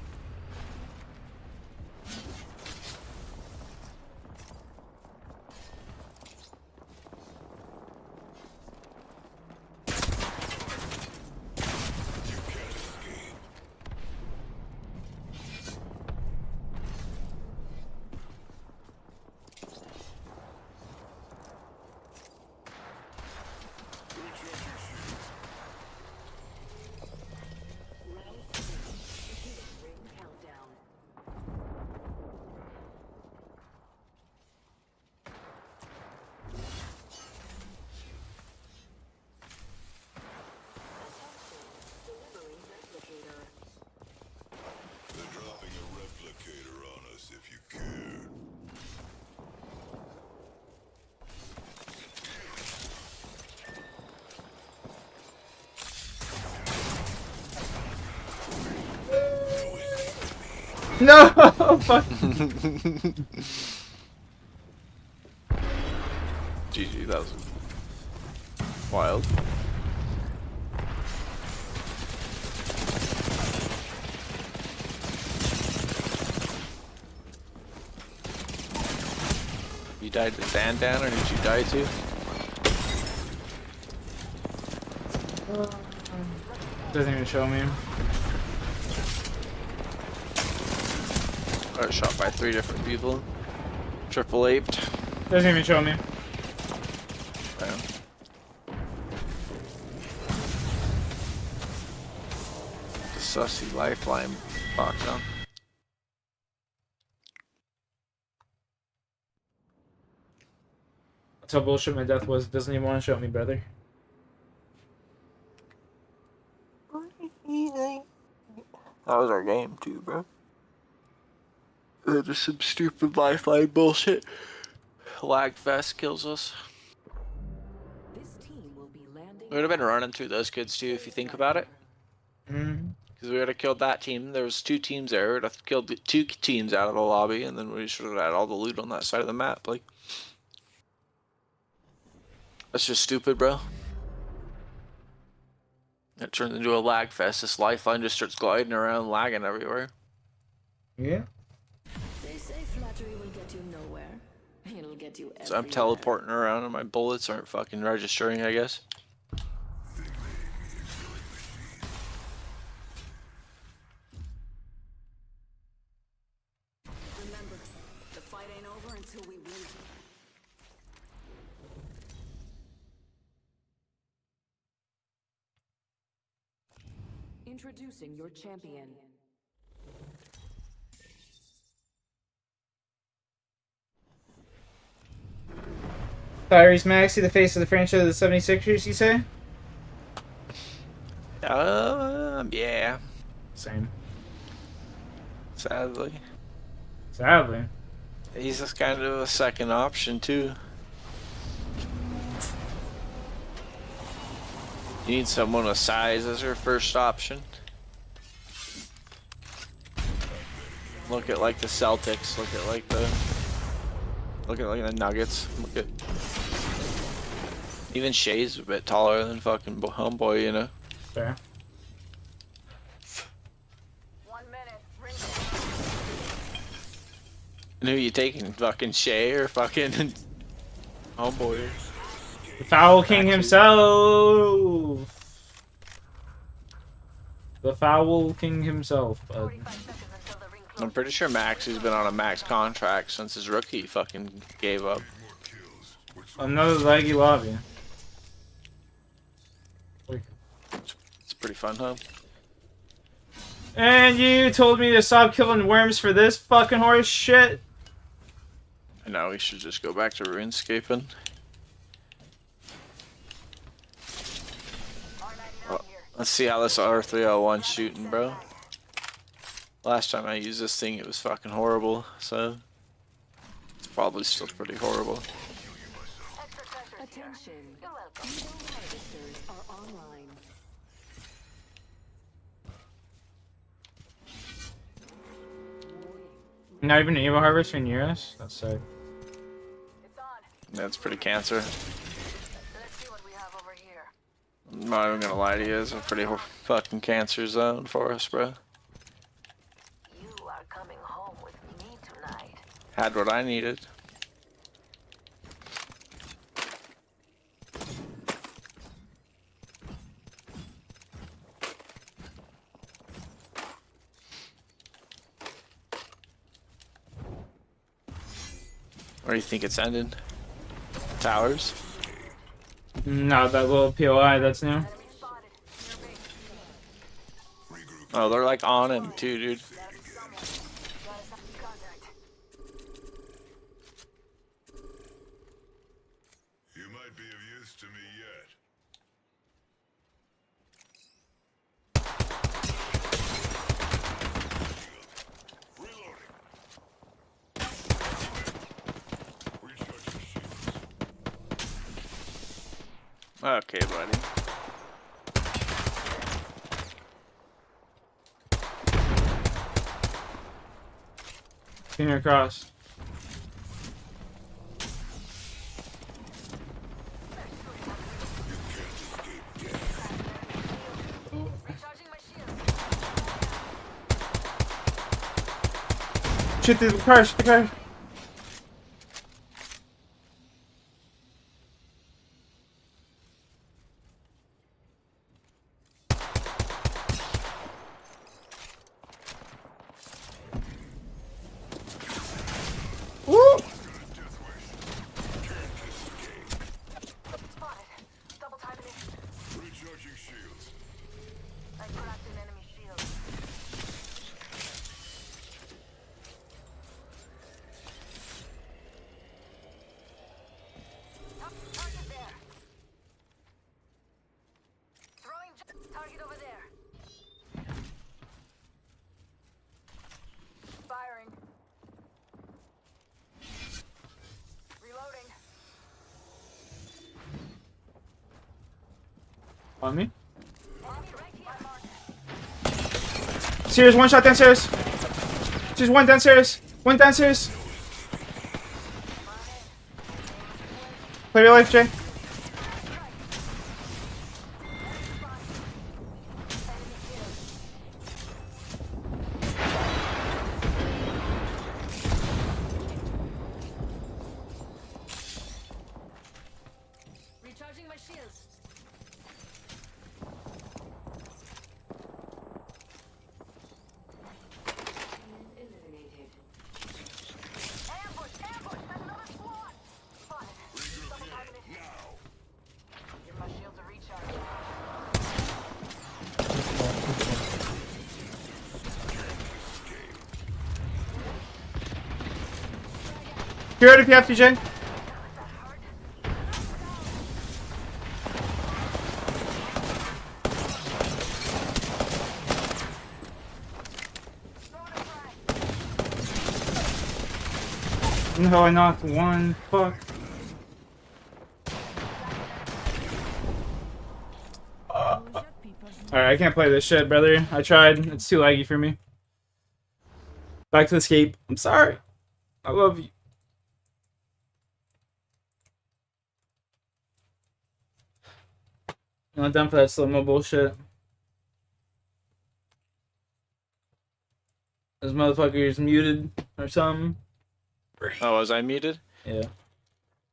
No! Fuck. GG, that was wild. You died to Sandan, or did you die to? Doesn't even show me. I got shot by 3 different people. Triple aped. Doesn't even show me. Damn. The sussy lifeline box, huh? That's how bullshit my death was. It doesn't even want to show me, brother. That was our game too, bro. Just some stupid lifeline bullshit. Lag fest kills us. We would have been running through those kids too if you think about it. Because we would have killed that team. There was 2 teams there. We would have killed 2 teams out of the lobby, and then we should have had all the loot on that side of the map. Like, that's just stupid, bro. It turns into a lag fest. This lifeline just starts gliding around, lagging everywhere. Yeah. They say flattery will get you nowhere. It'll get you everywhere. So I'm teleporting around, and my bullets aren't fucking registering, I guess. ain't over until we win it. Introducing your champion. Tyrese Maxey, the face of the franchise of the 76ers, you say? Yeah. Same. Sadly. Sadly. He's just kind of a second option, too. You need someone with size as your first option. Look at like the Celtics. Look at like the Nuggets. Look at even Shea's a bit taller than fucking homeboy, you know. Fair. And who you taking? Fucking Shea or fucking homeboy? The Foul King himself. The Foul King himself, bud. I'm pretty sure Max has been on a max contract since his rookie fucking gave up. Another leggy lobby. It's pretty fun, huh? And you told me to stop killing worms for this fucking horse shit? I know, we should just go back to RuneScaping. Well, let's see how this R301's shooting, bro. Last time I used this thing, it was fucking horrible, so it's probably still pretty horrible. Attention. Evo harvesters are online. Not even an Evo Harvester near us? That's sad. That's pretty cancer. I'm not even gonna lie to you, it's a pretty fucking cancer zone for us, bro. You are coming home with me tonight. Had what I needed. Where do you think it's ending? Towers? No, that little POI, that's new. Oh, they're like on him too, dude. You might be of use to me yet. Okay, buddy. Finger across. Shoot the car, shoot the car. Woo! Recharging shields. I cracked an enemy shield. Target there. Throwing target over there. Firing. Reloading. On me? Sears, one shot downstairs. Just one downstairs. One downstairs. Play your life, Jay. Recharging my shields. Eliminated. Ambush! Cure it if you have to, Jay. No, I knocked one. Fuck. Alright, I can't play this shit, brother. I tried. It's too laggy for me. Back to the escape. I'm sorry. I love you. I'm not done for that slow-mo bullshit. This motherfucker's muted or something. Oh, was I muted? Yeah.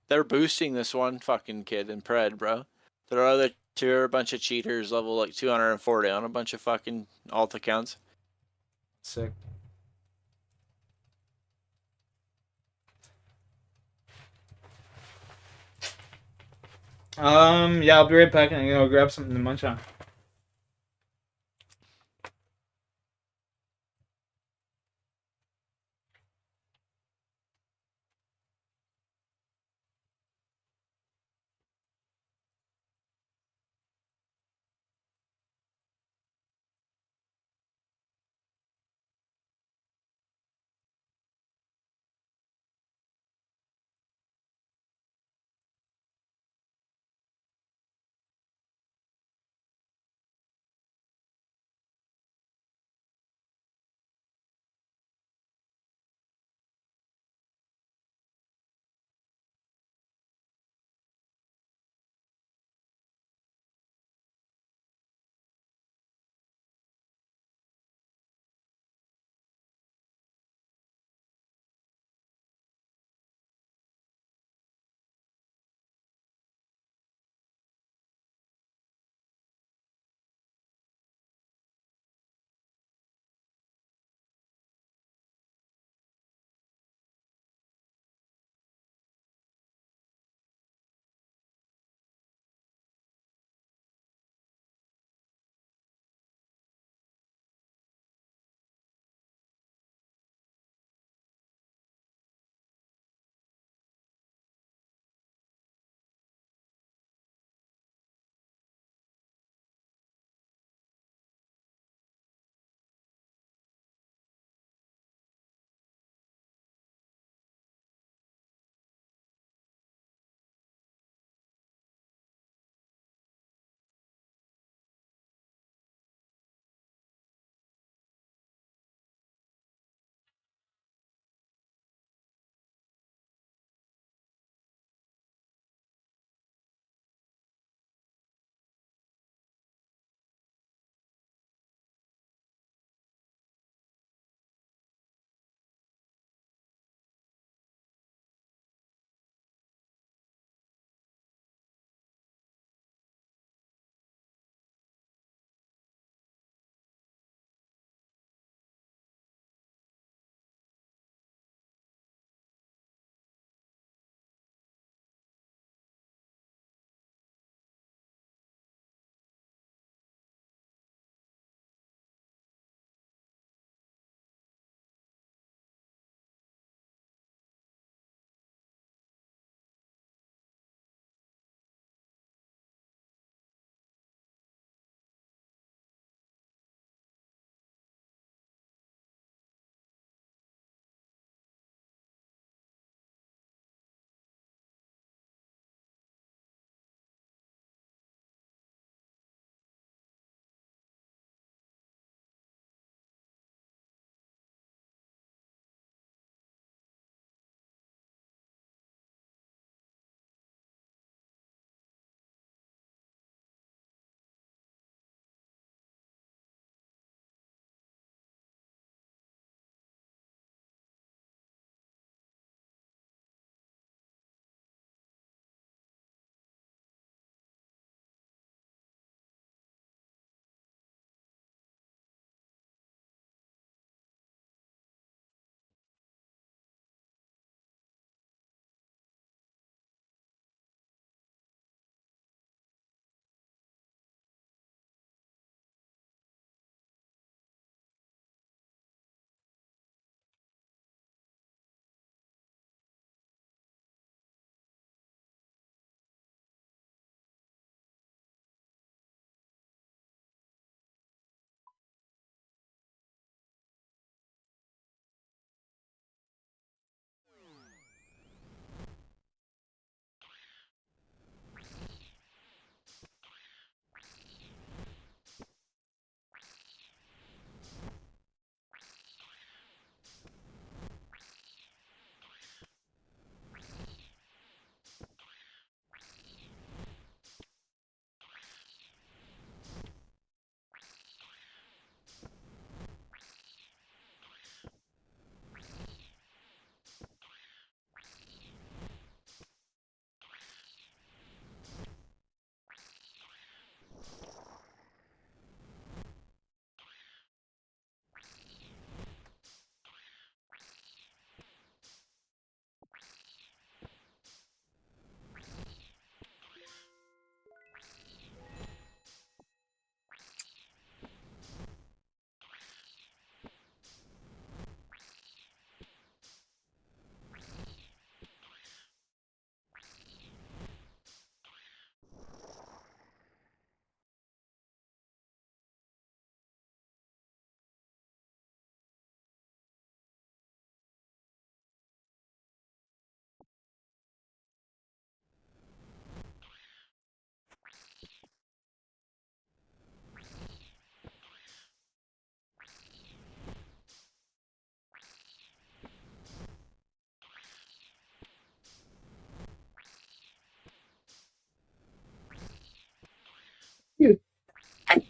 They're boosting this one fucking kid in Pred, bro. There are other two are a bunch of cheaters, level like 240 on a bunch of fucking alt accounts. Sick. Yeah, I'll be right back and I'm gonna go grab something to munch on.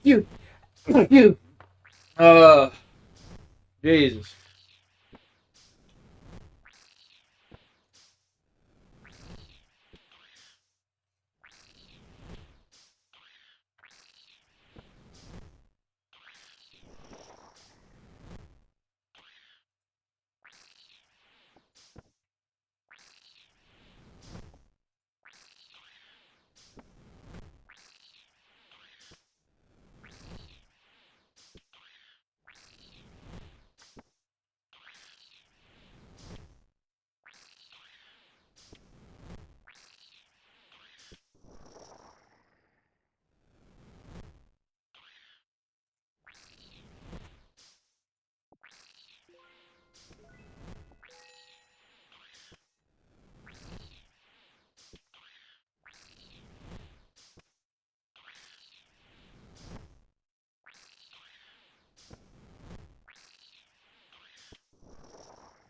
You. Jesus.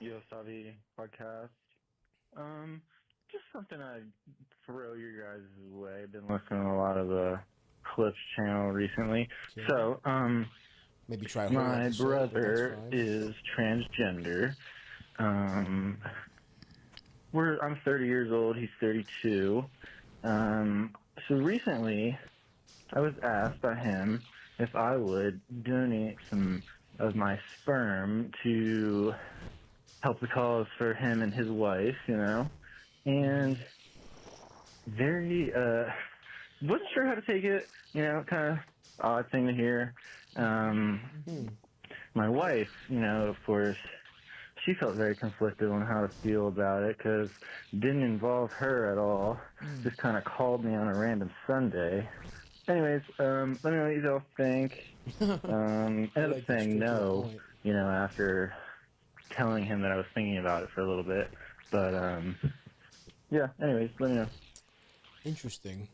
Yo, Savi podcast. Just something I'd throw you guys' way. I've been listening to a lot of the Clips channel recently. Okay. So, maybe try a whole my episode, but brother that's fine. is transgender. I'm 30 years old. He's 32. So recently, I was asked by him if I would donate some of my sperm to help the cause for him and his wife, you know, and very, wasn't sure how to take it, you know, kind of odd thing to hear. My wife, you know, of course, she felt very conflicted on how to feel about it because it didn't involve her at all. Just kind of called me on a random Sunday. Anyways, let me know what you all think. Ended up saying no, you know, after telling him that I was thinking about it for a little bit. But, yeah, anyways, let me know. Interesting.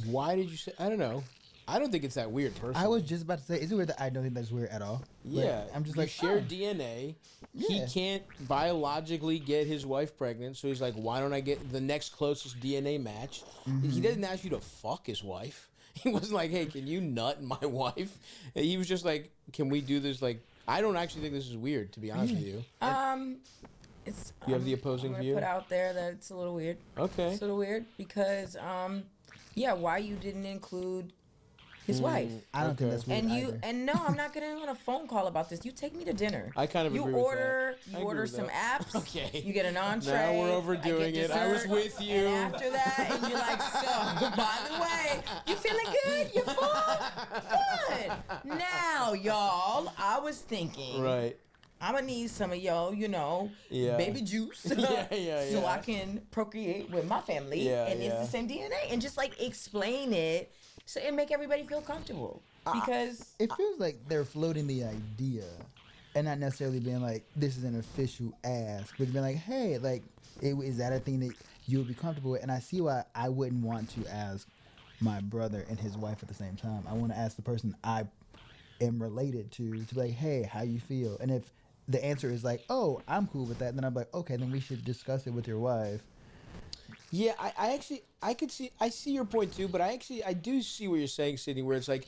Why did you say? I don't know. I don't think it's that weird, personally. I was just about to say, is it weird that I don't think that's weird at all? Yeah, I'm just you like, share oh. DNA. Yeah. He can't biologically get his wife pregnant, so he's like, why don't I get the next closest DNA match? He didn't ask you to fuck his wife. He wasn't like, hey, can you nut my wife? And he was just like, can we do this? Like, I don't actually think this is weird, to be honest with you. It's You have the opposing I'm view? gonna put out there that it's a little weird. Okay. It's a little weird because yeah, why you didn't include his wife? I don't think that's weird either. And no, I'm not getting on a phone call about this. You take me to dinner. I kind of you agree with order that. you I agree order with some that. apps. Okay. You get an entree. Now we're overdoing I get it. I was dessert, with you. And after that, and you're like, so by the way, you feeling good? You full? Good. Now, y'all, I was thinking. Right. I'm gonna need some of y'all, you know, baby juice, so I can procreate with my family, and it's the same DNA, and just like explain it, so it make everybody feel comfortable. Because it feels like they're floating the idea, and not necessarily being like, this is an official ask, but being like, hey, like, is that a thing that you would be comfortable with? And I see why I wouldn't want to ask my brother and his wife at the same time. I want to ask the person I am related to be like, hey, how you feel? And if the answer is like, oh, I'm cool with that, then I'm like, okay, then we should discuss it with your wife. Yeah, I see your point too, but I do see what you're saying, Sydney, where it's like,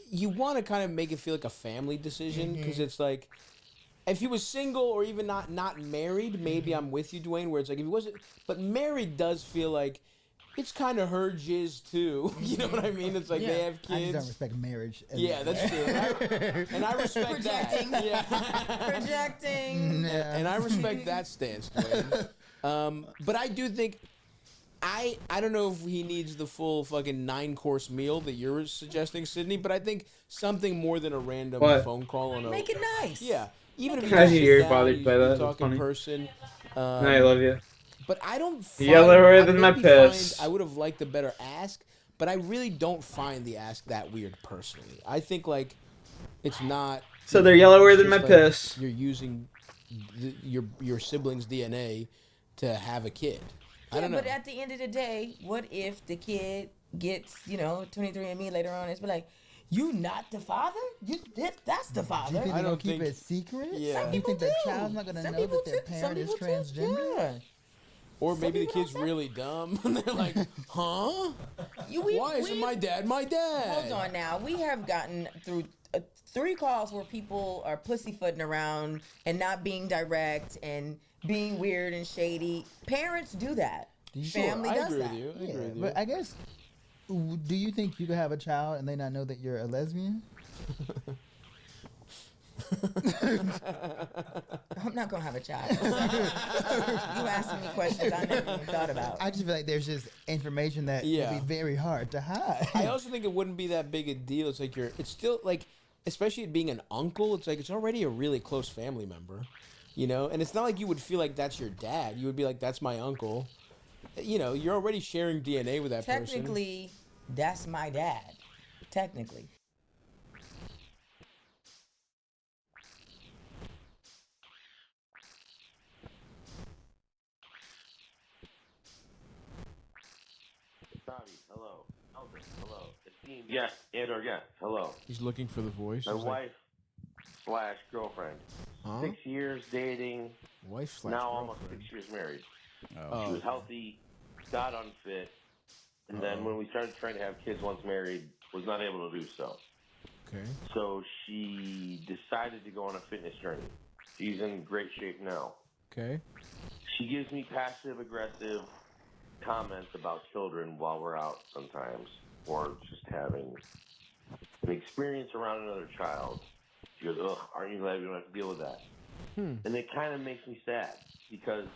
you want to kind of make it feel like a family decision, because it's like, if he was single or even not married, maybe I'm with you, Dwayne, where it's like, if he wasn't, but married does feel like, it's kind of her jizz too. You know what I mean? It's like they have kids. I just don't respect marriage. Yeah, that's true. And I respect that. Yeah. Projecting. And I respect that stance, Dwayne. But I do think, I don't know if he needs the full fucking 9-course meal that you're suggesting, Sydney, but I think something more than a random phone call on a... Make it nice. Yeah. Even if I you knew you were sit down, bothered by that. you talk That's funny. in person. I love you. But I don't find... Yellower than my piss. I would have liked a better ask, but I really don't find the ask that weird personally. I think, like, it's not... So they're yellower than my like piss. You're using your sibling's DNA to have a kid. I don't know. But at the end of the day, what if the kid gets, 23andMe later on? It's be like, you not the father? That's the father. Do you think they're gonna keep it secret? Yeah. You think the child's not gonna know that their parent is transgender? Or maybe the kid's really dumb and they're like, huh? Why isn't my dad my dad? Hold on now. We have gotten through 3 calls where people are pussyfooting around and not being direct and being weird and shady. Parents do that. Family I does agree that. with you. I agree with you. But I guess, do you think you could have a child and they not know that you're a lesbian? I'm not gonna have a child. You asking me questions I never even thought about. I just feel like there's just information that would be very hard to hide. I also think it wouldn't be that big a deal. It's like it's still like, especially it being an uncle, it's like it's already a really close family member, you know? And it's not like you would feel like that's your dad. You would be like, that's my uncle. You know, you're already sharing DNA with that person. Technically, that's my dad. Technically. Tommy, hello. Elvis, hello. Esteemed, yes, and/or yes, hello. He's looking for the voice. My He's like, wife slash girlfriend. Huh? 6 years dating. Wife slash Now almost girlfriend. 6 years married. Oh. She was healthy, got unfit, and then when we started trying to have kids once married, was not able to do so. Okay. So she decided to go on a fitness journey. She's in great shape now. Okay. She gives me passive aggressive comments about children while we're out sometimes, or just having an experience around another child. She goes, "Ugh, aren't you glad we don't have to deal with that?" And it kind of makes me sad because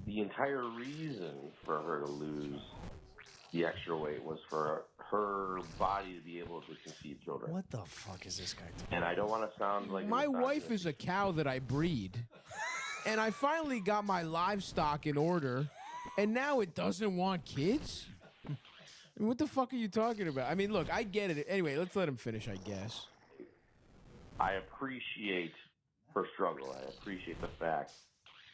the entire reason for her to lose the extra weight was for her body to be able to conceive children. What the fuck is this guy talking? And I don't want to sound like My wife is a cow that I breed. And I finally got my livestock in order, and now it doesn't want kids? I mean, what the fuck are you talking about? I mean, look, I get it. Anyway, let's let him finish, I guess. I appreciate her struggle. I appreciate the fact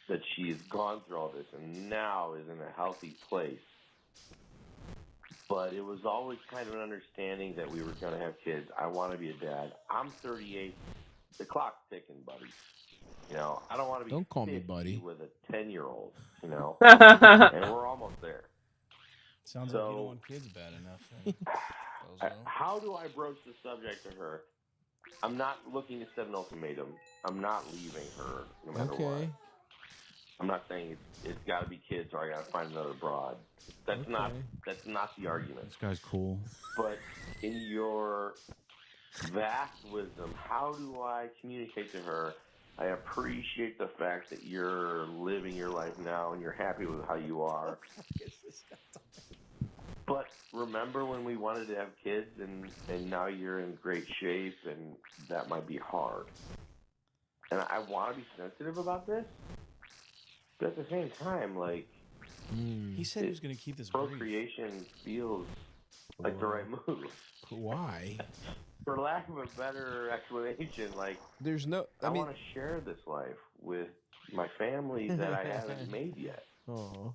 that she's gone through all this and now is in a healthy place. But it was always kind of an understanding that we were going to have kids. I want to be a dad. I'm 38. The clock's ticking, buddy. You know, I don't want to be Don't call me 50 buddy. with a 10-year-old, you know, and we're almost there. Sounds So, like you don't want kids bad enough. how do I broach the subject to her? I'm not looking to set an ultimatum. I'm not leaving her no matter what. I'm not saying it's got to be kids or I got to find another broad. That's not the argument. This guy's cool. But in your vast wisdom, how do I communicate to her? I appreciate the fact that you're living your life now and you're happy with how you are. But remember when we wanted to have kids and now you're in great shape and that might be hard. And I want to be sensitive about this. But at the same time, like... He said he was going to keep this brief. Procreation feels like the right move. Why? For lack of a better explanation, like... There's no... I want to share this life with my family that I haven't made yet. Oh.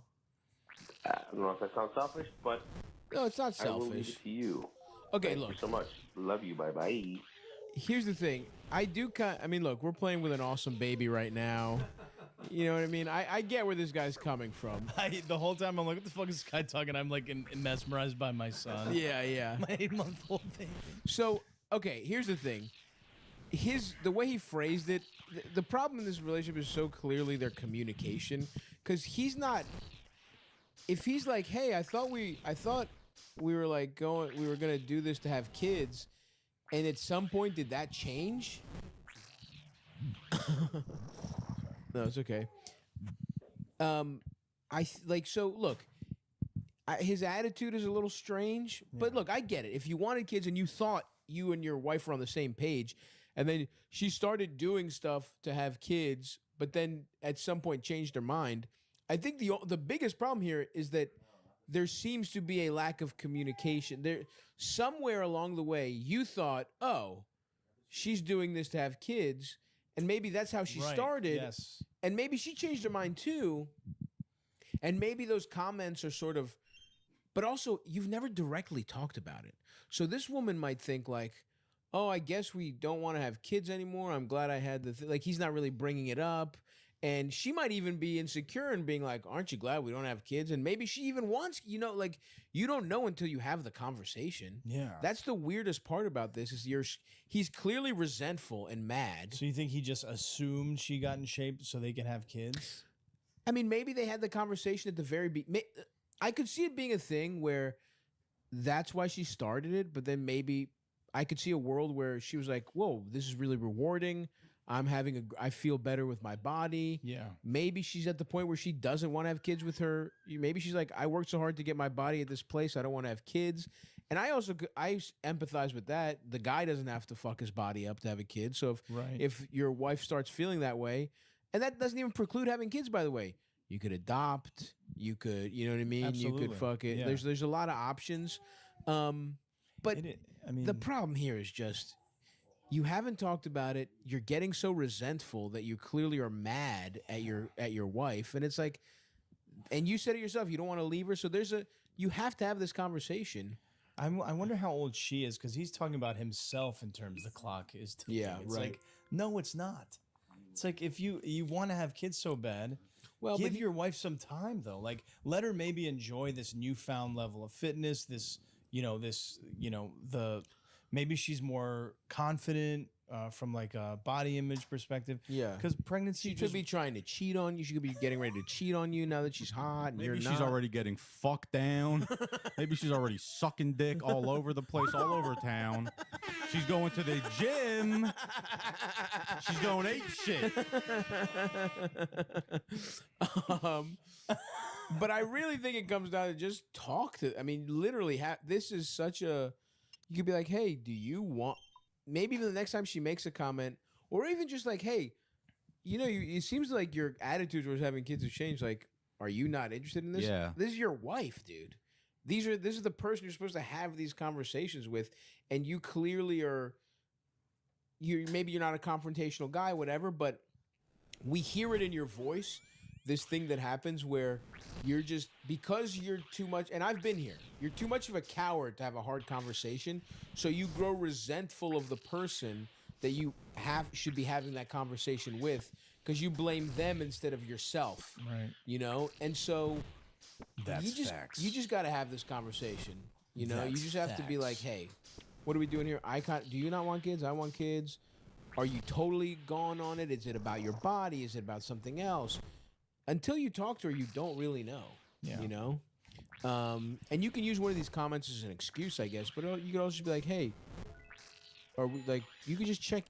I don't know if that sounds selfish, but... No, it's not I will leave selfish. it to you. Okay, Thank look. you so much. Love you. Bye-bye. Here's the thing. I mean, look, we're playing with an awesome baby right now. You know what I mean? I get where this guy's coming from. The whole time I'm like, what the fuck is this guy talking? I'm like mesmerized by my son. Yeah. My 8-month-old baby. So, okay, here's the thing. The way he phrased it, the problem in this relationship is so clearly their communication. Because he's not... If he's like, hey, I thought we were like we were gonna do this to have kids, and at some point did that change? No, it's okay. So look, his attitude is a little strange, but look, I get it. If you wanted kids and you thought you and your wife were on the same page, and then she started doing stuff to have kids, but then at some point changed her mind, I think the biggest problem here is that there seems to be a lack of communication. There, somewhere along the way, you thought, oh, she's doing this to have kids, and maybe that's how she started. Yes. And maybe she changed her mind too. And maybe those comments are sort of, but also you've never directly talked about it. So this woman might think like, oh, I guess we don't want to have kids anymore. I'm glad I had like he's not really bringing it up. And she might even be insecure and being like, aren't you glad we don't have kids? And maybe she even wants, like, you don't know until you have the conversation. Yeah. That's the weirdest part about this is he's clearly resentful and mad. So you think he just assumed she got in shape so they can have kids? I mean, maybe they had the conversation at the very I could see it being a thing where that's why she started it, but then maybe I could see a world where she was like, whoa, this is really rewarding. I feel better with my body. Yeah. Maybe she's at the point where she doesn't want to have kids with her. Maybe she's like, I worked so hard to get my body at this place. I don't want to have kids. And I empathize with that. The guy doesn't have to fuck his body up to have a kid. So if your wife starts feeling that way, and that doesn't even preclude having kids, by the way. You could adopt. You could, you know what I mean? Absolutely. You could fuck it. Yeah. There's a lot of options. But the problem here is just you haven't talked about it. You're getting so resentful that you clearly are mad at your wife, and it's like, and you said it yourself, you don't want to leave her. So you have to have this conversation. I wonder how old she is because he's talking about himself in terms the clock is ticking. Yeah, it's right. like, no, it's not. It's like if you want to have kids so bad, give your wife some time though. Like let her maybe enjoy this newfound level of fitness. Maybe she's more confident from like a body image perspective. Yeah, because pregnancy she could be trying to cheat on you. She could be getting ready to cheat on you now that she's hot. And Maybe you're she's not. already getting fucked down. Maybe she's already sucking dick all over the place, all over town. She's going to the gym. She's going ape shit. But I really think it comes down to just talk to. I mean, literally, this is such a. You could be like, hey, do you want? Maybe even the next time she makes a comment, or even just like, hey, it seems like your attitude towards having kids has changed. Like, are you not interested in this? Yeah. This is your wife, dude. This is the person you're supposed to have these conversations with, and you clearly are. Maybe you're not a confrontational guy, whatever, but we hear it in your voice. This thing that happens where you're just because you're too much, and I've been here. You're too much of a coward to have a hard conversation, so you grow resentful of the person that you should be having that conversation with because you blame them instead of yourself. Right. And so That's facts. You just got to have this conversation. You just have to be like, hey, what are we doing here? Do you not want kids? I want kids. Are you totally gone on it? Is it about your body? Is it about something else? Until you talk to her, you don't really know. Yeah. And you can use one of these comments as an excuse, I guess. But you could also be like, "Hey, you could just check."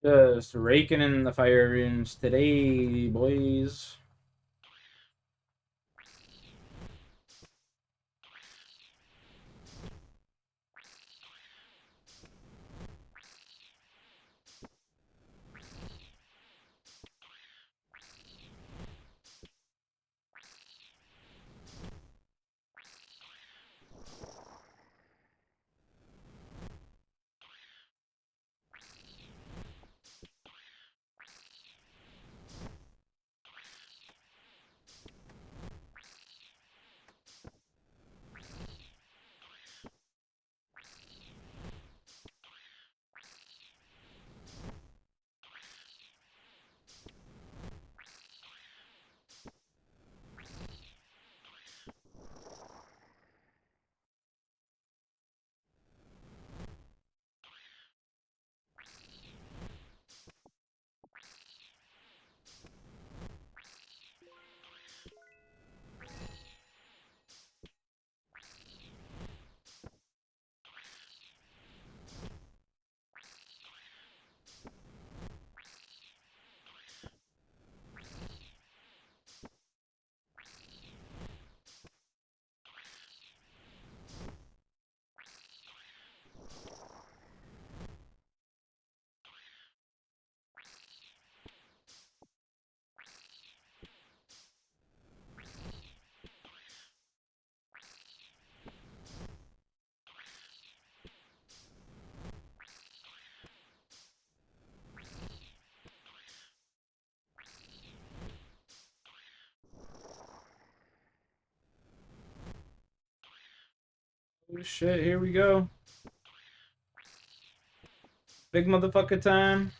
Just raking in the fire runes today, boys. Oh shit, here we go. Big motherfucker time.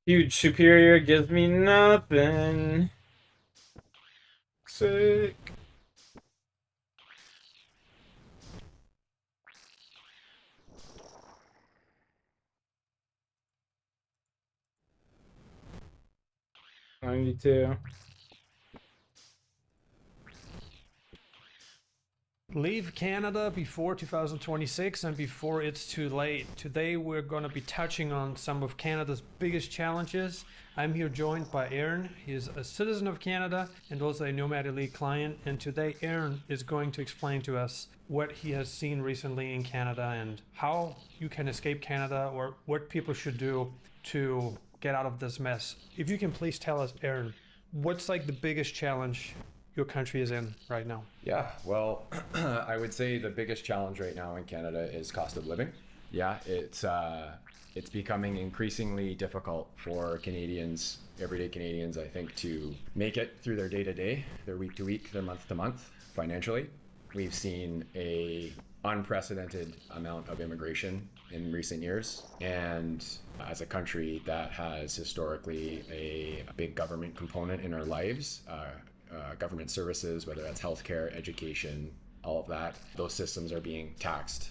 Huge superior gives me nothing. Sick. $92. Leave Canada before 2026 and before it's too late. Today we're going to be touching on some of Canada's biggest challenges. I'm here joined by Aaron. He's a citizen of Canada and also a Nomad Elite client. And today Aaron is going to explain to us what he has seen recently in Canada and how you can escape Canada or what people should do to get out of this mess. If you can please tell us, Aaron, what's like the biggest challenge your country is in right now? Yeah, well, I would say the biggest challenge right now in Canada is cost of living. Yeah, it's becoming increasingly difficult for Canadians, everyday Canadians, I think, to make it through their day-to-day, their week-to-week, their month-to-month financially. We've seen a unprecedented amount of immigration in recent years, and as a country that has historically a big government component in our lives, government services, whether that's healthcare, education, all of that, those systems are being taxed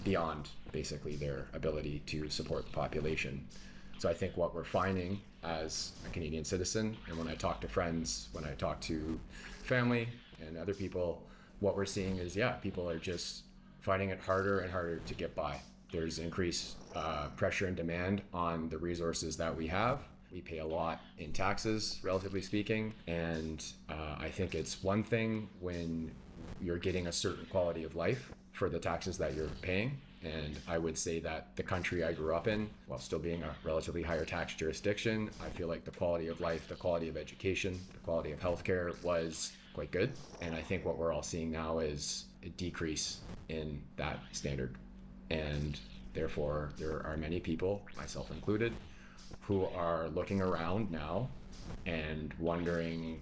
beyond basically their ability to support the population. So I think what we're finding as a Canadian citizen. And when I talk to friends, when I talk to family and other people, what we're seeing is, yeah, people are just finding it harder and harder to get by. There's increased pressure and demand on the resources that we have. We pay a lot in taxes, relatively speaking, and I think it's one thing when you're getting a certain quality of life for the taxes that you're paying. And I would say that the country I grew up in, while still being a relatively higher tax jurisdiction, I feel like the quality of life, the quality of education, the quality of healthcare was quite good. And I think what we're all seeing now is a decrease in that standard. And therefore, there are many people, myself included, who are looking around now and wondering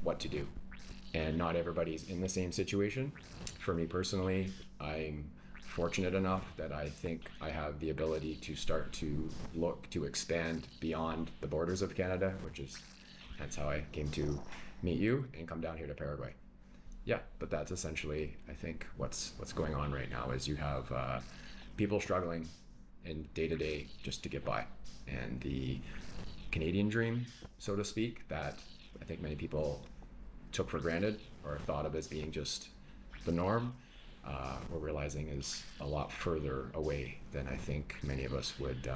what to do. And not everybody's in the same situation. For me personally, I'm fortunate enough that I think I have the ability to start to look to expand beyond the borders of Canada, which is hence how I came to meet you and come down here to Paraguay. Yeah, but that's essentially, I think, what's going on right now is you have people struggling in day to day just to get by. And the Canadian dream, so to speak, that I think many people took for granted or thought of as being just the norm, we're realizing is a lot further away than I think many of us would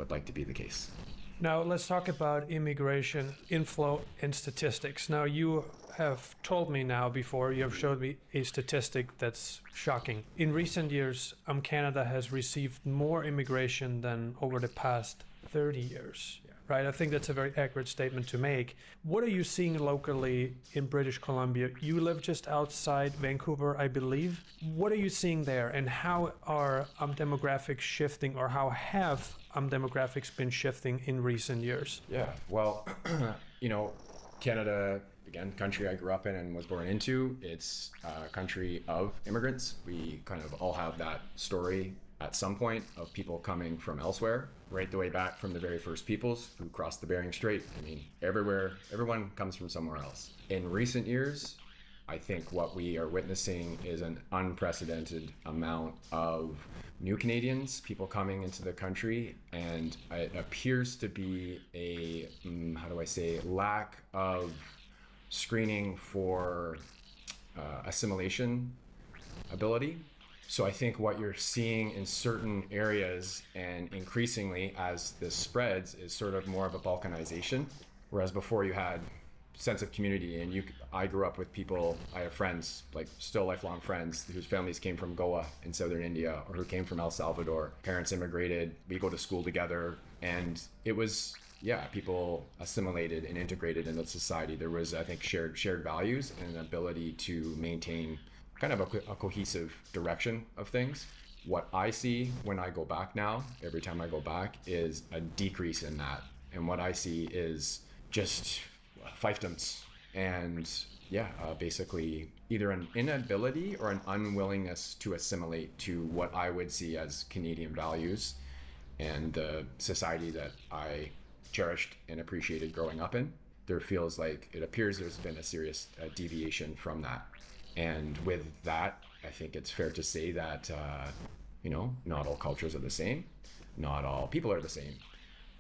like to be the case. Now let's talk about immigration inflow and statistics. Now you have told me now before, you have showed me a statistic that's shocking. In recent years, Canada has received more immigration than over the past 30 years. Right, I think that's a very accurate statement to make. What are you seeing locally in British Columbia? You live just outside Vancouver, I believe. What are you seeing there, and how are demographics shifting, or how have demographics been shifting in recent years? Yeah, well, Canada, again, country I grew up in and was born into, it's a country of immigrants. We kind of all have that story at some point of people coming from elsewhere, right the way back from the very first peoples who crossed the Bering Strait. I mean, everyone comes from somewhere else. In recent years, I think what we are witnessing is an unprecedented amount of new Canadians, people coming into the country, and it appears to be a, lack of screening for assimilation ability. So I think what you're seeing in certain areas, and increasingly as this spreads, is sort of more of a balkanization. Whereas before you had sense of community, and I grew up with people, I have friends, like still lifelong friends, whose families came from Goa in southern India, or who came from El Salvador. Parents immigrated, we go to school together, and it was, people assimilated and integrated into society. There was, I think, shared values and an ability to maintain kind of a cohesive direction of things. What I see when I go back now, every time I go back, is a decrease in that. And what I see is just fiefdoms and basically either an inability or an unwillingness to assimilate to what I would see as Canadian values and the society that I cherished and appreciated growing up in. There feels like it appears there's been a serious deviation from that. And with that, I think it's fair to say that, not all cultures are the same. Not all people are the same.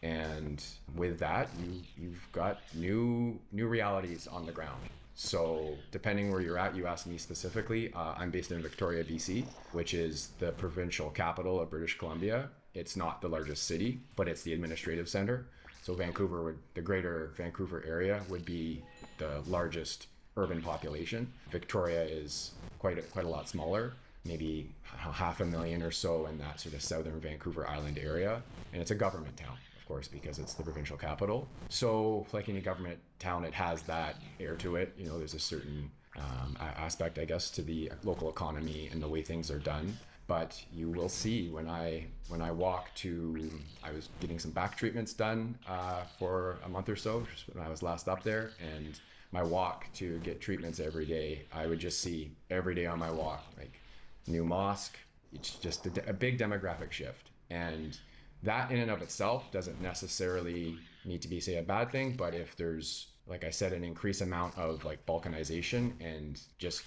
And with that, you've got new realities on the ground. So depending where you're at, you asked me specifically, I'm based in Victoria, BC, which is the provincial capital of British Columbia. It's not the largest city, but it's the administrative center. So the greater Vancouver area would be the largest urban population. Victoria is quite a lot smaller, maybe 500,000 or so in that sort of southern Vancouver Island area. And it's a government town, of course, because it's the provincial capital. So like any government town, it has that air to it. There's a certain aspect, I guess, to the local economy and the way things are done. But you will see when I walk I was getting some back treatments done for a month or so when I was last up there, and my walk to get treatments every day, I would just see every day on my walk, like new mosque. It's just a big demographic shift. And that in and of itself doesn't necessarily need to be, say, a bad thing, but if there's, like I said, an increased amount of like balkanization and just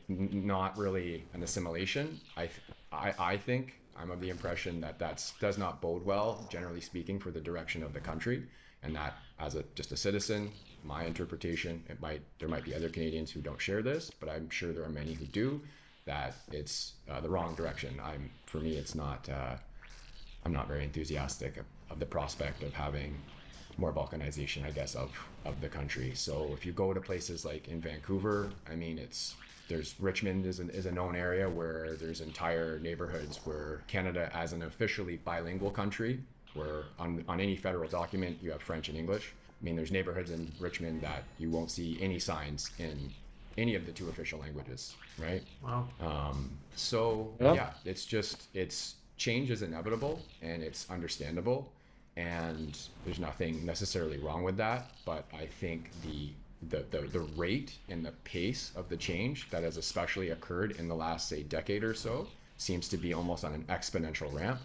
not really an assimilation, I think I'm of the impression that does not bode well, generally speaking, for the direction of the country. And that, as just a citizen, my interpretation, there might be other Canadians who don't share this, but I'm sure there are many who do, that it's the wrong direction. For me, it's not. I'm not very enthusiastic of the prospect of having more balkanization, I guess, of the country. So if you go to places like in Vancouver, I mean, there's Richmond is a known area where there's entire neighborhoods where Canada, as an officially bilingual country, where on any federal document you have French and English. I mean, there's neighborhoods in Richmond that you won't see any signs in any of the two official languages, right? Wow. It's change is inevitable and it's understandable, and there's nothing necessarily wrong with that. But I think the rate and the pace of the change that has especially occurred in the last, say, decade or so seems to be almost on an exponential ramp.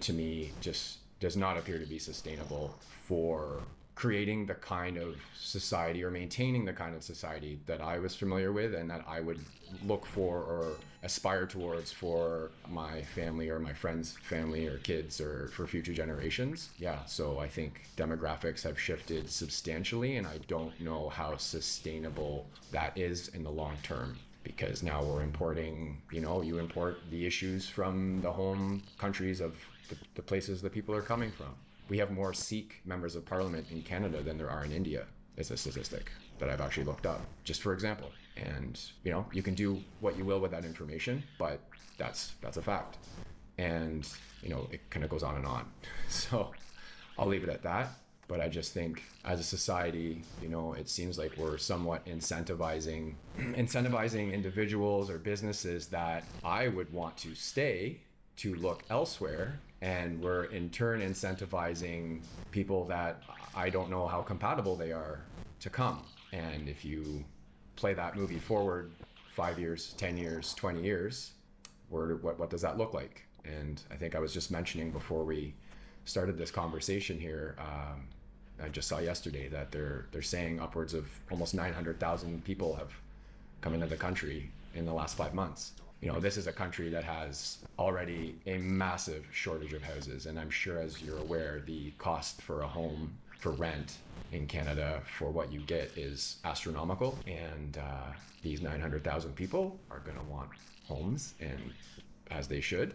To me, just does not appear to be sustainable for creating the kind of society or maintaining the kind of society that I was familiar with and that I would look for or aspire towards for my family or my friends' family or kids or for future generations. Yeah, so I think demographics have shifted substantially, and I don't know how sustainable that is in the long term, because now we're importing, you import the issues from the home countries of the places that people are coming from. We have more Sikh members of parliament in Canada than there are in India. It's a statistic that I've actually looked up, just for example. And, you can do what you will with that information, but that's a fact. And, it kind of goes on and on. So I'll leave it at that. But I just think as a society, it seems like we're somewhat incentivizing individuals or businesses that I would want to stay to look elsewhere. And we're in turn incentivizing people that I don't know how compatible they are to come. And if you play that movie forward 5 years, 10 years, 20 years, what does that look like? And I think I was just mentioning before we started this conversation here, I just saw yesterday that they're saying upwards of almost 900,000 people have come into the country in the last 5 months. This is a country that has already a massive shortage of houses. And I'm sure, as you're aware, the cost for a home for rent in Canada for what you get is astronomical. And these 900,000 people are going to want homes, and as they should.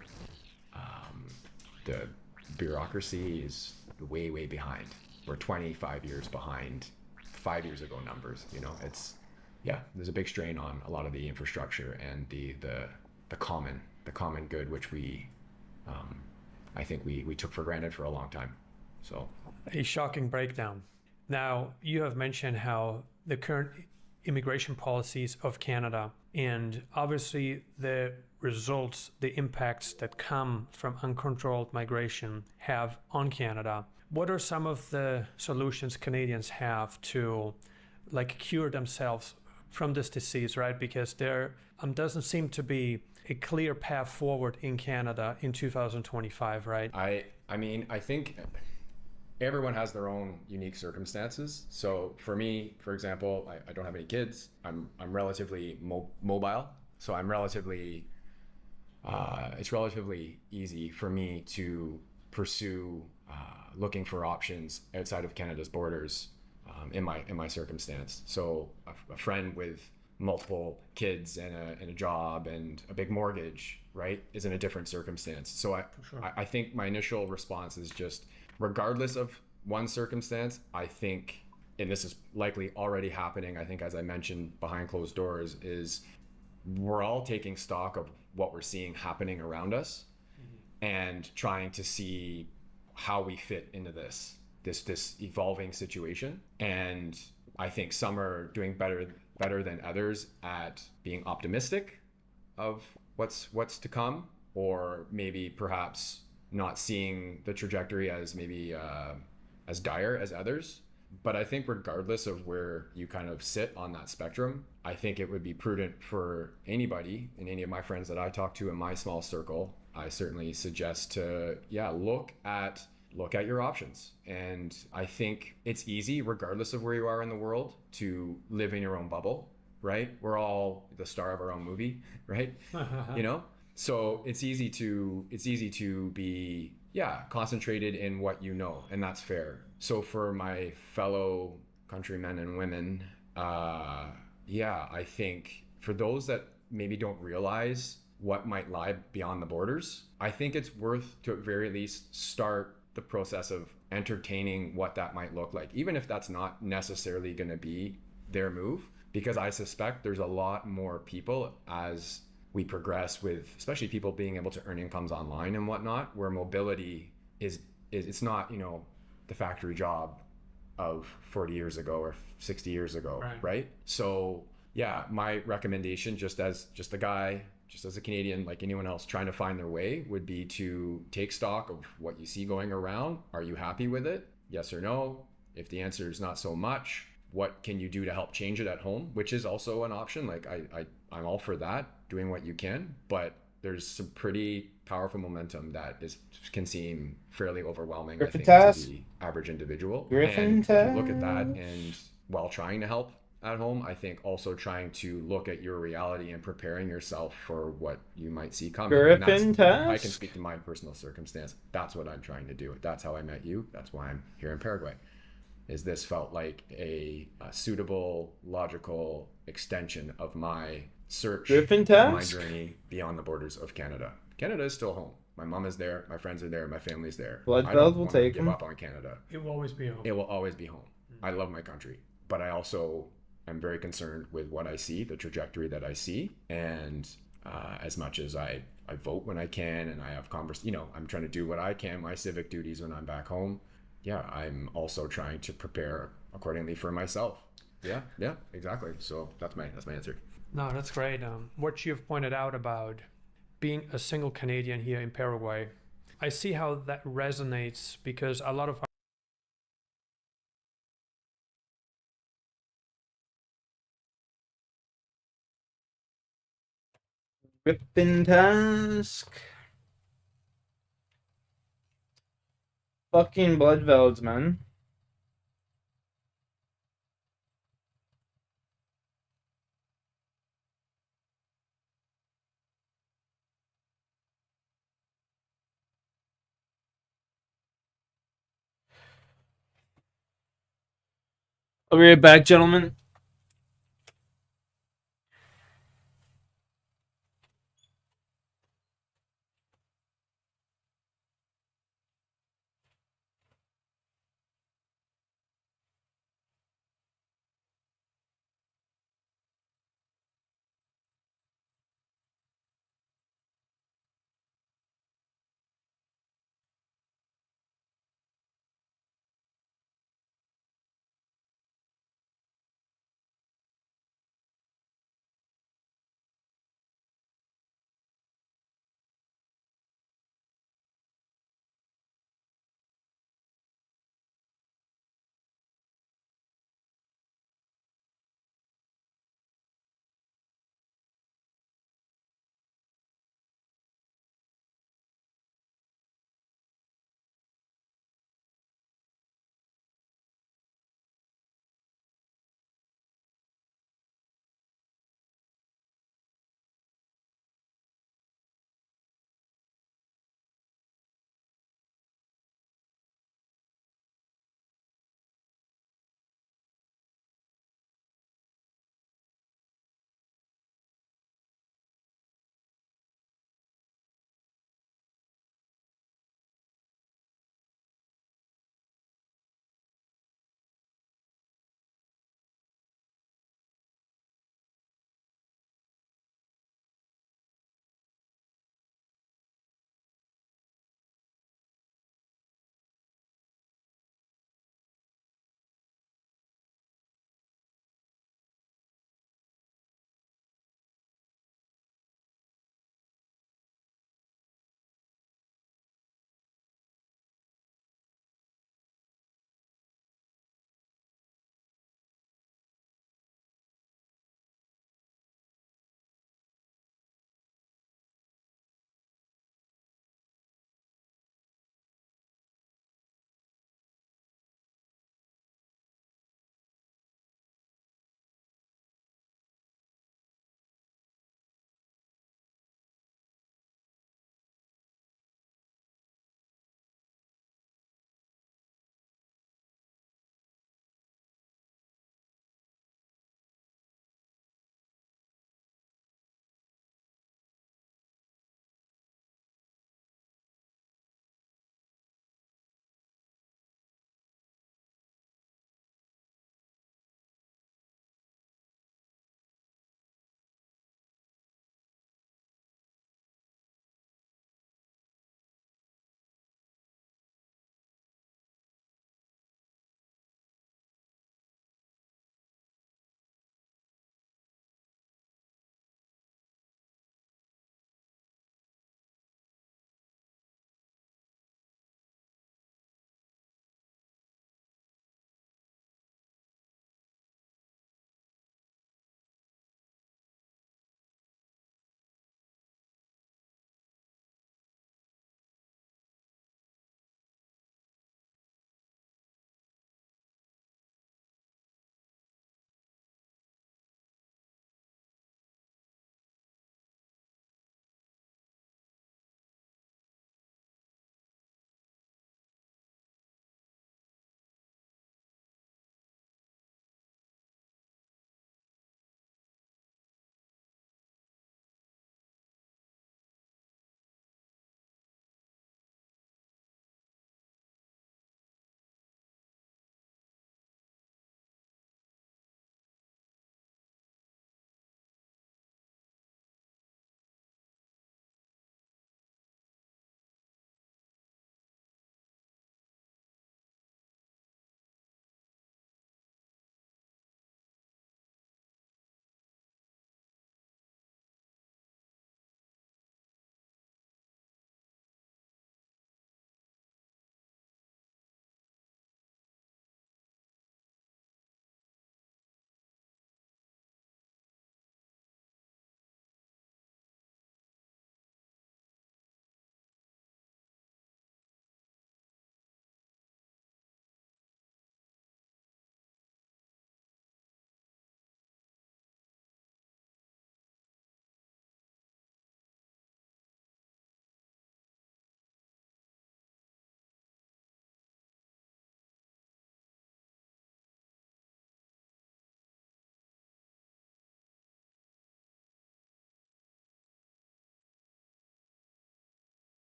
The bureaucracy is way, way behind. We're 25 years behind 5 years ago numbers. There's a big strain on a lot of the infrastructure and the common good, which I think we took for granted for a long time. So a shocking breakdown. Now, you have mentioned how the current immigration policies of Canada and obviously the results, the impacts that come from uncontrolled migration have on Canada. What are some of the solutions Canadians have to cure themselves from this disease, right? Because there doesn't seem to be a clear path forward in Canada in 2025, right? I mean, I think everyone has their own unique circumstances. So for me, for example, I don't have any kids. I'm relatively mobile, so I'm relatively it's relatively easy for me to pursue looking for options outside of Canada's borders in my circumstance. So a friend with multiple kids and a job and a big mortgage, right, is in a different circumstance. So I think my initial response is just, regardless of one circumstance, I think, and this is likely already happening, I think, as I mentioned, behind closed doors, is we're all taking stock of what we're seeing happening around us and trying to see how we fit into this evolving situation. And I think some are doing better than others at being optimistic of what's to come, or maybe perhaps not seeing the trajectory as maybe as dire as others. But I think regardless of where you kind of sit on that spectrum, I think it would be prudent for anybody and any of my friends that I talk to in my small circle, I certainly suggest to look at your options. And I think it's easy, regardless of where you are in the world, to live in your own bubble, right? We're all the star of our own movie, right? So it's easy to be concentrated in what you know, and that's fair. So for my fellow countrymen and women, I think for those that maybe don't realize what might lie beyond the borders, I think it's worth to at very least start the process of entertaining what that might look like, even if that's not necessarily going to be their move, because I suspect there's a lot more people as we progress with, especially people being able to earn incomes online and whatnot, where mobility is it's not, you know, the factory job of 40 years ago or 60 years ago, right? So yeah, my recommendation, just as a guy, just as a Canadian, like anyone else trying to find their way, would be to take stock of what you see going around. Are you happy with it? Yes or no? If the answer is not so much, what can you do to help change it at home? Which is also an option. Like I'm all for that, doing what you can, but there's some pretty powerful momentum that can seem fairly overwhelming, I think, to the average individual. And if you look at that, and while trying to help at home, I think also trying to look at your reality and preparing yourself for what you might see coming. I can speak to my personal circumstance. That's what I'm trying to do. That's how I met you. That's why I'm here in Paraguay. Is this felt like a suitable, logical extension of my search, my journey beyond the borders of Canada. Canada is still home. My mom is there. My friends are there. My family's there. I don't want to give up on Canada. It will always be home. It will always be home. I love my country, but I also am very concerned with what I see, the trajectory that I see, and as much as I vote when I can, and I have I'm trying to do what I can, my civic duties when I'm back home. Yeah, I'm also trying to prepare accordingly for myself. Yeah, exactly. So that's my answer. No, that's great. What you've pointed out about being a single Canadian here in Paraguay, I see how that resonates, because a lot of Rippin' task. Fucking blood velds, man. I'll be right back, gentlemen.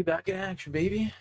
Be back in action, baby.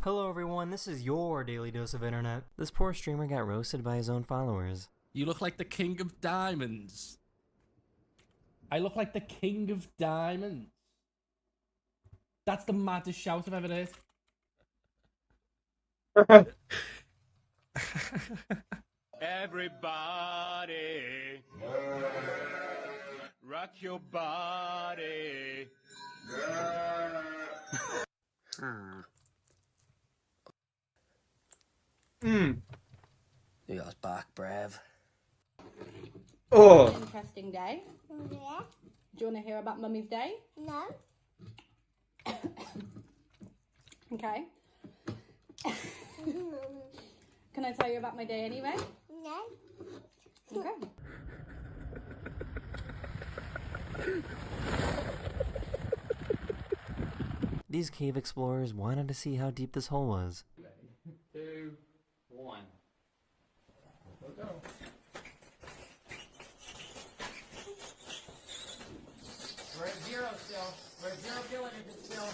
Hello everyone, this is your daily dose of internet. This poor streamer got roasted by his own followers. You look like the king of diamonds. I look like the king of diamonds. That's the maddest shout I've ever heard. Everybody, rock your body. You guys back, brave. Oh. Interesting day. Yeah. Do you want to hear about Mummy's day? No. Okay. Can I tell you about my day anyway? No. Okay. These cave explorers wanted to see how deep this hole was. 2, 1. Let's go. We're at 0 still. We're at 0 kilometers still.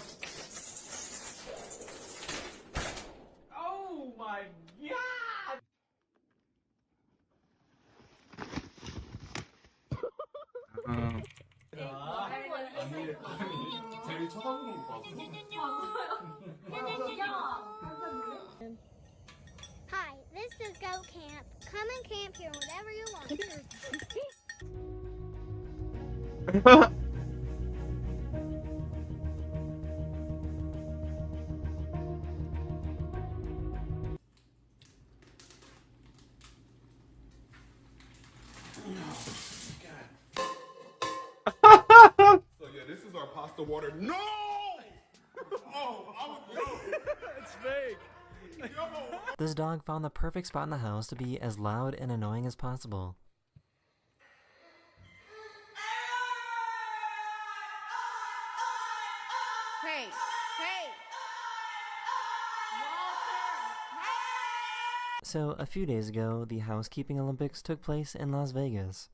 Oh my god! Hi, this is Goat Camp. Come and camp here whenever you want. So yeah, this is our pasta water. No! Oh, It's fake. This dog found the perfect spot in the house to be as loud and annoying as possible. Hey, hey. So, a few days ago, the housekeeping Olympics took place in Las Vegas.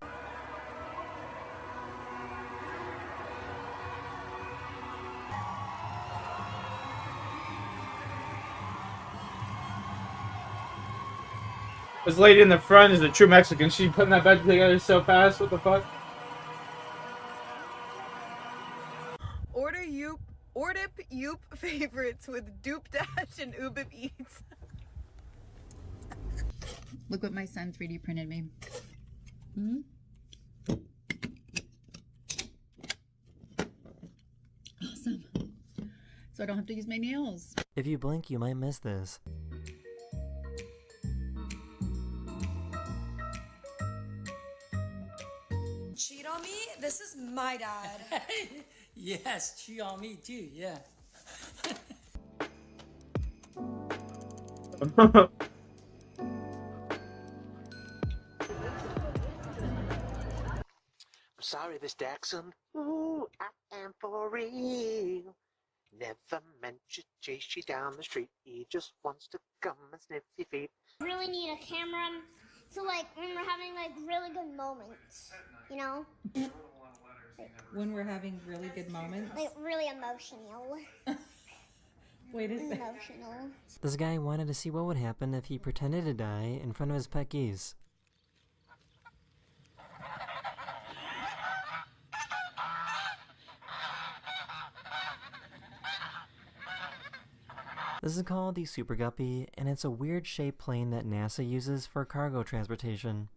This lady in the front is a true Mexican. She putting that bed together so fast. What the fuck? Order Yoop favorites with Doop Dash and Ubib Eats. Look what my son 3D printed me. Hmm? Awesome. So I don't have to use my nails. If you blink, you might miss this. Cheat on me? This is my dad. Yes, cheat on me too, yeah. I'm sorry, Miss Jackson. Ooh, I am for real. Never meant you chase you down the street. He just wants to come and sniff your feet. Really need a camera so like when we're having like really good moments, you know? When we're having really good moments. Like really emotional. Wait a second. Emotional. This guy wanted to see what would happen if he pretended to die in front of his pet geese. This is called the Super Guppy, and it's a weird shaped plane that NASA uses for cargo transportation.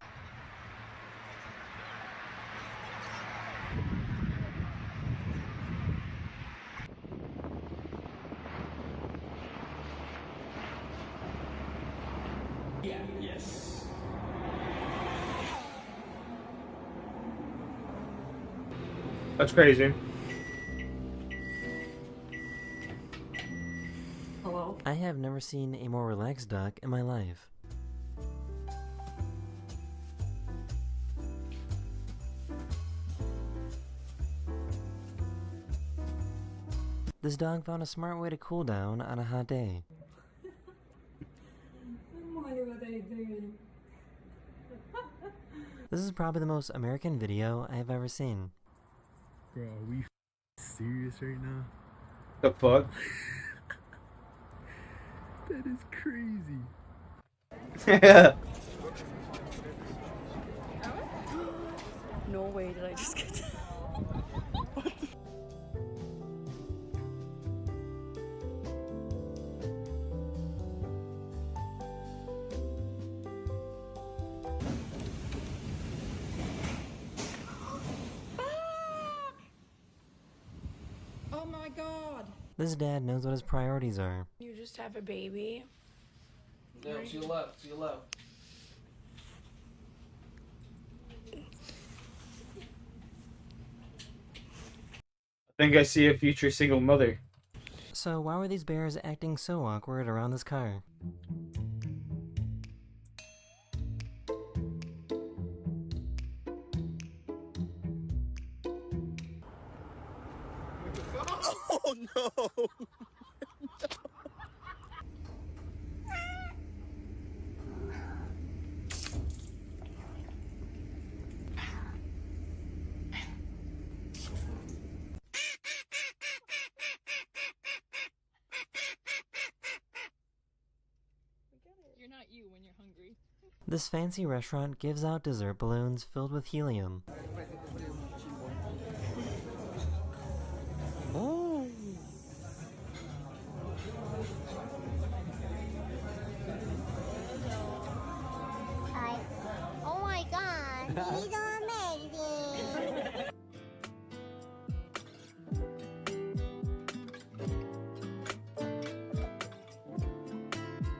Yeah, yes. That's crazy. Hello? I have never seen a more relaxed duck in my life. This dog found a smart way to cool down on a hot day. I wonder what they do. This is probably the most American video I have ever seen. Bro, are we serious right now? The fuck? That is crazy. No way did I just get that. Oh my god! This dad knows what his priorities are. You just have a baby. No, to your left, to your left. I think I see a future single mother. So why were these bears acting so awkward around this car? Oh no! You're not you when you're hungry. This fancy restaurant gives out dessert balloons filled with helium. Oh. Hi. Oh my god, these are amazing.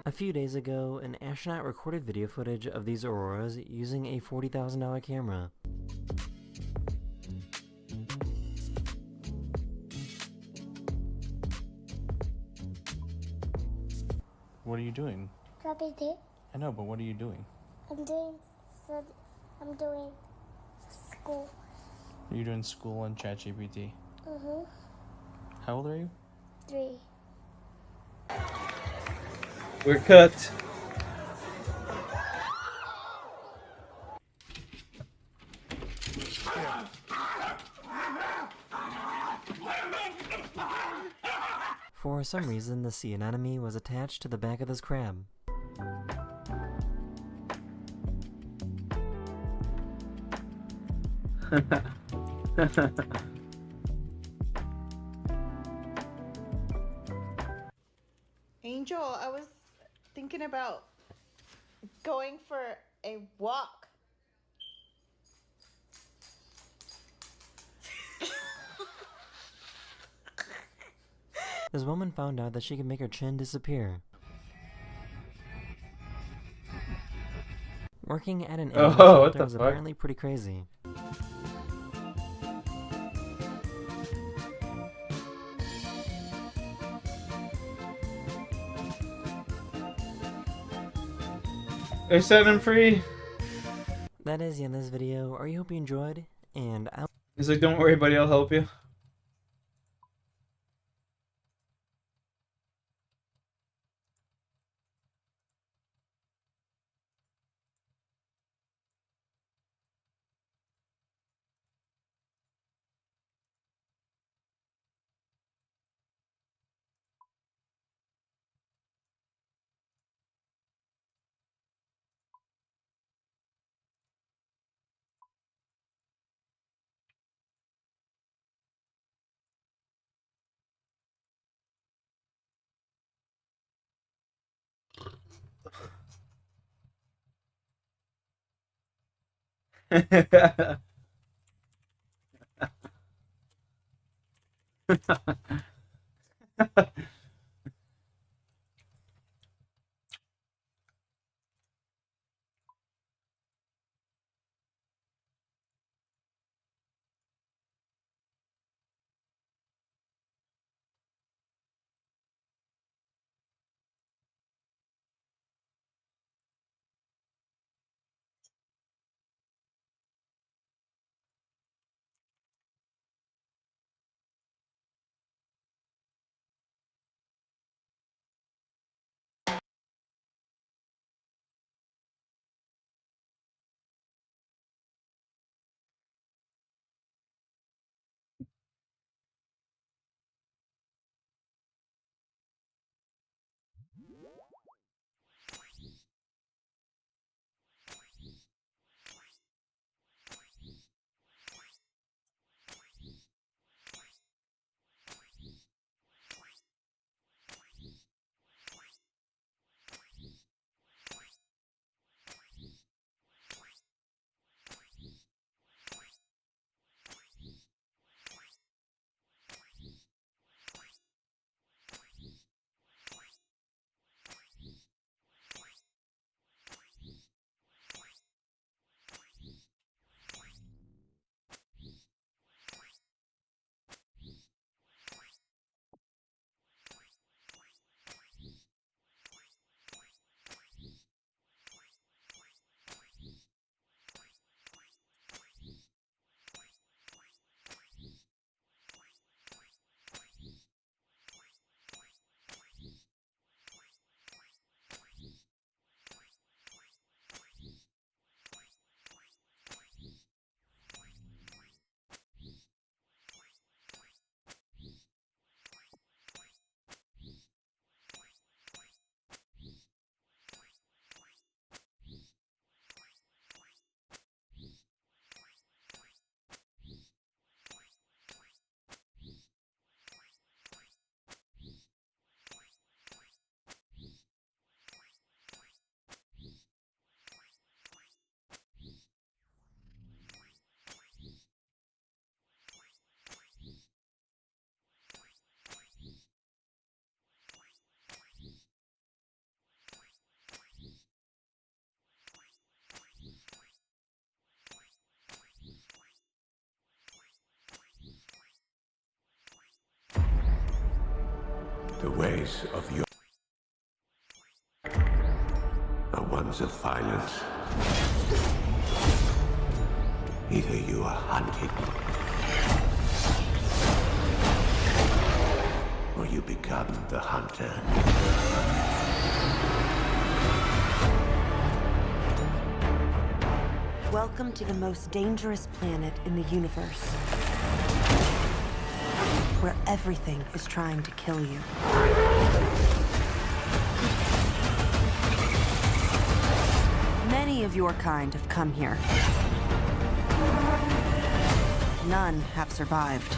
A few days ago, an astronaut recorded video footage of these auroras using a $40,000 camera. What are you doing? Dropping it. I know, but what are you doing? I'm doing school. You're doing school on ChatGPT. Mhm. How old are you? 3. We're cooked. For some reason, the sea anemone was attached to the back of this crab. Angel, I was thinking about going for a walk. This woman found out that she could make her chin disappear. Working at an animal Oh, what shelter the is fuck? apparently pretty crazy. They set him free. That is the end of this video. I hope you enjoyed, and I'll... He's like, don't worry, buddy, I'll help you. The ways of your are ones of violence. Either you are hunted, or you become the hunter. Welcome to the most dangerous planet in the universe, where everything is trying to kill you. Many of your kind have come here. None have survived.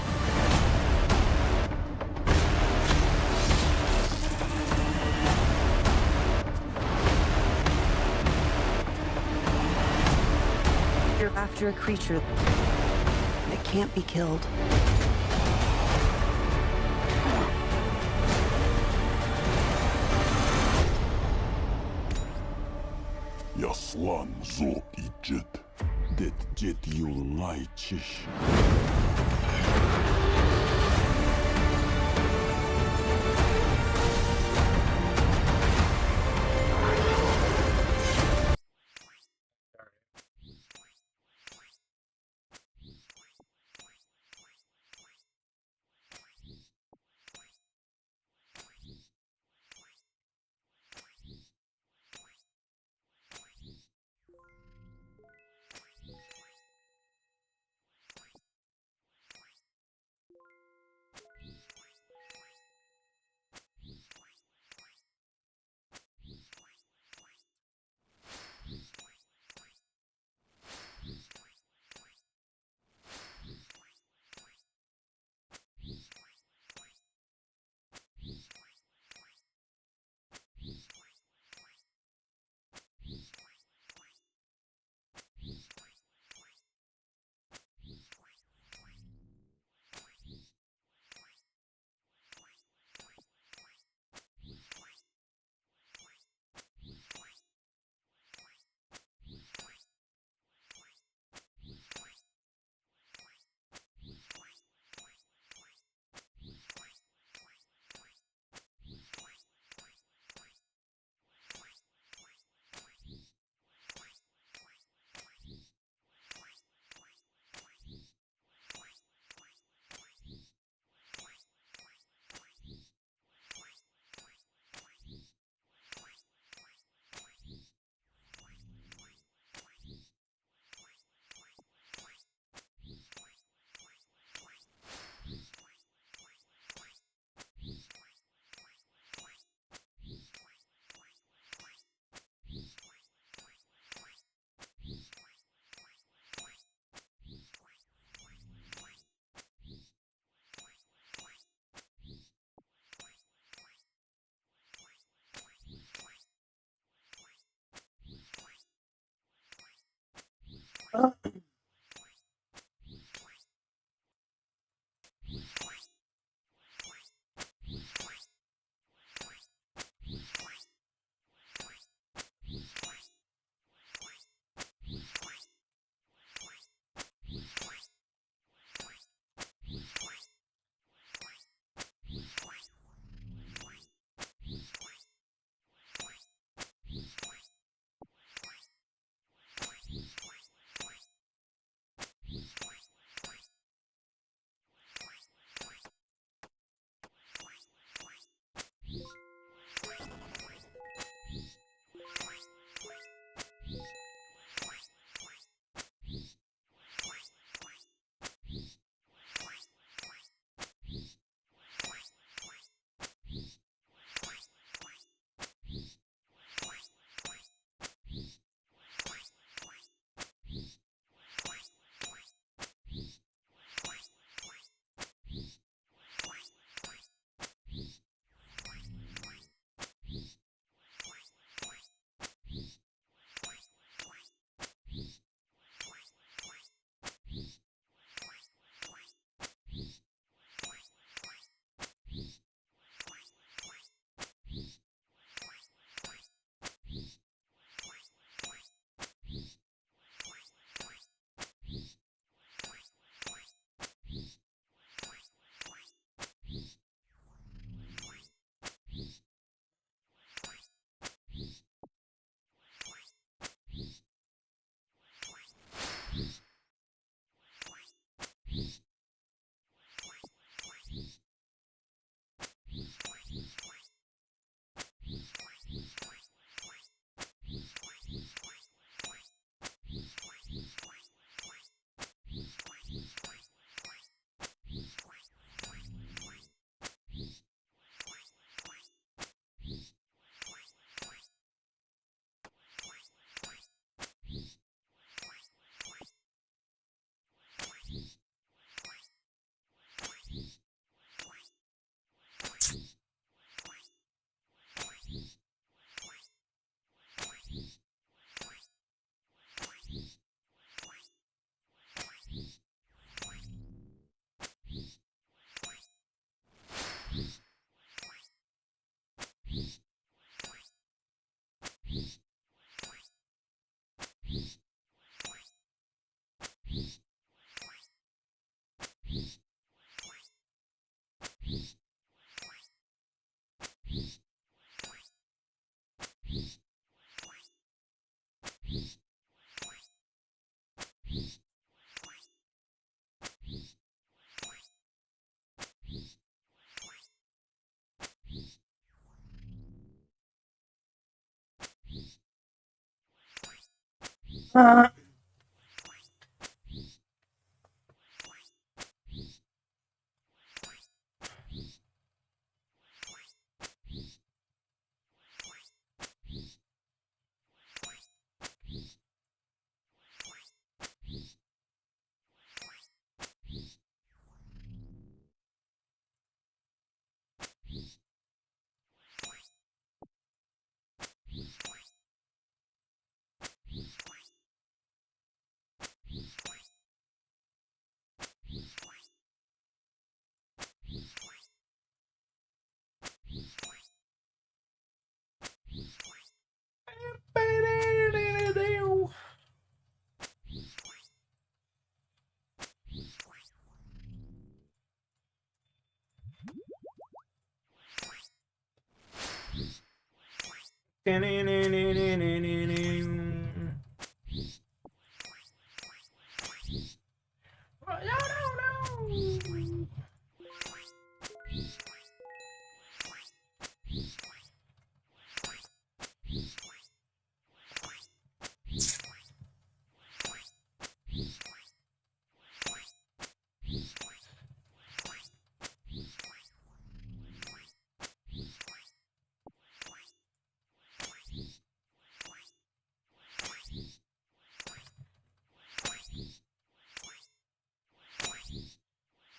You're after a creature that can't be killed. Yaslan zo ijet. Det jet yulnaichish.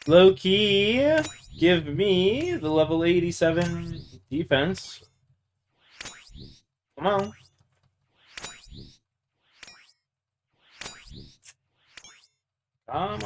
Low key, give me the level 87 defense. Come on. Um.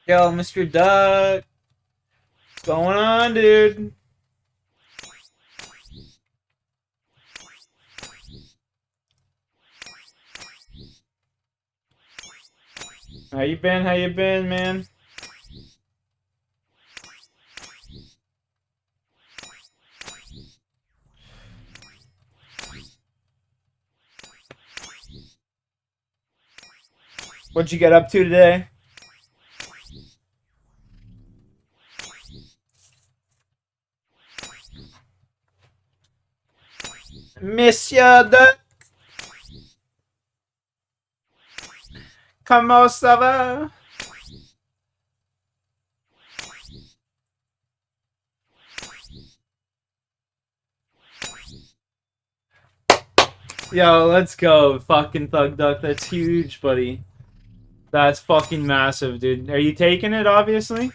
Yo, Mr. Duck. What's going on, dude? How you been? How you been, man? What'd you get up to today? Monsieur Duck. Comment ça va? Yo, let's go, fucking Thug Duck. That's huge, buddy. That's fucking massive, dude. Are you taking it, obviously?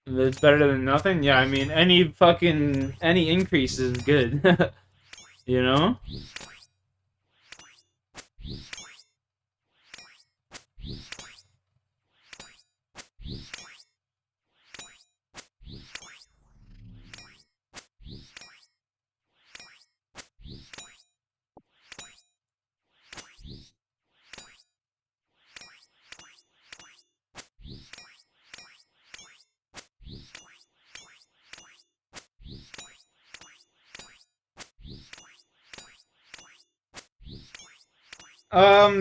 That's better than nothing? Yeah, I mean, any increase is good. You know?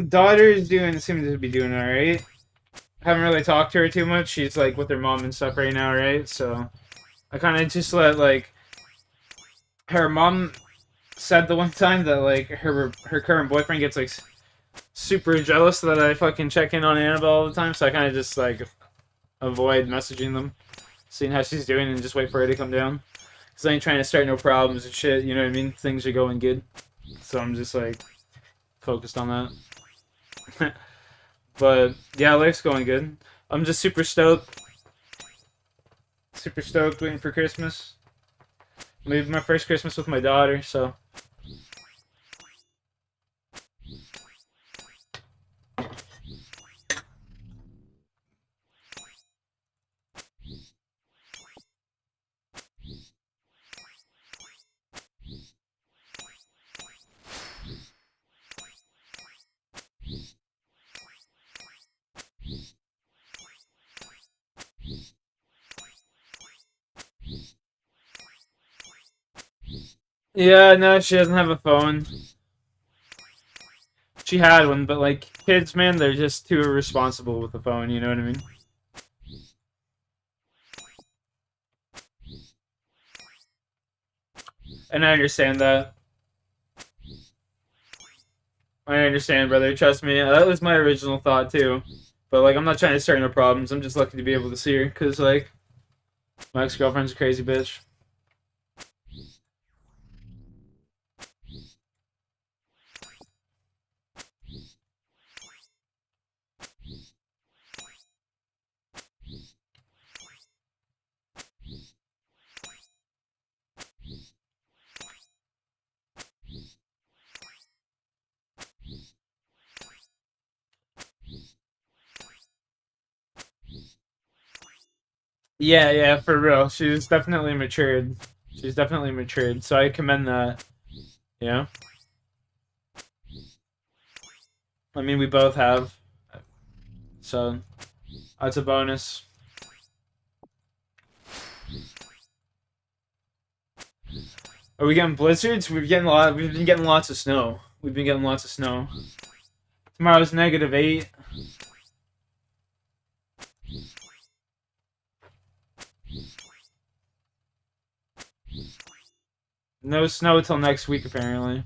Daughter's seems to be doing alright. Haven't really talked to her too much. She's like with her mom and stuff right now, right? So I kind of just let like her mom said the one time that like her current boyfriend gets like super jealous that I fucking check in on Annabelle all the time. So I kind of just like avoid messaging them, seeing how she's doing, and just wait for her to come down. Cause I ain't trying to start no problems and shit. You know what I mean? Things are going good, so I'm just like focused on that. But yeah, life's going good. I'm just super stoked. Super stoked waiting for Christmas. Maybe my first Christmas with my daughter, so. Yeah, no, she doesn't have a phone. She had one, but like kids, man, they're just too irresponsible with the phone, you know what I mean? And I understand that. I understand, brother. Trust me. That was my original thought too. But like, I'm not trying to start no problems. I'm just lucky to be able to see her, cause like, my ex-girlfriend's a crazy bitch. Yeah, yeah, for real. She's definitely matured. She's definitely matured. So I commend that. Yeah. I mean, we both have. So that's a bonus. Are we getting blizzards? We've been getting lots of snow. We've been getting lots of snow. Tomorrow's -8. No snow till next week, apparently.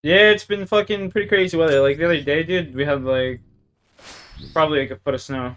Yeah, it's been fucking pretty crazy weather. Like the other day, dude, we had like probably like a foot of snow.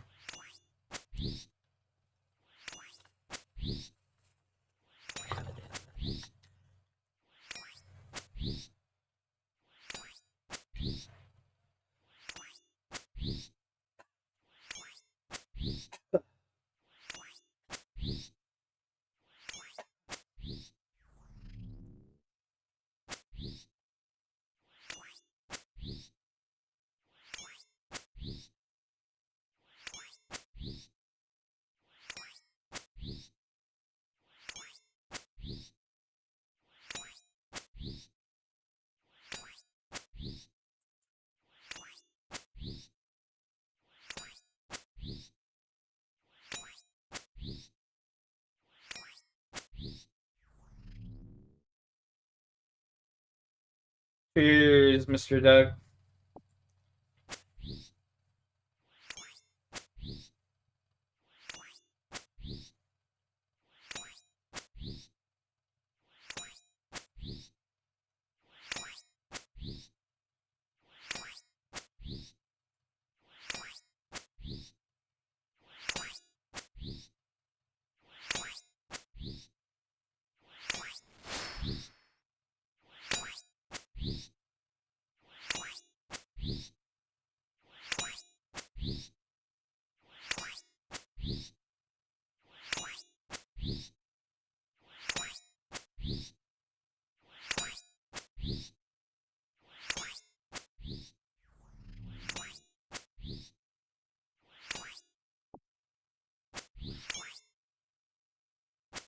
Here's Mr. Duck.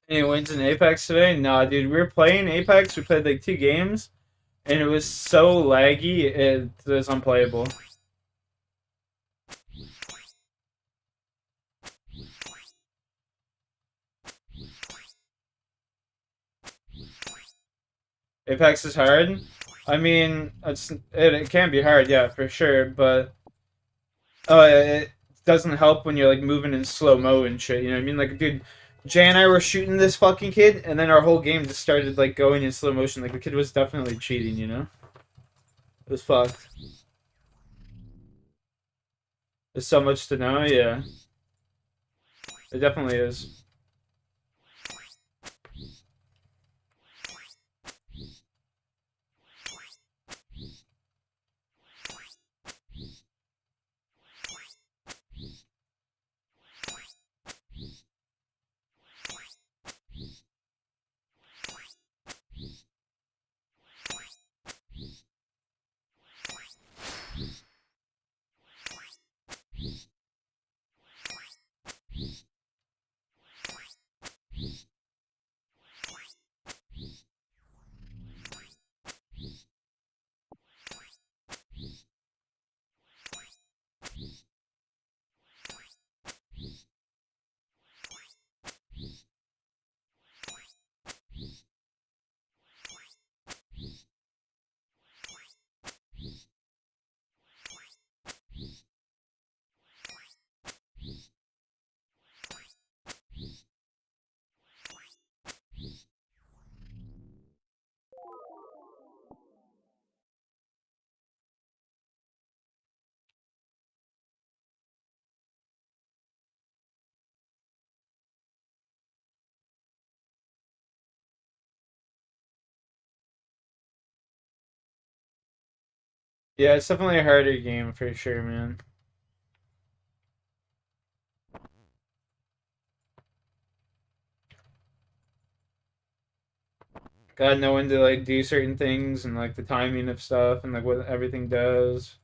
Any wins in Apex today? Nah, dude, we were playing Apex. We played like 2 games, and it was so laggy. It was unplayable. Apex is hard. I mean, it can be hard, yeah, for sure. But it doesn't help when you're like moving in slow mo and shit. You know what I mean? Like, dude, Jay and I were shooting this fucking kid, and then our whole game just started like going in slow motion. Like the kid was definitely cheating. You know, it was fucked. There's so much to know. Yeah, it definitely is. Yeah, it's definitely a harder game for sure, man. Gotta know when to like do certain things and like the timing of stuff and like what everything does.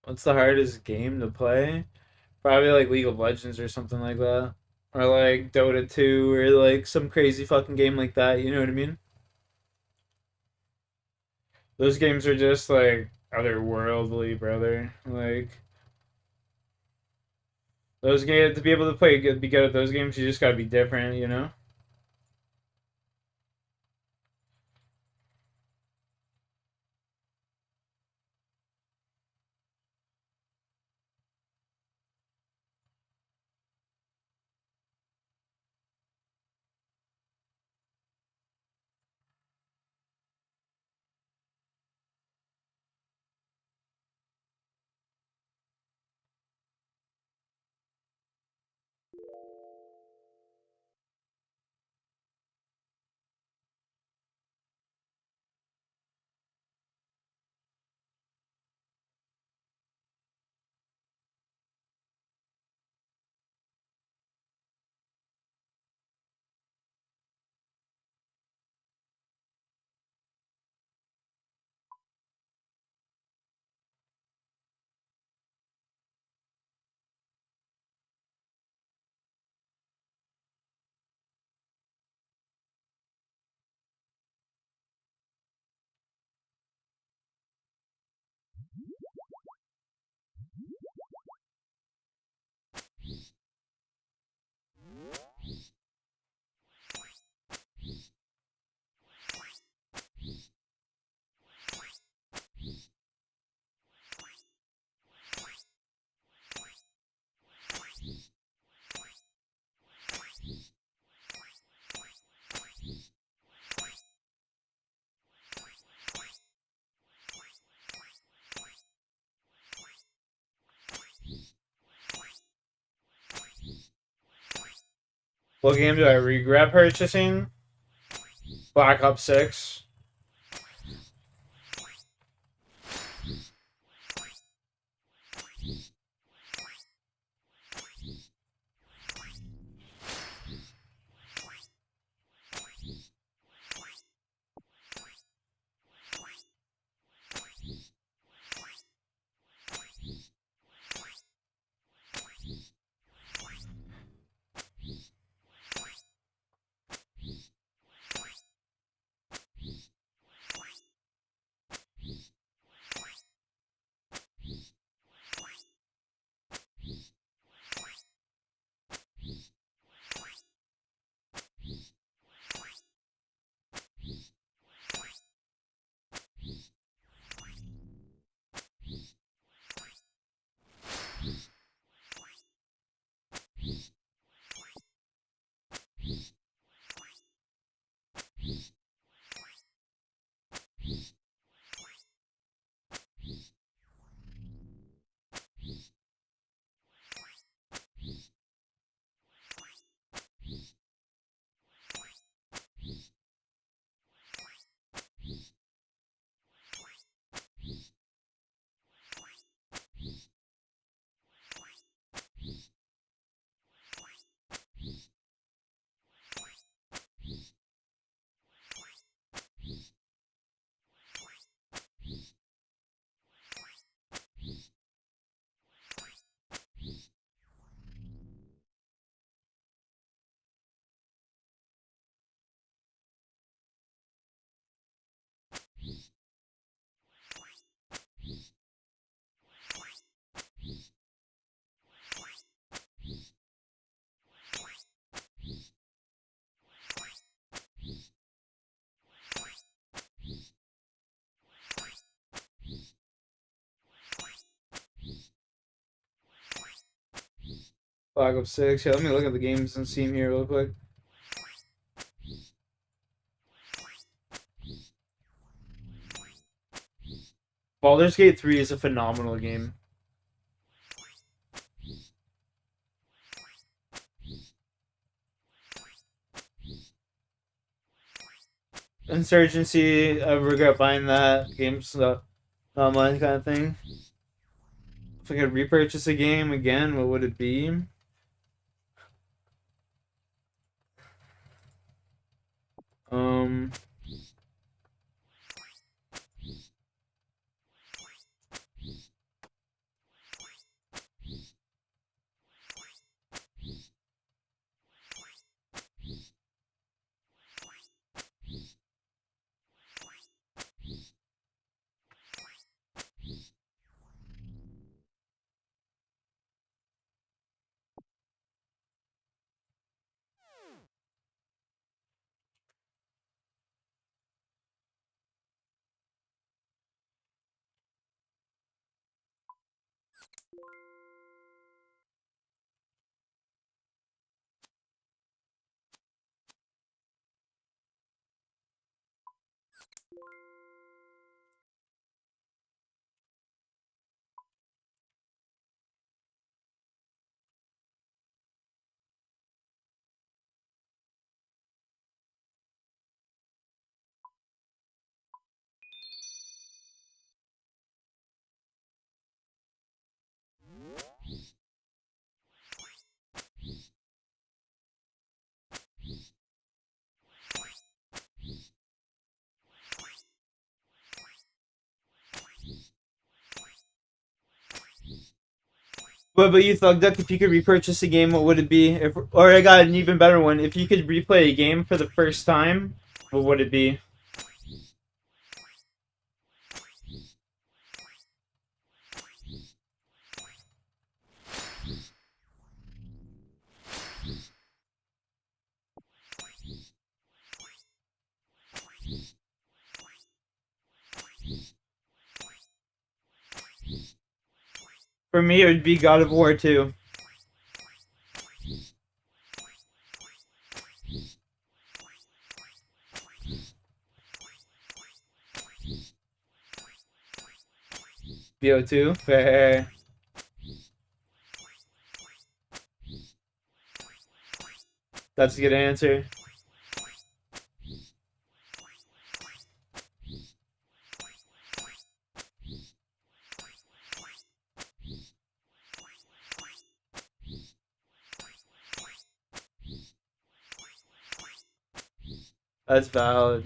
What's the hardest game to play? Probably like League of Legends or something like that. Or like Dota 2 or like some crazy fucking game like that, you know what I mean? Those games are just like otherworldly, brother. Like those games to be able to play good, be good at those games, you just gotta be different, you know? What game do I regret purchasing? Black Ops 6. Black Ops 6. Yeah, let me look at the games on Steam here real quick. Baldur's Gate 3 is a phenomenal game. Insurgency, I regret buying that. Game's not mine kind of thing. If I could repurchase a game again, what would it be? Um... But you Thug Duck, if you could repurchase a game, what would it be? If, or I got an even better one. If you could replay a game for the first time, what would it be? For me, it would be God of War 2. BO2, fair. That's a good answer. That's valid.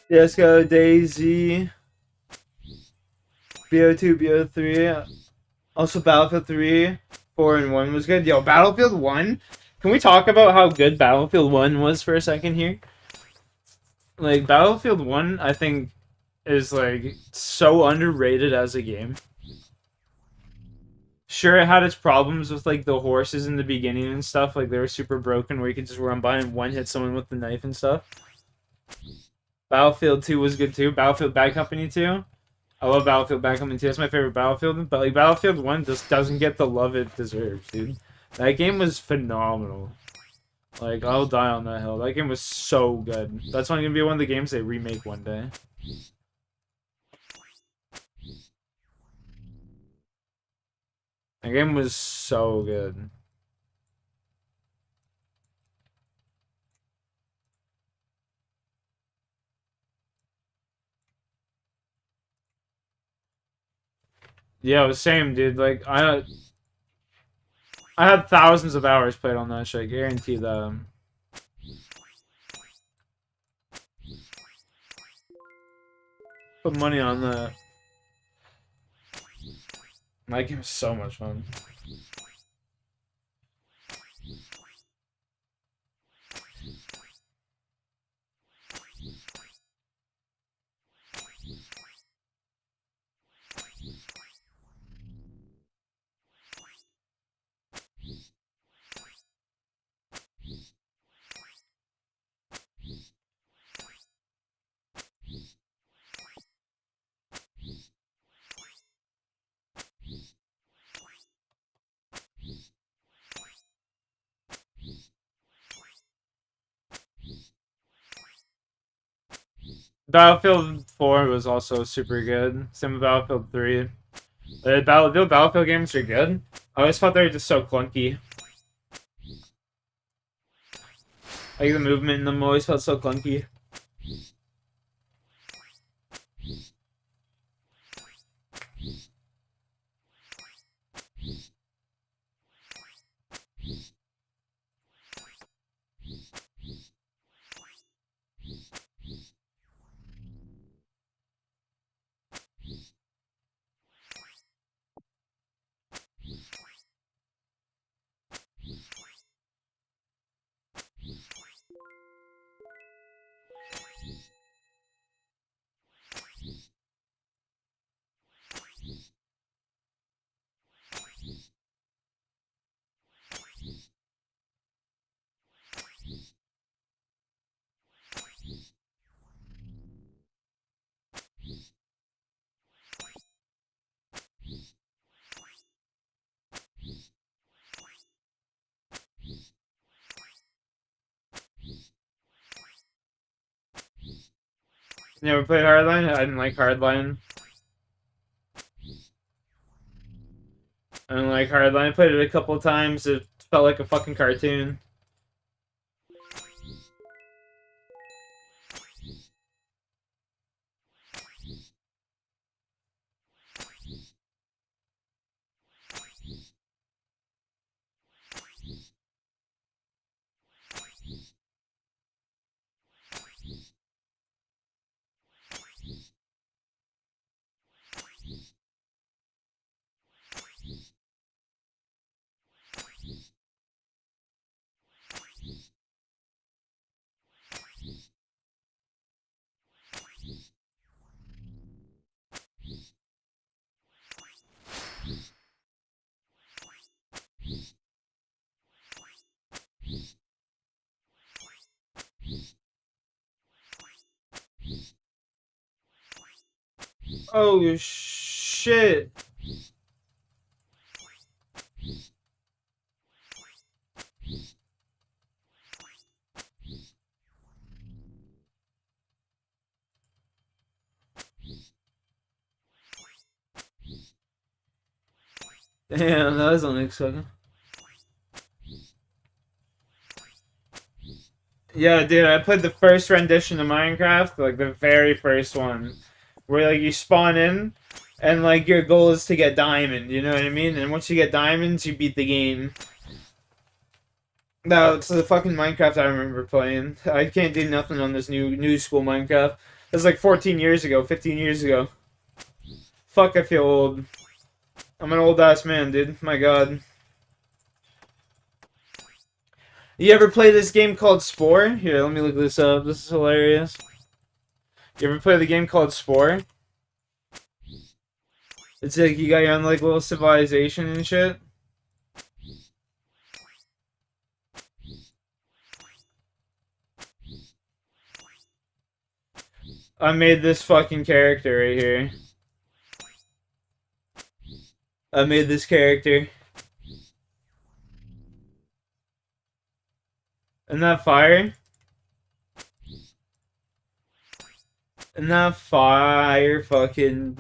Let's go, Daisy. BO2, BO3. Also, Battlefield 3, 4, and 1 was good. Yo, Battlefield 1? Can we talk about how good Battlefield 1 was for a second here? Like, Battlefield 1, I think, is, like, so underrated as a game. Sure, it had its problems with, like, the horses in the beginning and stuff. Like, they were super broken where you could just run by and one-hit someone with the knife and stuff. Battlefield 2 was good, too. Battlefield Bad Company 2. I love Battlefield Bad Company 2. That's my favorite Battlefield. But, like, Battlefield 1 just doesn't get the love it deserves, dude. That game was phenomenal. Like, I'll die on that hill. That game was so good. That's only gonna be one of the games they remake one day. That game was so good. Yeah, it was same, dude. Like, I had thousands of hours played on that shit. I guarantee that. Put money on that. That game was so much fun. Battlefield 4 was also super good. Same with Battlefield 3. Battlefield games are good. I always thought they were just so clunky. Like, the movement in them always felt so clunky. You ever played Hardline? I didn't like Hardline. I didn't like Hardline. I played it a couple of times. It felt like a fucking cartoon. Oh shit. Damn, that was unexpected. Yeah, dude, I played the first rendition of Minecraft, like the very first one, where like you spawn in, and like your goal is to get diamond. You know what I mean? And once you get diamonds, you beat the game. No, it's the fucking Minecraft I remember playing. I can't do nothing on this new school Minecraft. That's like 14 years ago, 15 years ago. Fuck, I feel old. I'm an old ass man, dude. My god. You ever play this game called Spore? Here, let me look this up. This is hilarious. You ever play the game called Spore? It's like you got your own like little civilization and shit. I made this fucking character right here. I made this character. Isn't that fire? Isn't that fire fucking...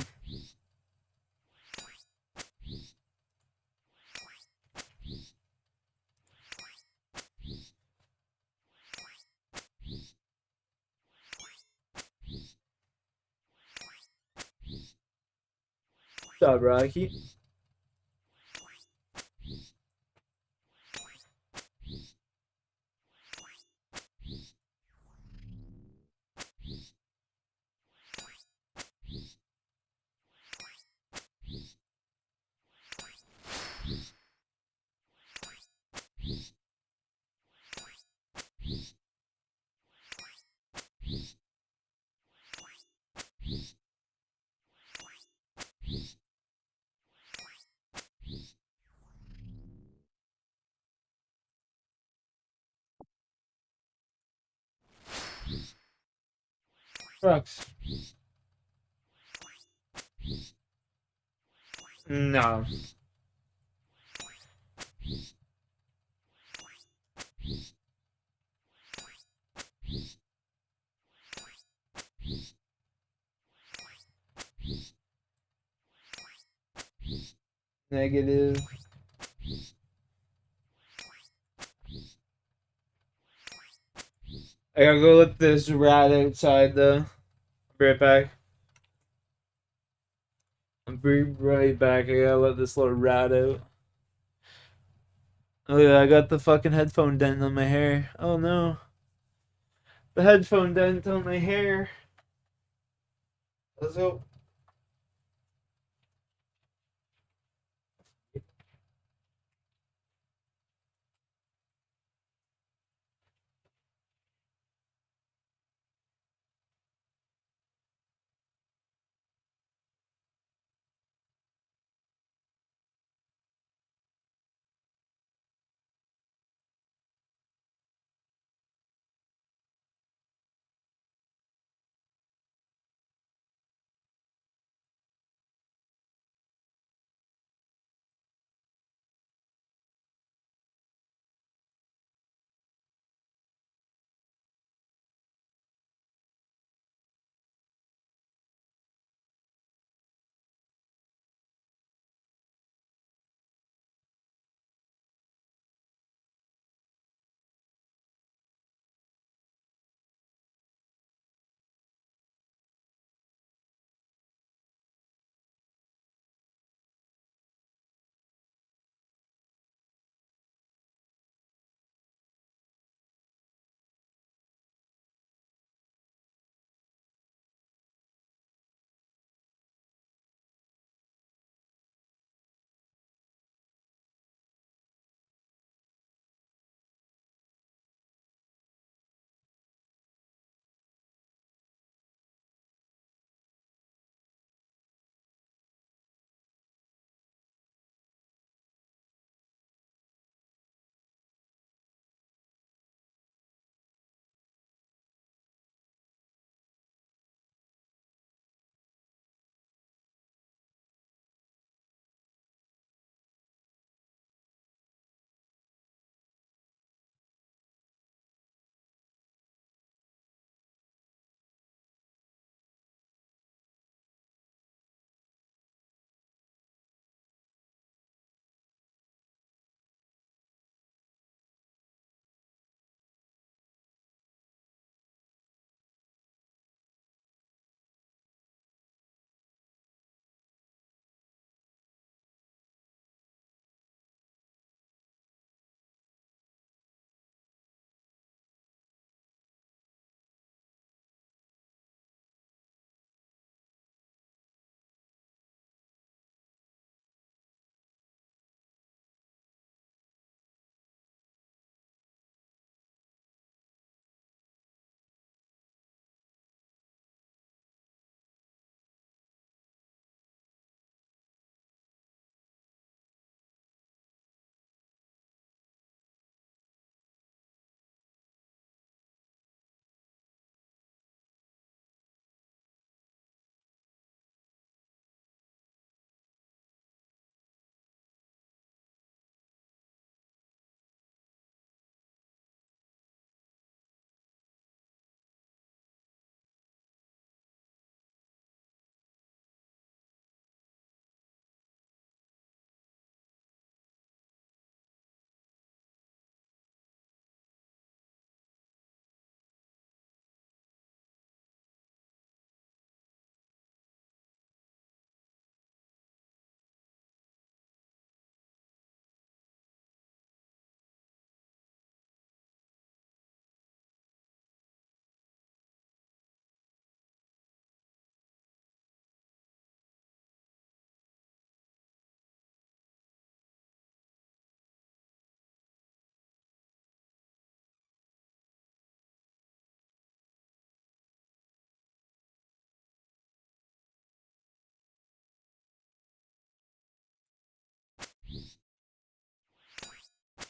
What's up, Rocky? Rocks. No. Negative. I gotta go let this rat outside though. I'll be right back. I'll be right back. I gotta let this little rat out. Oh yeah, I got the fucking headphone dent on my hair. Oh no. The headphone dent on my hair. Let's go.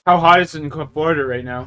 How hot is it in Florida right now?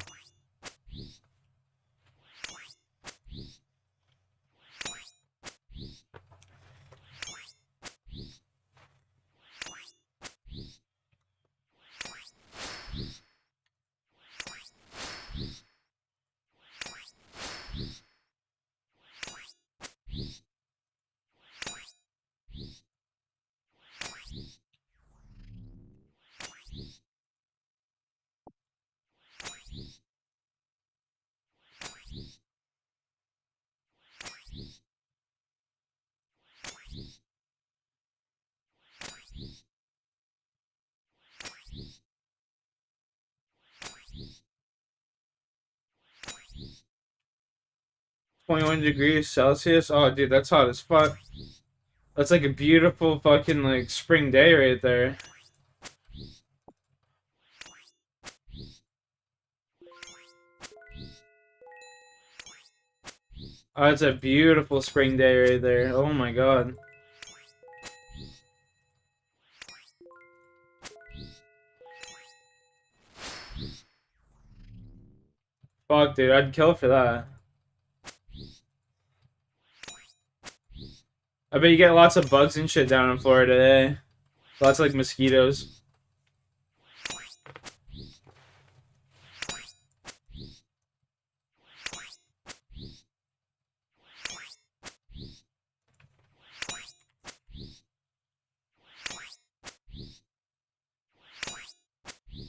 (21°C). Oh, dude, that's hot as fuck. That's like a beautiful fucking like spring day right there. Oh, it's a beautiful spring day right there. Oh my god. Fuck, dude, I'd kill for that. I bet you get lots of bugs and shit down in Florida, eh? Lots of like mosquitoes.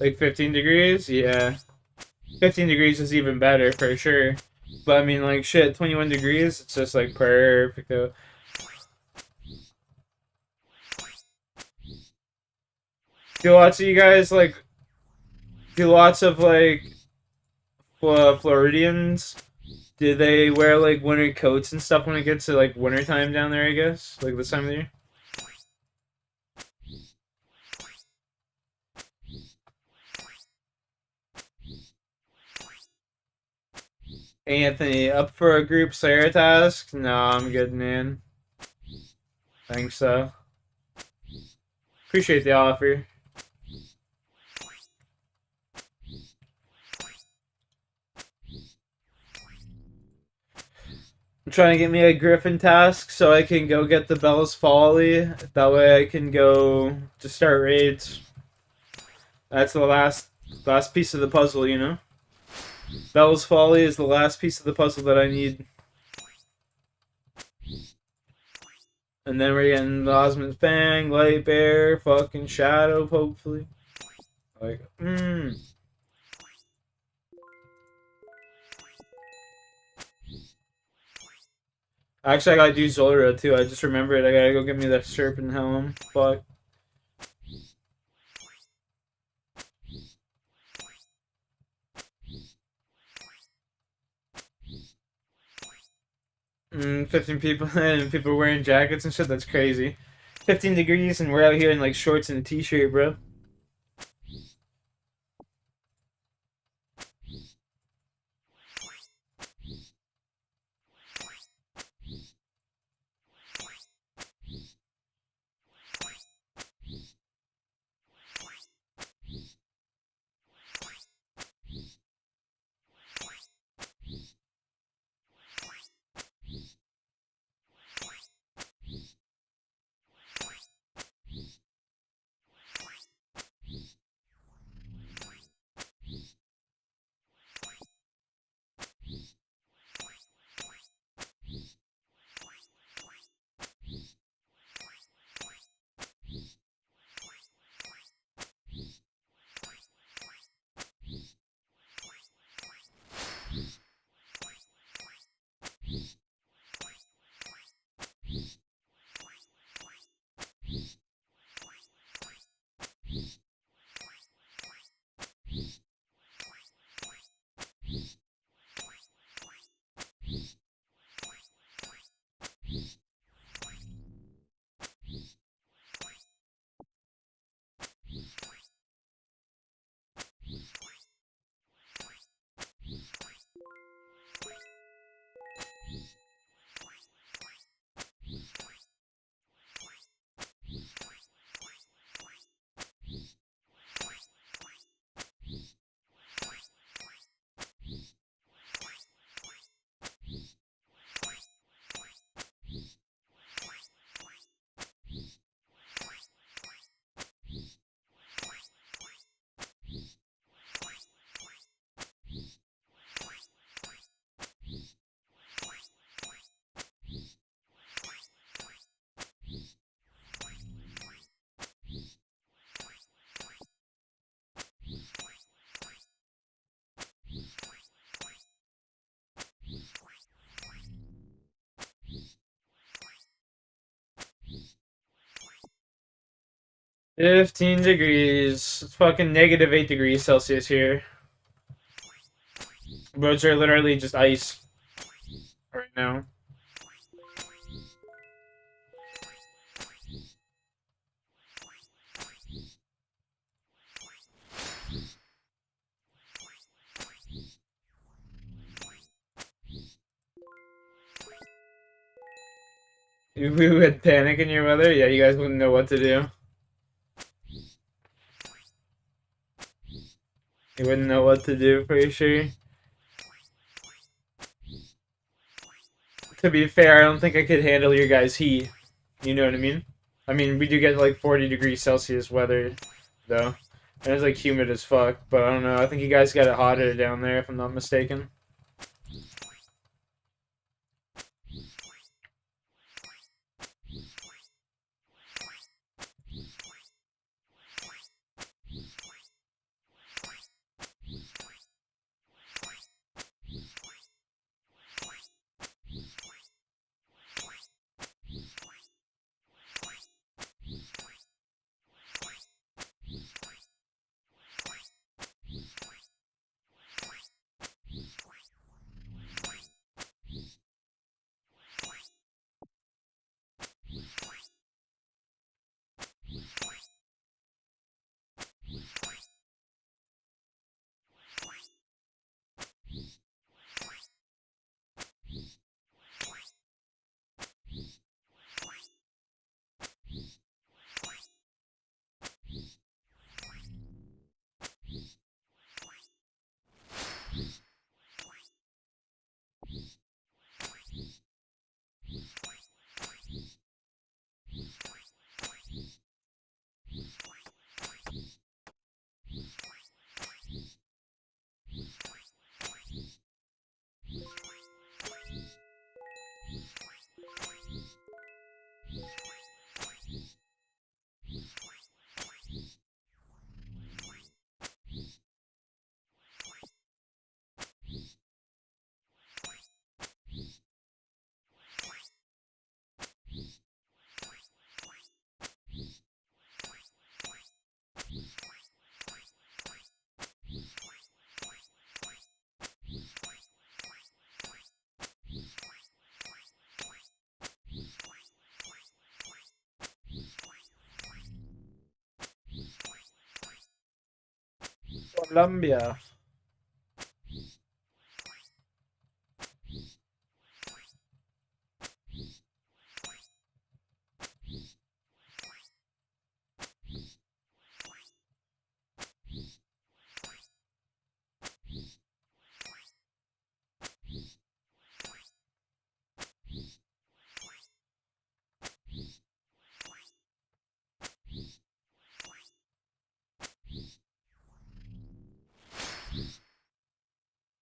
Like 15 degrees? Yeah. 15 degrees is even better for sure. But I mean, like, shit, 21 degrees, it's just like perfect. Do lots of you guys, like, do lots of, like, Floridians, do they wear, like, winter coats and stuff when it gets to, like, winter time down there, I guess? Like, this time of the year? Anthony, up for a group Slayer task? No, I'm good, man. Thanks, so. Appreciate the offer. I'm trying to get me a Griffin task so I can go get the Bell's Folly. That way I can go to start raids. That's the last piece of the puzzle, you know? Bell's Folly is the last piece of the puzzle that I need. And then we're getting the Osmond's Fang, Light Bear, fucking Shadow, hopefully. Like, Actually, I gotta do Zora too. I just remembered. I gotta go get me the Serpent Helm. Fuck. Mm, 15 people and people wearing jackets and shit. That's crazy. 15 degrees and we're out here in like shorts and a t-shirt, bro. 15 degrees. It's fucking negative 8 degrees Celsius here. Roads are literally just ice right now. We would panic in your weather? Yeah, you guys wouldn't know what to do. You wouldn't know what to do for sure. To be fair, I don't think I could handle your guys' heat. You know what I mean? I mean, we do get like 40 degrees Celsius weather, though. And it's like humid as fuck, but I don't know. I think you guys got it hotter down there, if I'm not mistaken. Colombia.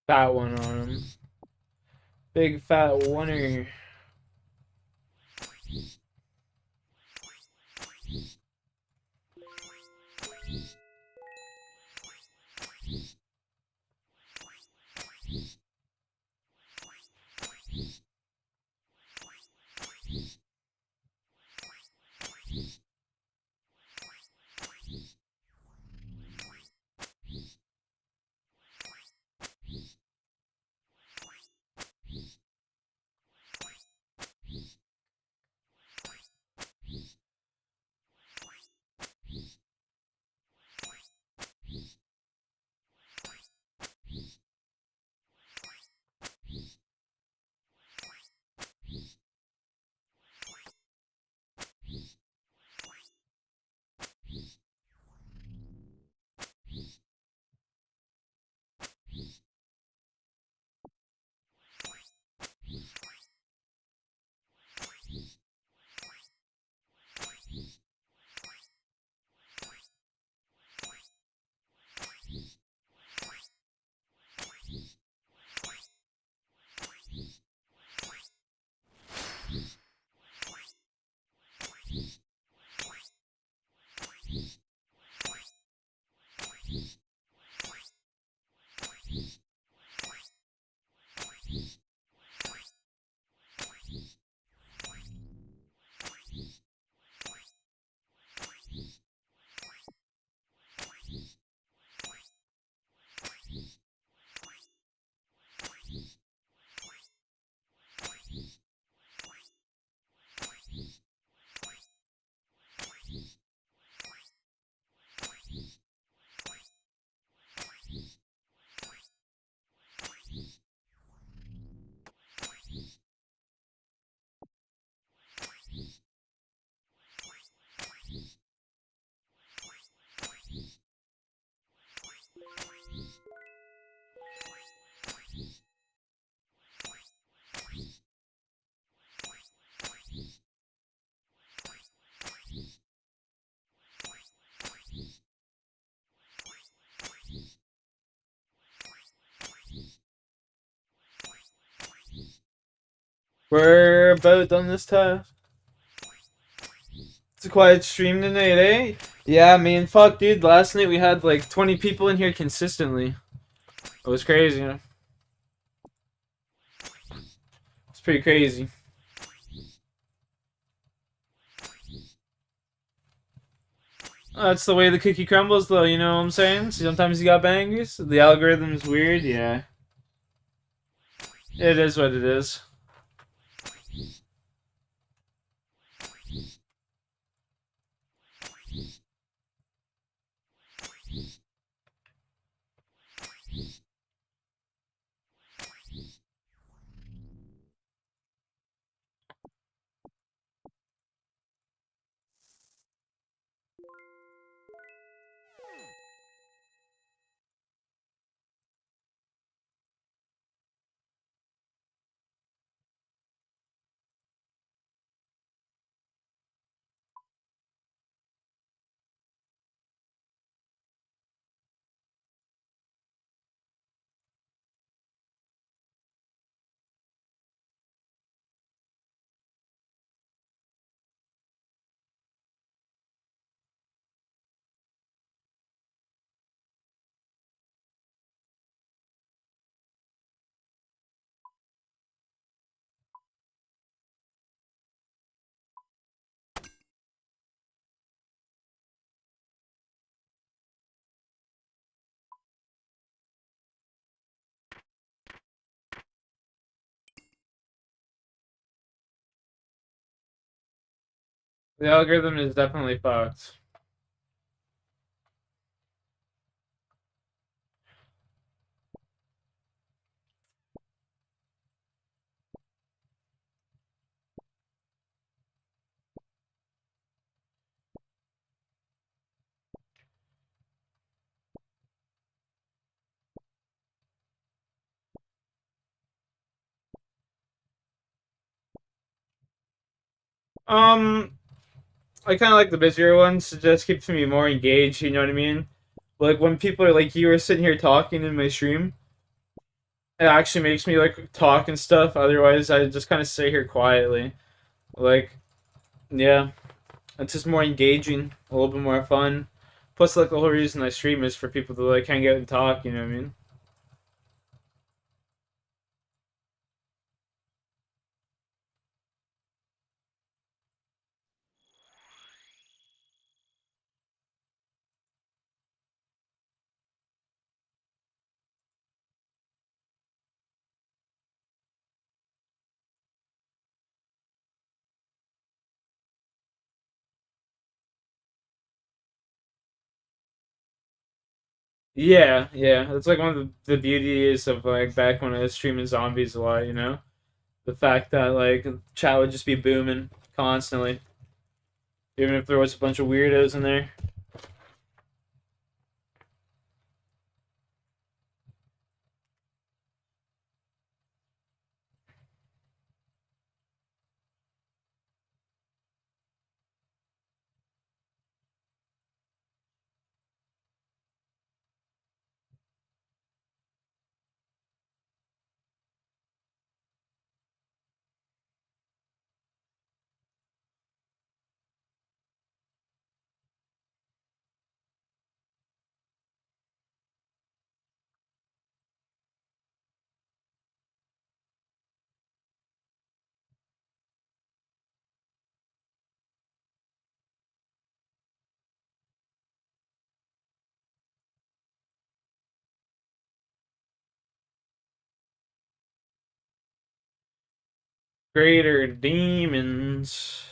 Fat one on him. Big fat oneer. We're about done this task. It's a quiet stream tonight, eh? Yeah, man, fuck, dude. Last night we had like 20 people in here consistently. It was crazy. It's pretty crazy. That's the way the cookie crumbles, though, you know what I'm saying? Sometimes you got bangers. The algorithm's weird, yeah. It is what it is. The algorithm is definitely fucked. I kind of like the busier ones. It just keeps me more engaged, you know what I mean? Like, when people are like, you were sitting here talking in my stream, it actually makes me, like, talk and stuff. Otherwise, I just kind of sit here quietly. Like, yeah. It's just more engaging, a little bit more fun. Plus, like, the whole reason I stream is for people to, like, hang out and talk, you know what I mean? Yeah, yeah. That's like one of the beauties of like back when I was streaming zombies a lot, you know? The fact that like chat would just be booming constantly. Even if there was a bunch of weirdos in there. Greater demons.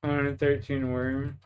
$113 worm.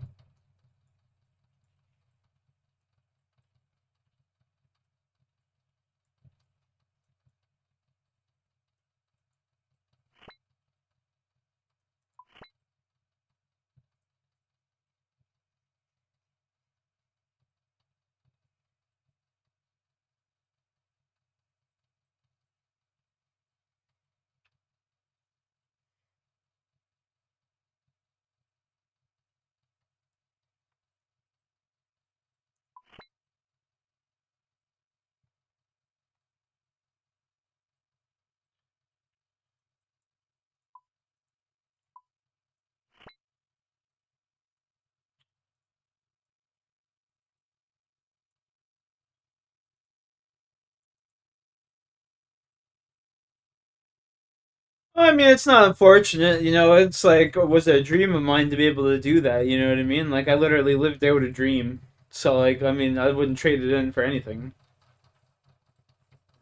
I mean, it's not unfortunate, you know. It's like, was it a dream of mine to be able to do that? You know what I mean? Like, I literally lived out a dream. So, like, I mean, I wouldn't trade it in for anything.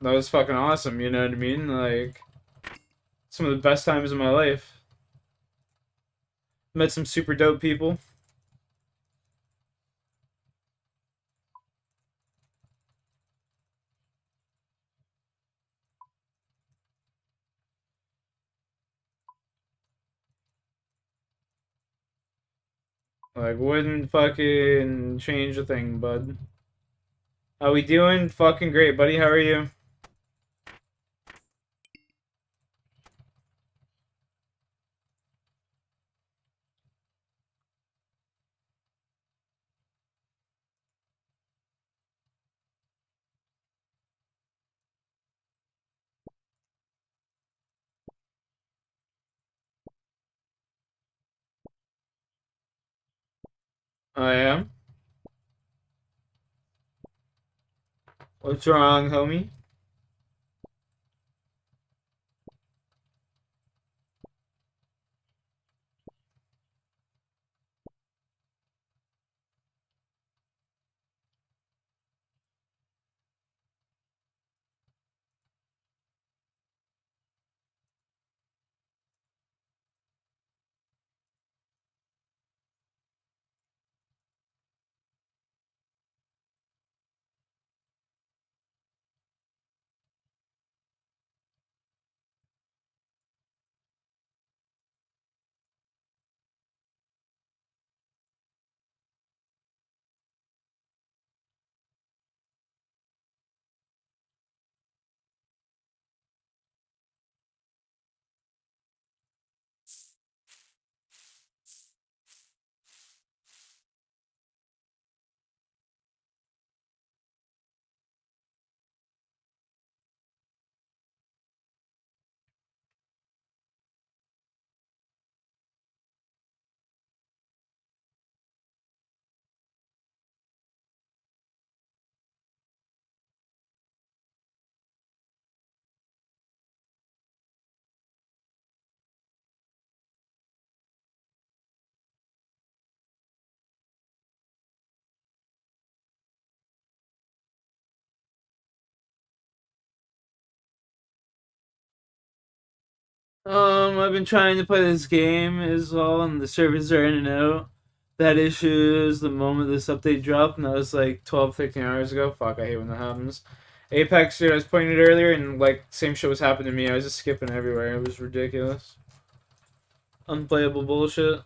That was fucking awesome. You know what I mean? Like, some of the best times of my life. Met some super dope people. Like, wouldn't fucking change a thing, bud. How we doing? Fucking great, buddy. How are you? I am. What's wrong, homie? I've been trying to play this game is all, and the servers are in and out. That issue is the moment this update dropped, and that was like 12, 13 hours ago. Fuck, I hate when that happens. Apex, dude, I was playing it earlier, and like, same shit was happening to me. I was just skipping everywhere. It was ridiculous. Unplayable bullshit.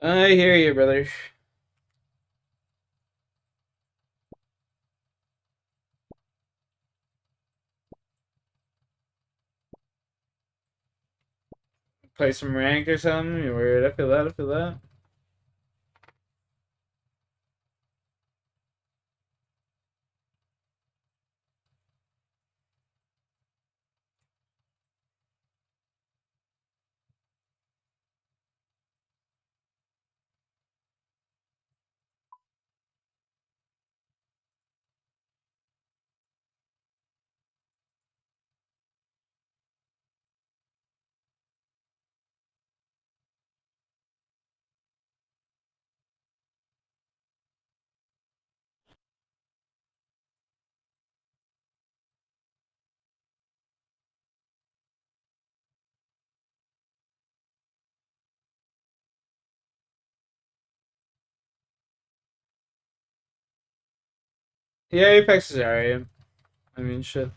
I hear you, brother. Play some rank or something. You're weird. I feel that. I feel that. Yeah, Apex is alright. I mean, shit.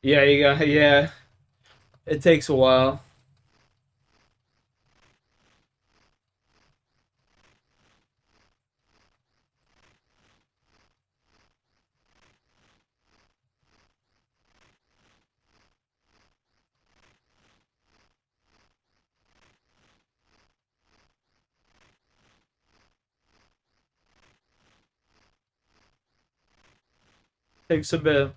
Yeah, you got yeah. It takes a while. Takes a bit.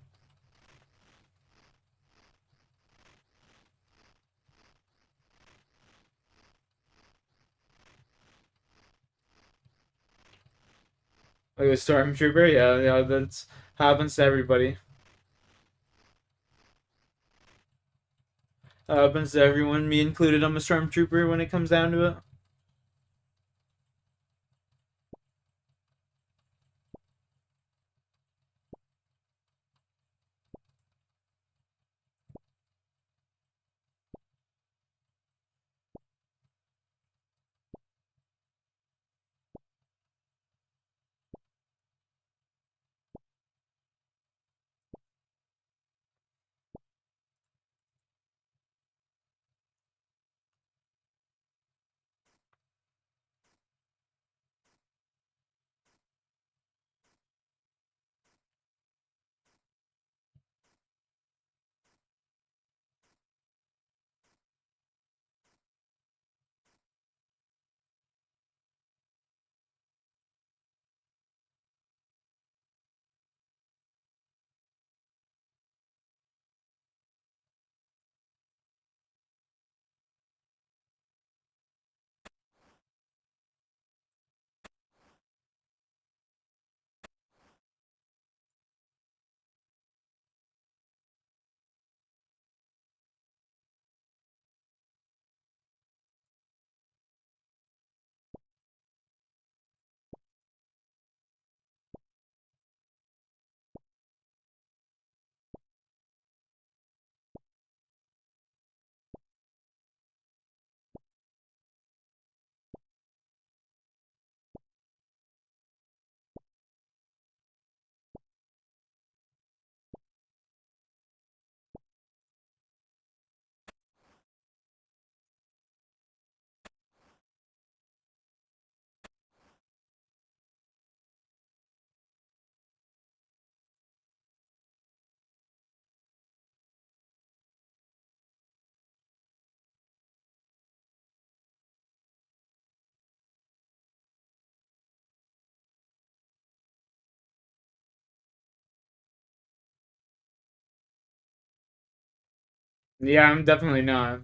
Like a stormtrooper, yeah, that's happens to everybody. Happens to everyone, me included. I'm a stormtrooper when it comes down to it. Yeah, I'm definitely not.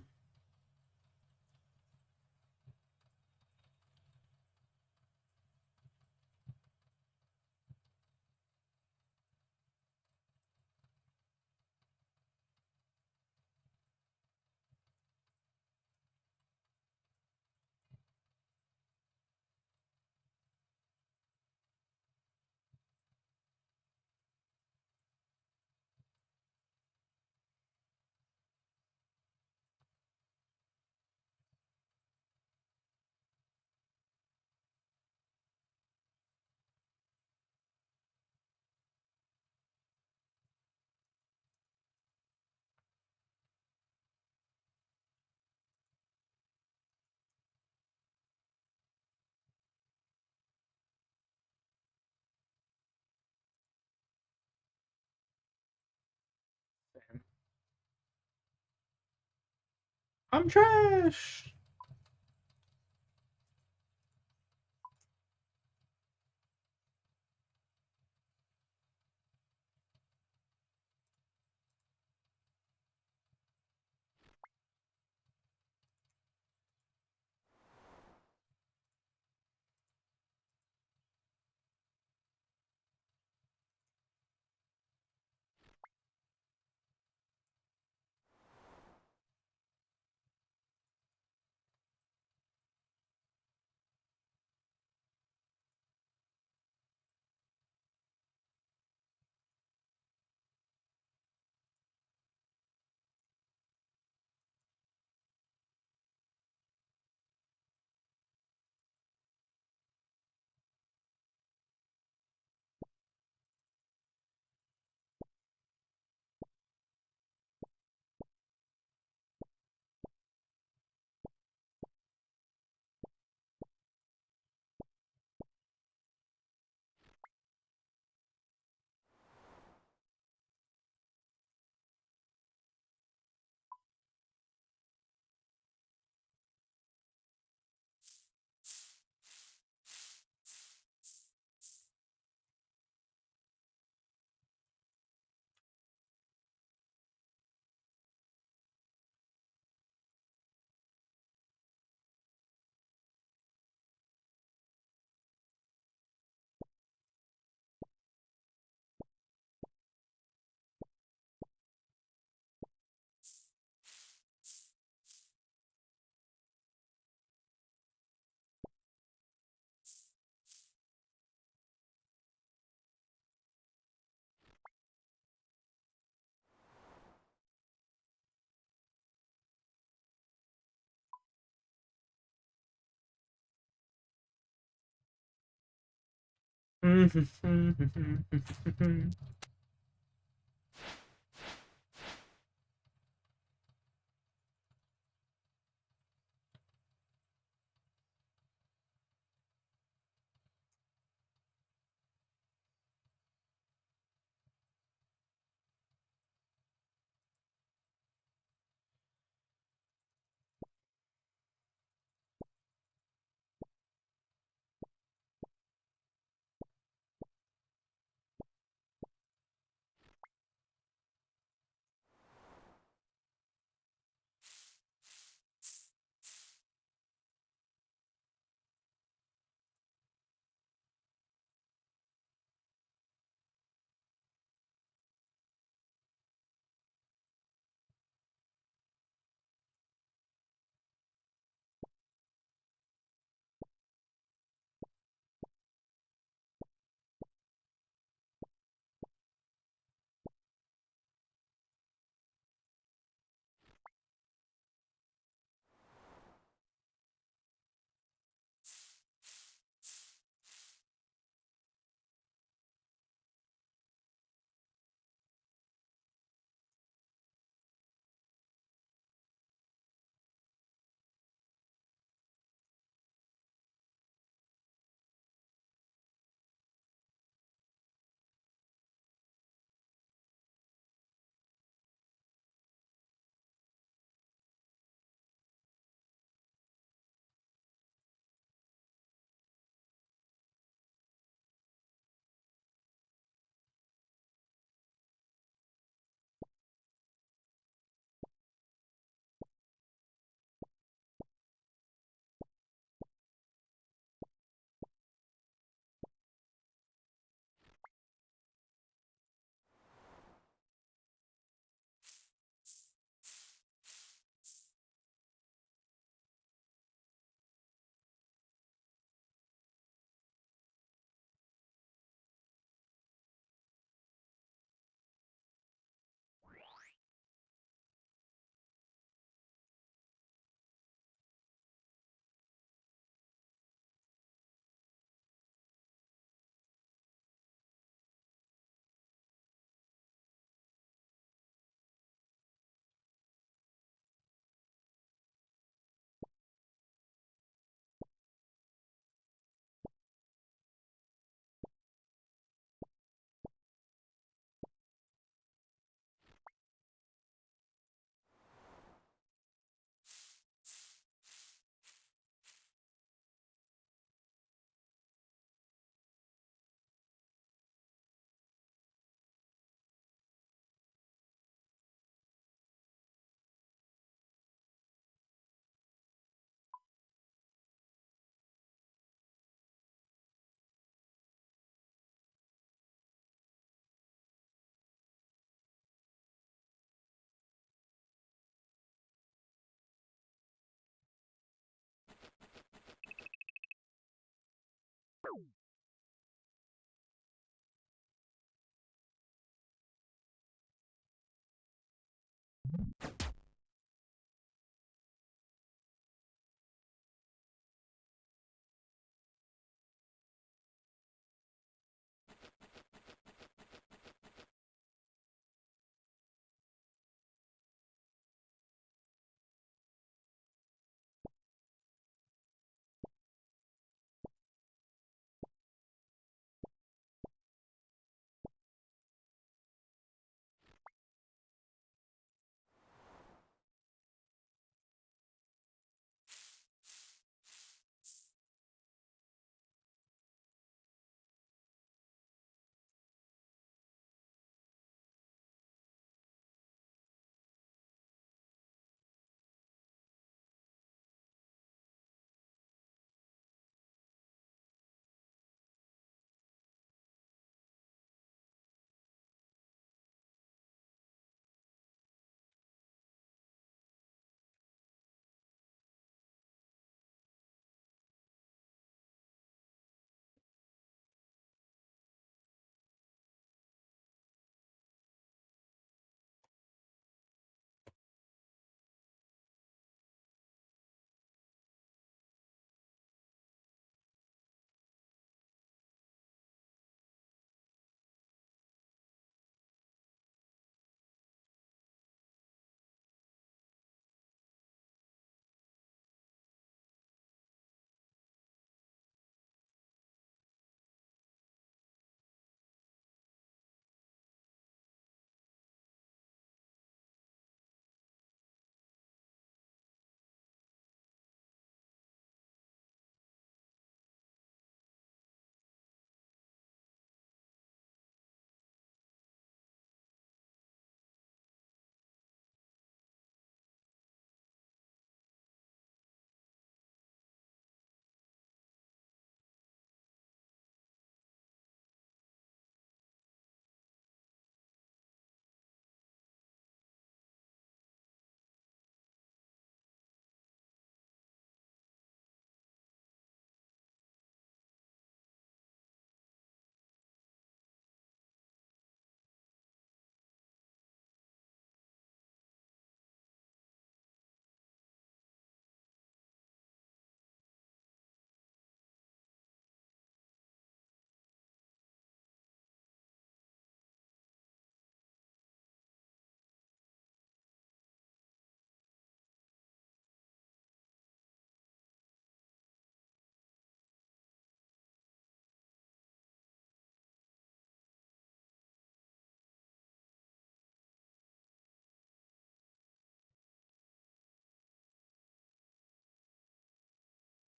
I'm trash.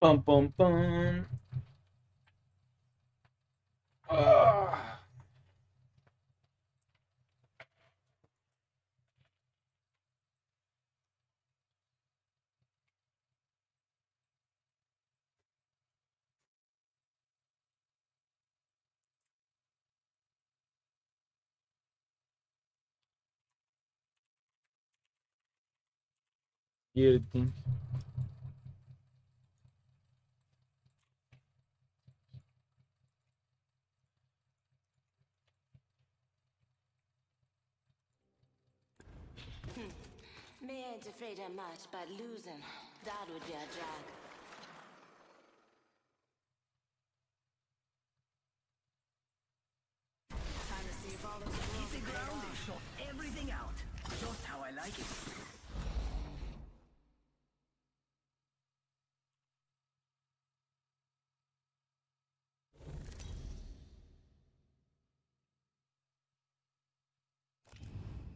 Bum bum bum. Ah. Guillotine. Me ain't afraid of much, but losing, that would be a drag. Time to see if all those girls Easy grounding, shot everything out. Just how I like it.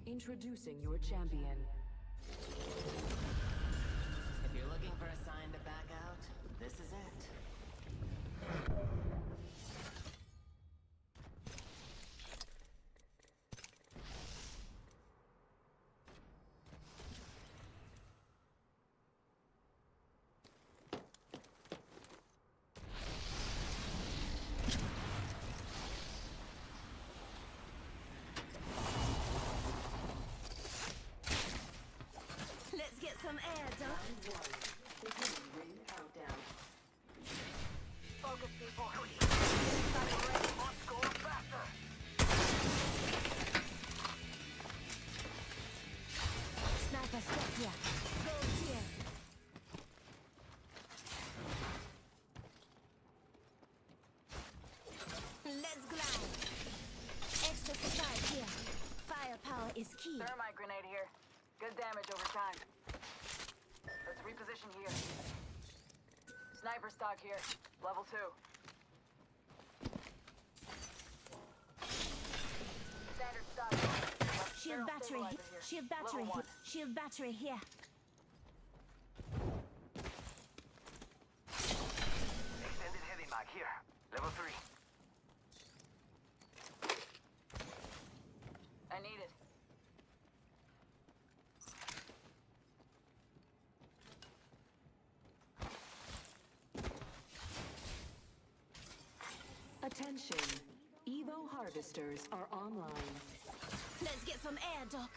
Introducing your champion. If you're looking for a sign to back out, this is it. Let's get some air, Doc. Focus, people. Let's go faster. Sniper, step here. Go here. Let's glide. Extra supplies here. Firepower is key. Thermite grenade here. Good damage over time. Let's reposition here. Sniper stock here. Level 2. Standard stock. Shield battery. Shield battery. Shield battery here. Extended heavy mag here. Level 3. I need it. Attention. Evo harvesters are online. Let's get some air, Doc.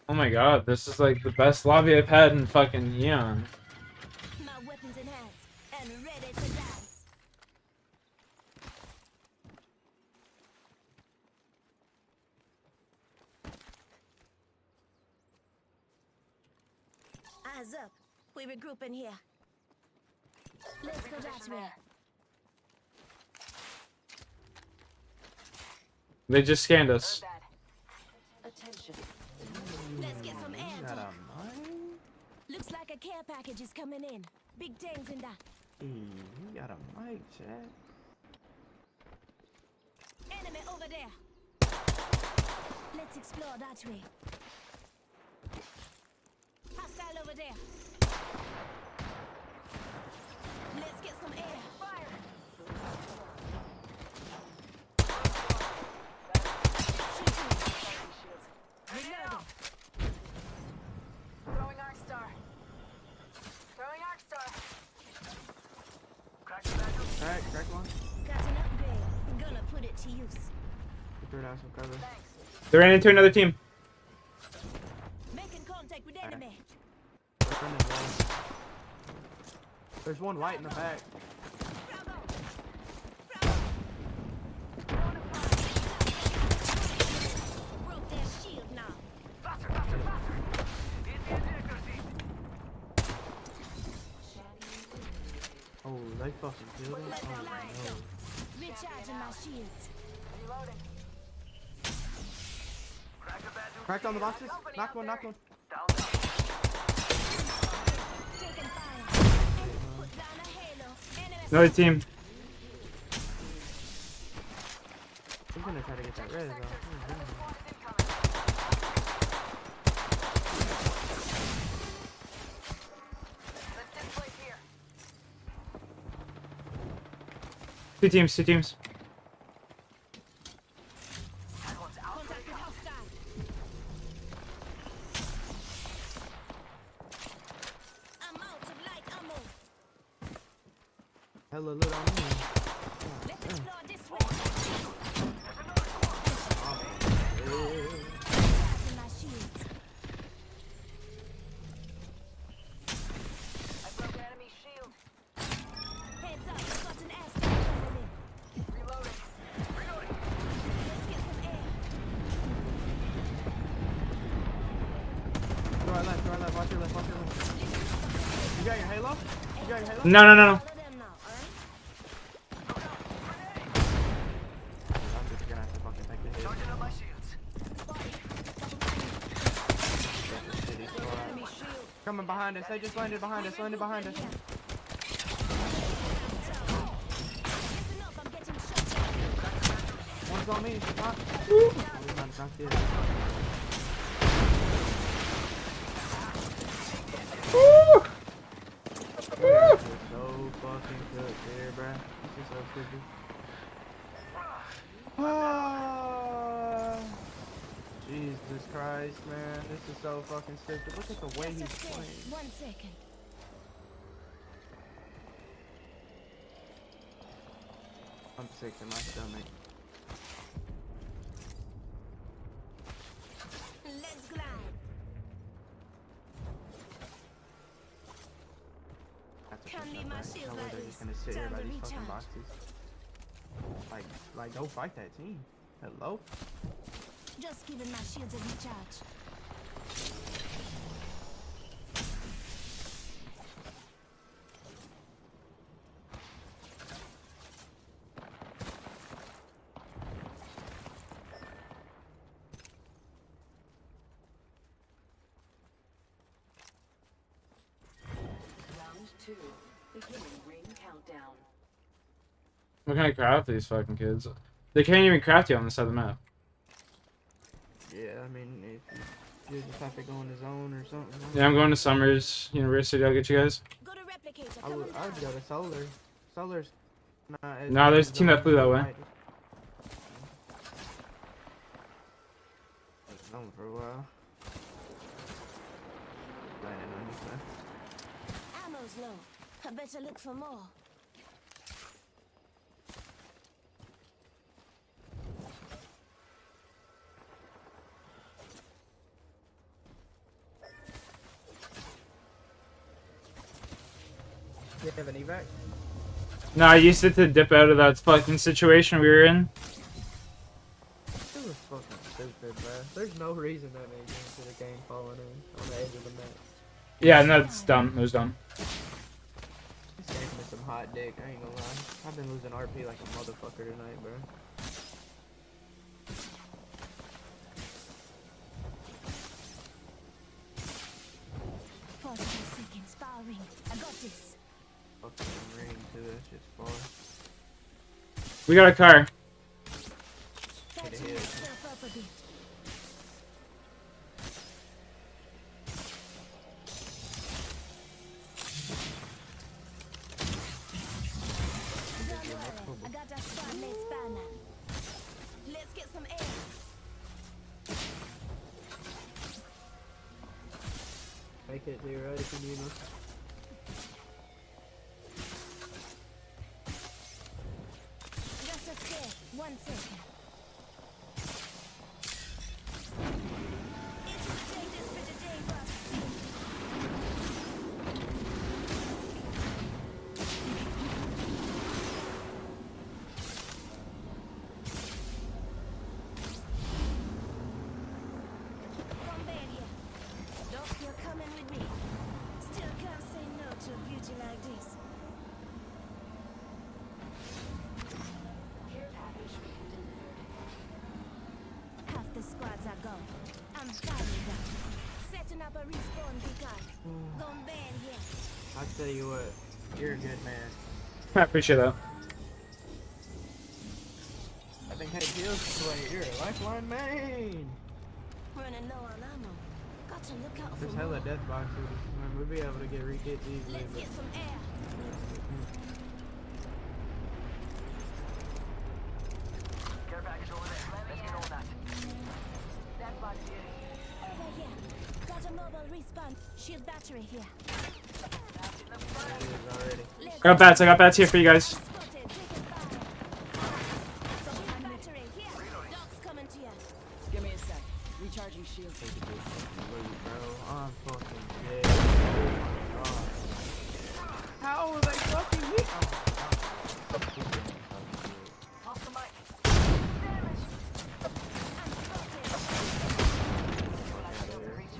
Oh my god, this is like the best lobby I've had in fucking eon. My weapons in hands and ready to dance. Eyes up. We regroup in here. Let's go that way. They just scanned us. Attention. Let's get some air, Doc. Looks like a care package is coming in. Big things in that. You got a mic, Chad. Enemy over there. Let's explore that way. Hostile over there. Let's get some air. Fire. Reloading. Throwing Arc Star. Throwing Arc Star. Crack one. Got an upgrade. Gonna put it to use. Third out some cover. They ran into another team. Making contact with enemy. There's one white in the back. Broke their shield now. Faster, faster, faster. Hit the ejector seat. Oh, they fucking killed him. Let's Oh glide. no. Recharging my shields. Reloading. Cracked on the boxes. Knock one, knock one. Taking fire. Put down a halo. Enemy. Another team. He's gonna try to get that res off. Two teams, two teams. Hella loot on me. Watch your left, watch your left. You got your halo? You got your halo? No, no, no, no. I'm just gonna have to fucking take the hit. Charging up my shields. Coming behind us. They just landed behind us. Landed behind us. One's on me. Stop. Woo! Woo! So fucking good there, bruh. This is so stupid. Jesus Christ, man. This is so fucking stupid. Look at the way he's playing. 1 second. I'm sick in my stomach. Let's glide. Can't leave my shield like They're this. just gonna sit here Time by to these fucking recharge. boxes. Like, go fight that team. Hello? Just giving my shields a recharge. Round 2. Beginning ring countdown. What kind of craft these fucking kids? They can't even craft you on this side of the map. Yeah, I mean, if you just have to go in the zone or something. Yeah, I'm going to Summers University. I'll get you guys. I would go to Solar. Solar's not as No, there's a team that flew that way. It's known for a while. Landing on you, man. Ammo's low. I better look for more. You have an evac? No, I used it to dip out of that fucking situation we were in. It was fucking stupid, man. There's no reason that many games to the game falling in on the edge of the map. Yeah, no, it's dumb. It was dumb. This game's been some hot dick, I ain't gonna lie. I've been losing RP like a motherfucker tonight, bro. Sparring. I got this. Fucking ring too, that's just far. We got a car. Patching myself up a bit. Don't worry, I got that squad mate's banner. Let's get some air. Make it to your right if you need one. Just a sec. 1 second. You're coming with me. Still can't say no to a beauty like this. Care package being delivered. Half the squads are gone. I'm fighting them. Setting up a respawn beacon. Gone bad here. I'll tell you what, you're a good man. I appreciate that. I think Hey, Jill Slayer, lifeline main. Running low on ammo. Got to look out for There's hella more. death boxes. Man, we'll be able to get re-kits easily. Let's get some air. Care package over there. Let's get on that. That box here. Over here. Got a mobile respawn. Shield battery here. I got bats. I got bats here for you guys. Spotted. Taking fire. Shield battery here. Dogs coming to you. Give me a sec. Recharging shield. Bro, I'm fucking dead. Oh my god. How are they fucking me? Off the mic.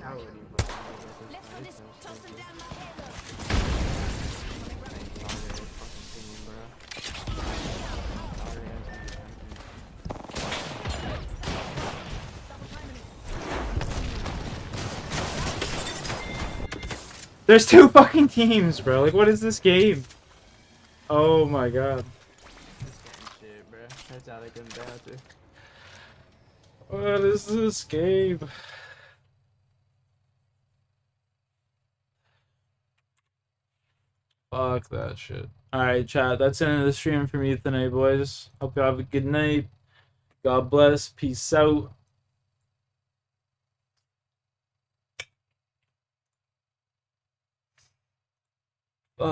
How would you Let's go this. Tossing down my halo. There's two fucking teams, bro. Like, what is this game? Oh my god. shit, bro. That's how they come down to. What is this game? Fuck that shit. Alright, chat. That's the end of the stream for me tonight, boys. Hope you have a good night. God bless. Peace out.